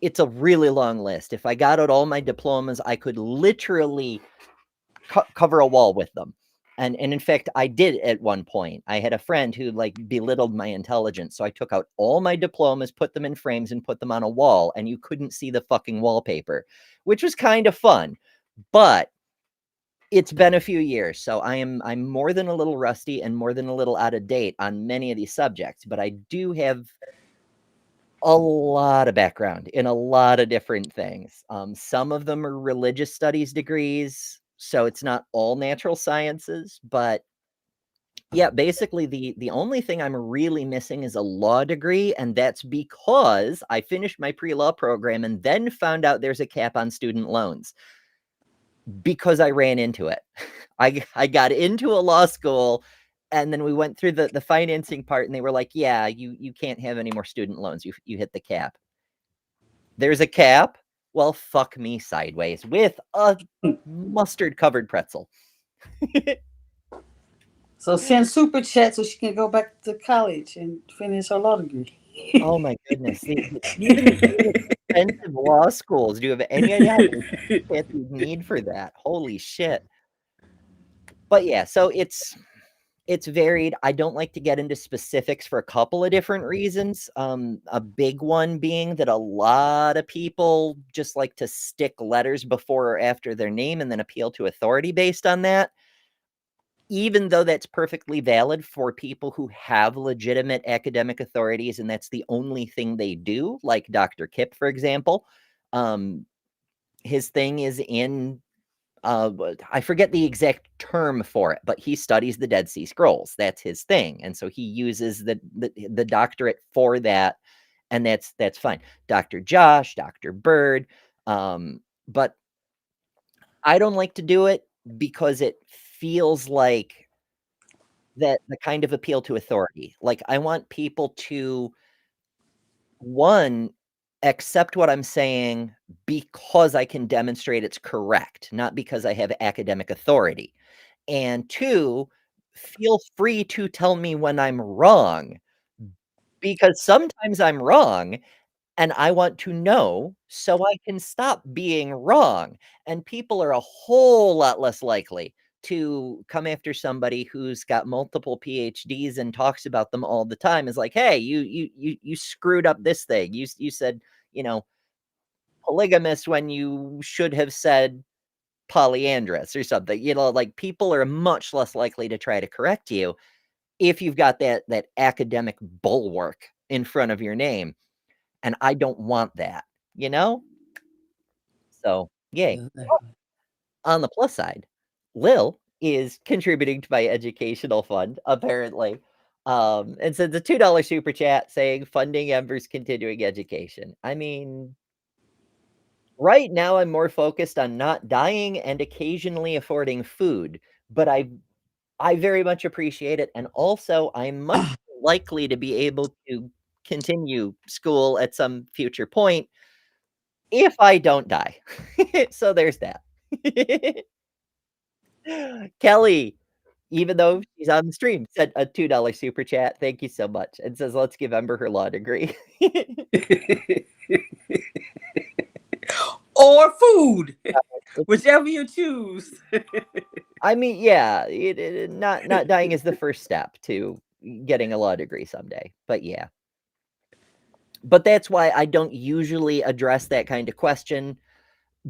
Speaker 2: it's a really long list. If I got out all my diplomas, I could literally cover a wall with them. And in fact, I did at one point. I had a friend who like belittled my intelligence, so I took out all my diplomas, put them in frames, and put them on a wall, and you couldn't see the fucking wallpaper, which was kind of fun. But it's been a few years, so I'm more than a little rusty and more than a little out of date on many of these subjects. But I do have a lot of background in a lot of different things. Some of them are religious studies degrees, so it's not all natural sciences, but yeah, basically the only thing I'm really missing is a law degree, and that's because I finished my pre-law program and then found out there's a cap on student loans because I ran into it. I got into a law school, and then we went through the financing part, and they were like, "Yeah, you can't have any more student loans. You hit the cap." There's a cap? Well, fuck me sideways with a mustard covered pretzel.
Speaker 3: So send super chat so she can go back to college and finish her law degree.
Speaker 2: Oh my goodness. Even the really expensive law schools, do you have any idea how much you need for that? Holy shit. But yeah, so it's varied. I don't like to get into specifics for a couple of different reasons. A big one being that a lot of people just like to stick letters before or after their name and then appeal to authority based on that. Even though that's perfectly valid for people who have legitimate academic authorities and that's the only thing they do, like Dr. Kip, for example. His thing is in I forget the exact term for it, but he studies the Dead Sea Scrolls. That's his thing, and so he uses the doctorate for that, and that's fine. Dr. Josh, Dr. Bird, but I don't like to do it because it feels like that the kind of appeal to authority. Like I want people to one accept what I'm saying because I can demonstrate it's correct, not because I have academic authority. And two, feel free to tell me when I'm wrong, because sometimes I'm wrong and I want to know so I can stop being wrong. And people are a whole lot less likely to come after somebody who's got multiple PhDs and talks about them all the time is like, hey, you screwed up this thing. You said, polygamous when you should have said polyandrous or something. Like, people are much less likely to try to correct you if you've got that academic bulwark in front of your name. And I don't want that, So, yay. On the plus side, Lil is contributing to my educational fund, apparently. And sends a $2 super chat saying funding Ember's continuing education. I mean, right now I'm more focused on not dying and occasionally affording food, but I very much appreciate it. And also, I'm much likely to be able to continue school at some future point if I don't die. So there's that. Kelly, even though she's on the stream, sent a $2 super chat. Thank you so much. And says, let's give Ember her law degree.
Speaker 3: Or food, whichever you choose.
Speaker 2: I mean, yeah, not dying is the first step to getting a law degree someday. But yeah. But that's why I don't usually address that kind of question,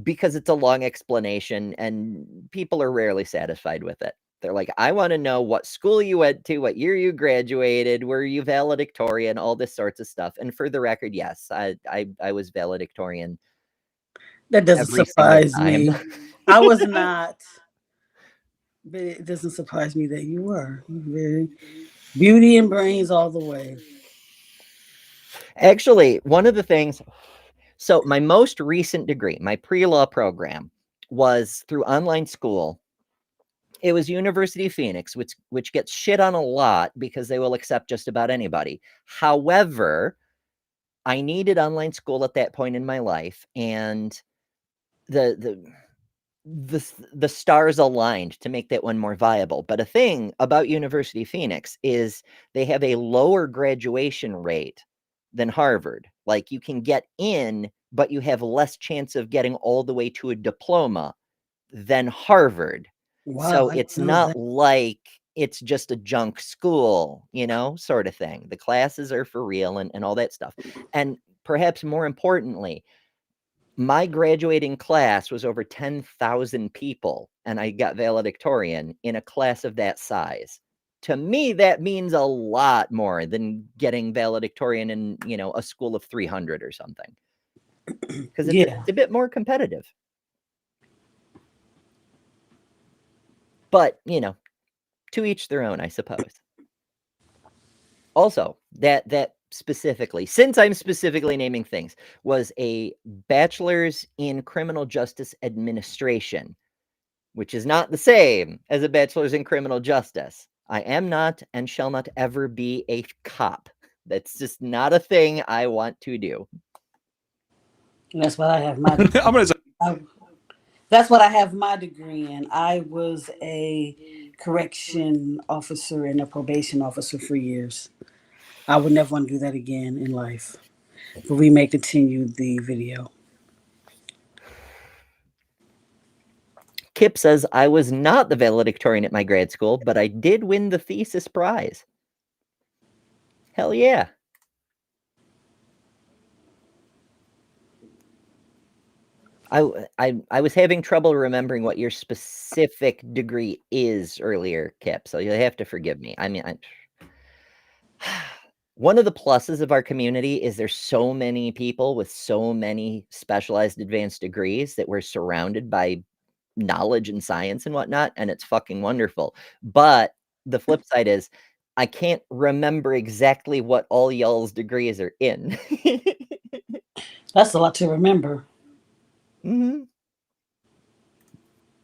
Speaker 2: because it's a long explanation and people are rarely satisfied with it. They're like, I want to know what school you went to, what year you graduated, were you valedictorian, all this sorts of stuff. And for the record, yes, I was valedictorian.
Speaker 3: That doesn't surprise me. I was not, but it doesn't surprise me that you were. Very beauty and brains all the way.
Speaker 2: Actually, one of the things, so my most recent degree, my pre-law program, was through online school. It was University of Phoenix, which gets shit on a lot because they will accept just about anybody. However, I needed online school at that point in my life, and the stars aligned to make that one more viable. But a thing about University of Phoenix is they have a lower graduation rate than Harvard. Like, you can get in, but you have less chance of getting all the way to a diploma than Harvard.
Speaker 3: Wow,
Speaker 2: so it's not like it's just a junk school, sort of thing. The classes are for real and all that stuff. And perhaps more importantly, my graduating class was over 10,000 people, and I got valedictorian in a class of that size. To me, that means a lot more than getting valedictorian in, a school of 300 or something. Because it's a bit more competitive. But, to each their own, I suppose. Also, that specifically, since I'm specifically naming things, was a bachelor's in criminal justice administration, which is not the same as a bachelor's in criminal justice. I am not and shall not ever be a cop. That's just not a thing I want to do.
Speaker 3: That's what I have my degree. That's what I have my degree in. I was a correction officer and a probation officer for years. I would never want to do that again in life. But we may continue the video.
Speaker 2: Kip says, I was not the valedictorian at my grad school, but I did win the thesis prize. Hell yeah. I was having trouble remembering what your specific degree is earlier, Kip, so you'll have to forgive me. I mean, one of the pluses of our community is there's so many people with so many specialized advanced degrees that we're surrounded by knowledge and science and whatnot, and it's fucking wonderful. But the flip side is I can't remember exactly what all y'all's degrees are in.
Speaker 3: That's a lot to remember.
Speaker 2: Mm-hmm.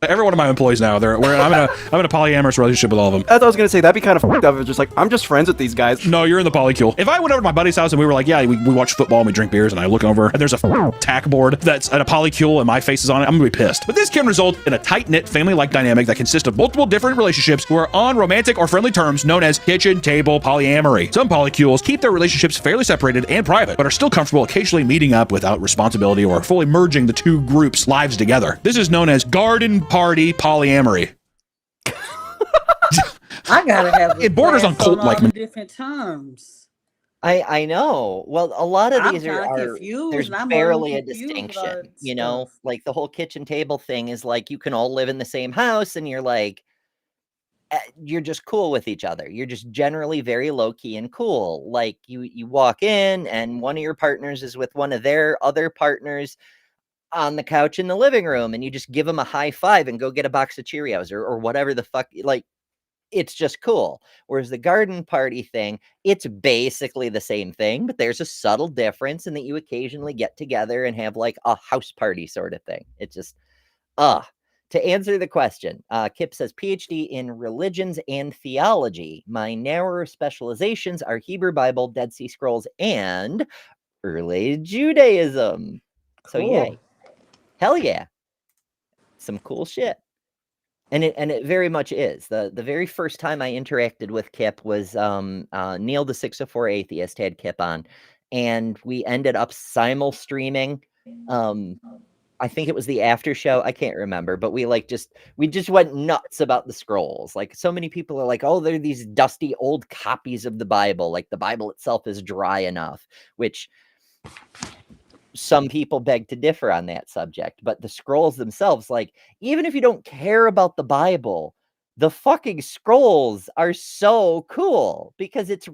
Speaker 6: Every one of my employees now, I'm in a polyamorous relationship with all of them.
Speaker 7: As I was gonna say, that'd be kind of fucked up. It's just like, I'm just friends with these guys.
Speaker 6: No, you're in the polycule. If I went over to my buddy's house and we were like, yeah, we watch football and we drink beers, and I look over and there's a tack board that's at a polycule and my face is on it, I'm gonna be pissed. But this can result in a tight-knit family-like dynamic that consists of multiple different relationships who are on romantic or friendly terms, known as kitchen table polyamory. Some polycules keep their relationships fairly separated and private, but are still comfortable occasionally meeting up without responsibility or fully merging the two groups' lives together. This is known as garden party polyamory.
Speaker 3: I gotta have a
Speaker 6: It borders on
Speaker 3: class on
Speaker 6: cult-like
Speaker 3: all the different terms.
Speaker 2: I know. Well, a lot of
Speaker 3: I'm
Speaker 2: these
Speaker 3: kind of
Speaker 2: are
Speaker 3: confused,
Speaker 2: there's
Speaker 3: and I'm
Speaker 2: barely
Speaker 3: already
Speaker 2: a
Speaker 3: confused with all
Speaker 2: distinction,
Speaker 3: that
Speaker 2: you know?
Speaker 3: stuff.
Speaker 2: Like the whole kitchen table thing is like you can all live in the same house and you're like you're just cool with each other. You're just generally very low key and cool. Like you walk in and one of your partners is with one of their other partners on the couch in the living room and you just give them a high five and go get a box of Cheerios or whatever the fuck, like it's just cool. Whereas the garden party thing, it's basically the same thing, but there's a subtle difference in that you occasionally get together and have like a house party sort of thing. It's just, to answer the question, Kip says PhD in religions and theology. My narrower specializations are Hebrew Bible, Dead Sea Scrolls, and early Judaism. So
Speaker 3: Cool.
Speaker 2: yay. Hell yeah. Some cool shit. And it very much is. The very first time I interacted with Kip was Neil the 604 Atheist had Kip on, and we ended up simul streaming. I think it was the after show. I can't remember, but we just went nuts about the scrolls. Like so many people are like, oh, they're these dusty old copies of the Bible. Like the Bible itself is dry enough, which some people beg to differ on that subject, but the scrolls themselves, like, even if you don't care about the Bible, the fucking scrolls are so cool because it's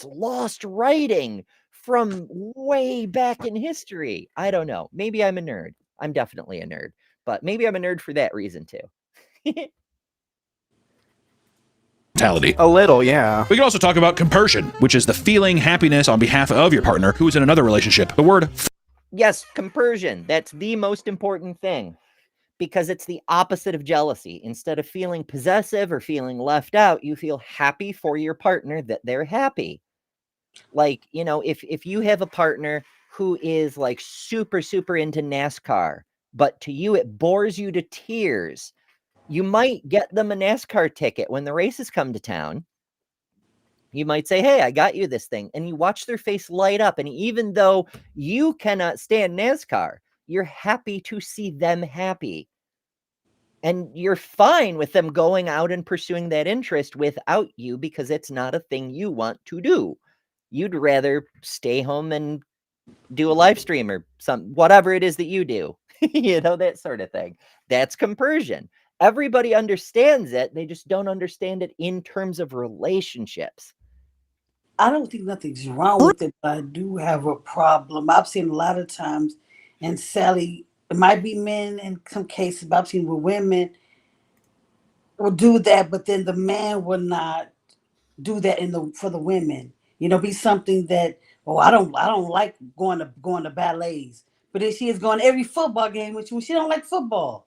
Speaker 2: lost writing from way back in history. I don't know. Maybe I'm a nerd. I'm definitely a nerd, but maybe I'm a nerd for that reason too.
Speaker 6: mentality.
Speaker 7: A little, yeah.
Speaker 6: We can also talk about compersion, which is the feeling happiness on behalf of your partner who is in another relationship. The word
Speaker 2: Yes, compersion. That's the most important thing because it's the opposite of jealousy. Instead of feeling possessive or feeling left out, you feel happy for your partner that they're happy. Like, you know, if you have a partner who is like super, super into NASCAR, but to you it bores you to tears, you might get them a NASCAR ticket when the races come to town. You might say, hey, I got you this thing. And you watch their face light up. And even though you cannot stand NASCAR, you're happy to see them happy. And you're fine with them going out and pursuing that interest without you because it's not a thing you want to do. You'd rather stay home and do a live stream or whatever it is that you do, you know, that sort of thing. That's compersion. Everybody understands it. They just don't understand it in terms of relationships.
Speaker 3: I don't think nothing's wrong with it, but I do have a problem. I've seen a lot of times, and Sally, it might be men in some cases, but I've seen with women will do that, but then the man will not do that for the women. You know, be something that, oh, I don't like going to ballets, but then she is going to every football game, which she don't like football.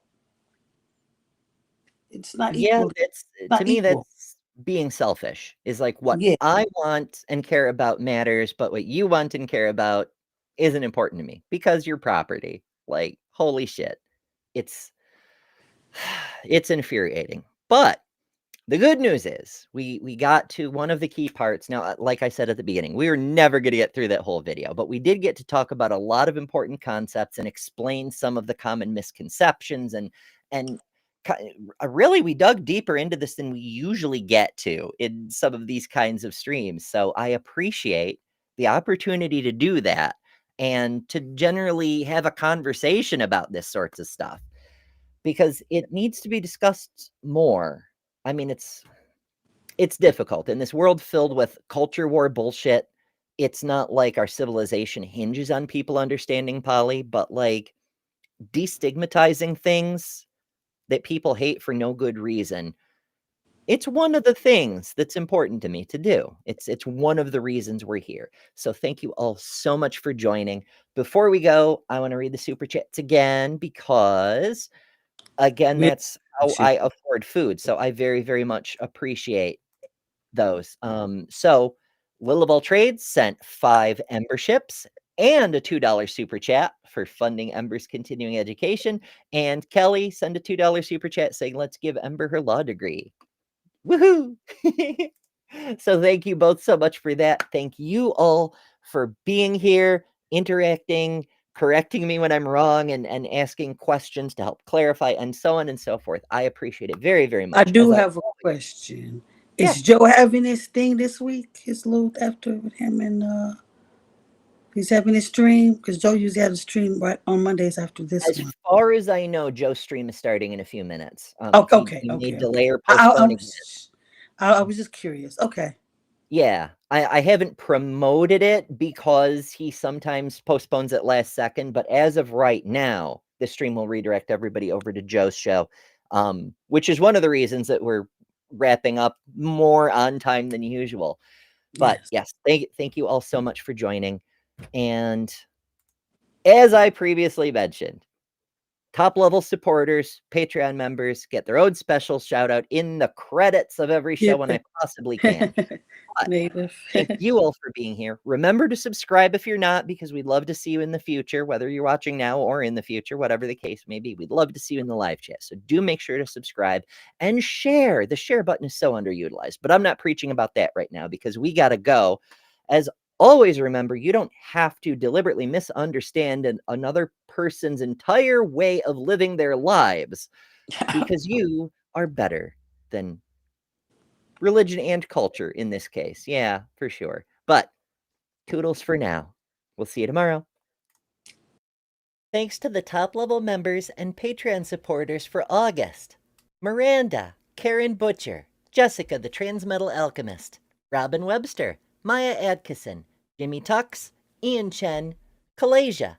Speaker 3: It's not
Speaker 2: Yeah,
Speaker 3: equal.
Speaker 2: that's
Speaker 3: Not
Speaker 2: to me,
Speaker 3: equal.
Speaker 2: that's being selfish. Is like what
Speaker 3: Yeah.
Speaker 2: I want and care about matters, but what you want and care about isn't important to me because you're property. Like, holy shit. It's infuriating. But the good news is we got to one of the key parts. Now, like I said at the beginning, we were never going to get through that whole video, but we did get to talk about a lot of important concepts and explain some of the common misconceptions and really we dug deeper into this than we usually get to in some of these kinds of streams. So I appreciate the opportunity to do that and to generally have a conversation about this sorts of stuff because it needs to be discussed more. I mean, it's difficult in this world filled with culture war bullshit. It's not like our civilization hinges on people understanding poly, but like destigmatizing things that people hate for no good reason. It's one of the things that's important to me to do. It's one of the reasons we're here. So thank you all so much for joining. Before we go, I want to read the super chats again because again, that's how I afford food. So I very, very much appreciate those. So Lilibel Trades sent 5 Emberships and a $2 super chat for funding Ember's continuing education. And Kelly sent a $2 super chat saying, let's give Ember her law degree. Woohoo! So thank you both so much for that. Thank you all for being here, interacting, correcting me when I'm wrong and asking questions to help clarify and so on and so forth. I appreciate it very, very much.
Speaker 3: I do have a question.
Speaker 2: Yeah.
Speaker 3: Is Joe having his thing this week? His little after with him and he's having his stream? Because Joe usually had a stream right on Mondays after this
Speaker 2: As
Speaker 3: one.
Speaker 2: far as I know, Joe's stream is starting in a few minutes.
Speaker 3: Okay.
Speaker 2: He may
Speaker 3: Okay.
Speaker 2: delay or
Speaker 3: I
Speaker 2: postpone again.
Speaker 3: was just curious. Okay.
Speaker 2: Yeah, I haven't promoted it because he sometimes postpones it last second, but as of right now, the stream will redirect everybody over to Joe's show, which is one of the reasons that we're wrapping up more on time than usual. But yes, thank you all so much for joining. And as I previously mentioned, top level supporters, Patreon members get their own special shout out in the credits of every show when I possibly can.
Speaker 3: Native.
Speaker 2: Thank you all for being here. Remember to subscribe if you're not, because we'd love to see you in the future, whether you're watching now or in the future, whatever the case may be. We'd love to see you in the live chat. So do make sure to subscribe and share. The share button is so underutilized, but I'm not preaching about that right now because we got to go. As always, remember, you don't have to deliberately misunderstand another person's entire way of living their lives because you are better than religion and culture in this case. Yeah, for sure. But toodles for now. We'll see you tomorrow. Thanks to the top level members and Patreon supporters for August: Miranda, Karen Butcher, Jessica the Transmetal Alchemist, Robin Webster, Maya Adkison, Jimmy Tux, Ian Chen, Kalasia,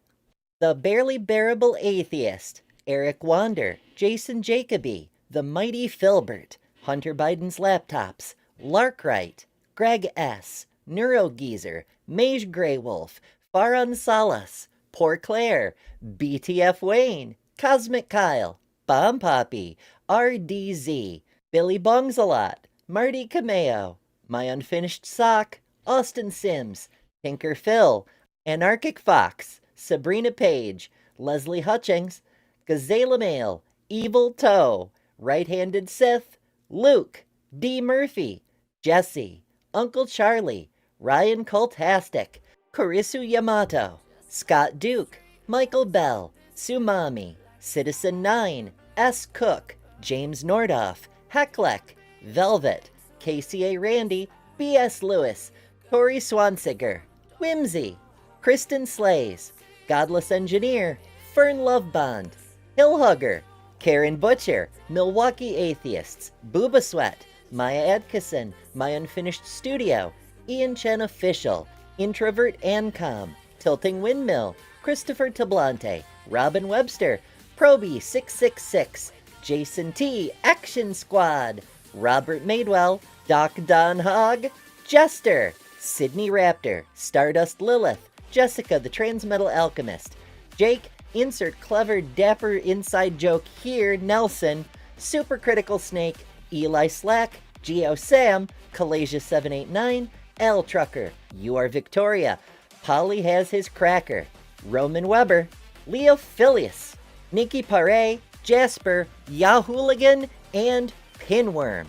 Speaker 2: The Barely Bearable Atheist, Eric Wander, Jason Jacoby, The Mighty Filbert, Hunter Biden's Laptops, Larkwright, Greg S., Neurogeezer, Mage Greywolf, Faran Salas, Poor Claire, BTF Wayne, Cosmic Kyle, Bomb Poppy, RDZ, Billy Bongsalot, Marty Cameo, My Unfinished Sock, Austin Sims, Tinker Phil, Anarchic Fox, Sabrina Page, Leslie Hutchings, Gazela Mail, Evil Toe, Right-Handed Sith, Luke, D. Murphy, Jesse, Uncle Charlie, Ryan Cultastic, Kurisu Yamato, Scott Duke, Michael Bell, Sumami, Citizen 9, S. Cook, James Nordoff, Hecklek, Velvet, KCA Randy, B.S. Lewis, Tori Swansiger, Whimsy, Kristen Slays, Godless Engineer, Fern Lovebond, Hillhugger, Karen Butcher, Milwaukee Atheists, Booba Sweat, Maya Adkison, My Unfinished Studio, Ian Chen Official, Introvert Ancom, Tilting Windmill, Christopher Tablante, Robin Webster, Proby666, Jason T, Action Squad, Robert Madewell, Doc Don Hogg, Jester, Sydney Raptor, Stardust Lilith, Jessica the Transmetal Alchemist, Jake, insert clever dapper inside joke here, Nelson, Supercritical Snake, Eli Slack, Geo Sam, Kalasia789, L Trucker, You Are Victoria, Polly Has His Cracker, Roman Weber, Leo Filius, Nikki Pare, Jasper, Yahooligan, and Pinworm.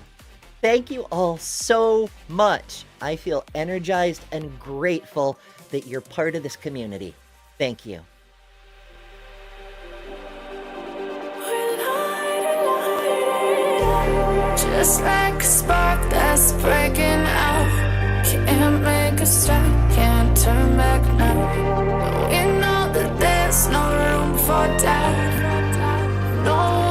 Speaker 2: Thank you all so much. I feel energized and grateful that you're part of this community. Thank you.
Speaker 1: Just like a spark that's breaking out. Can't make a stop, can't turn back now. We know that there's no room for doubt. No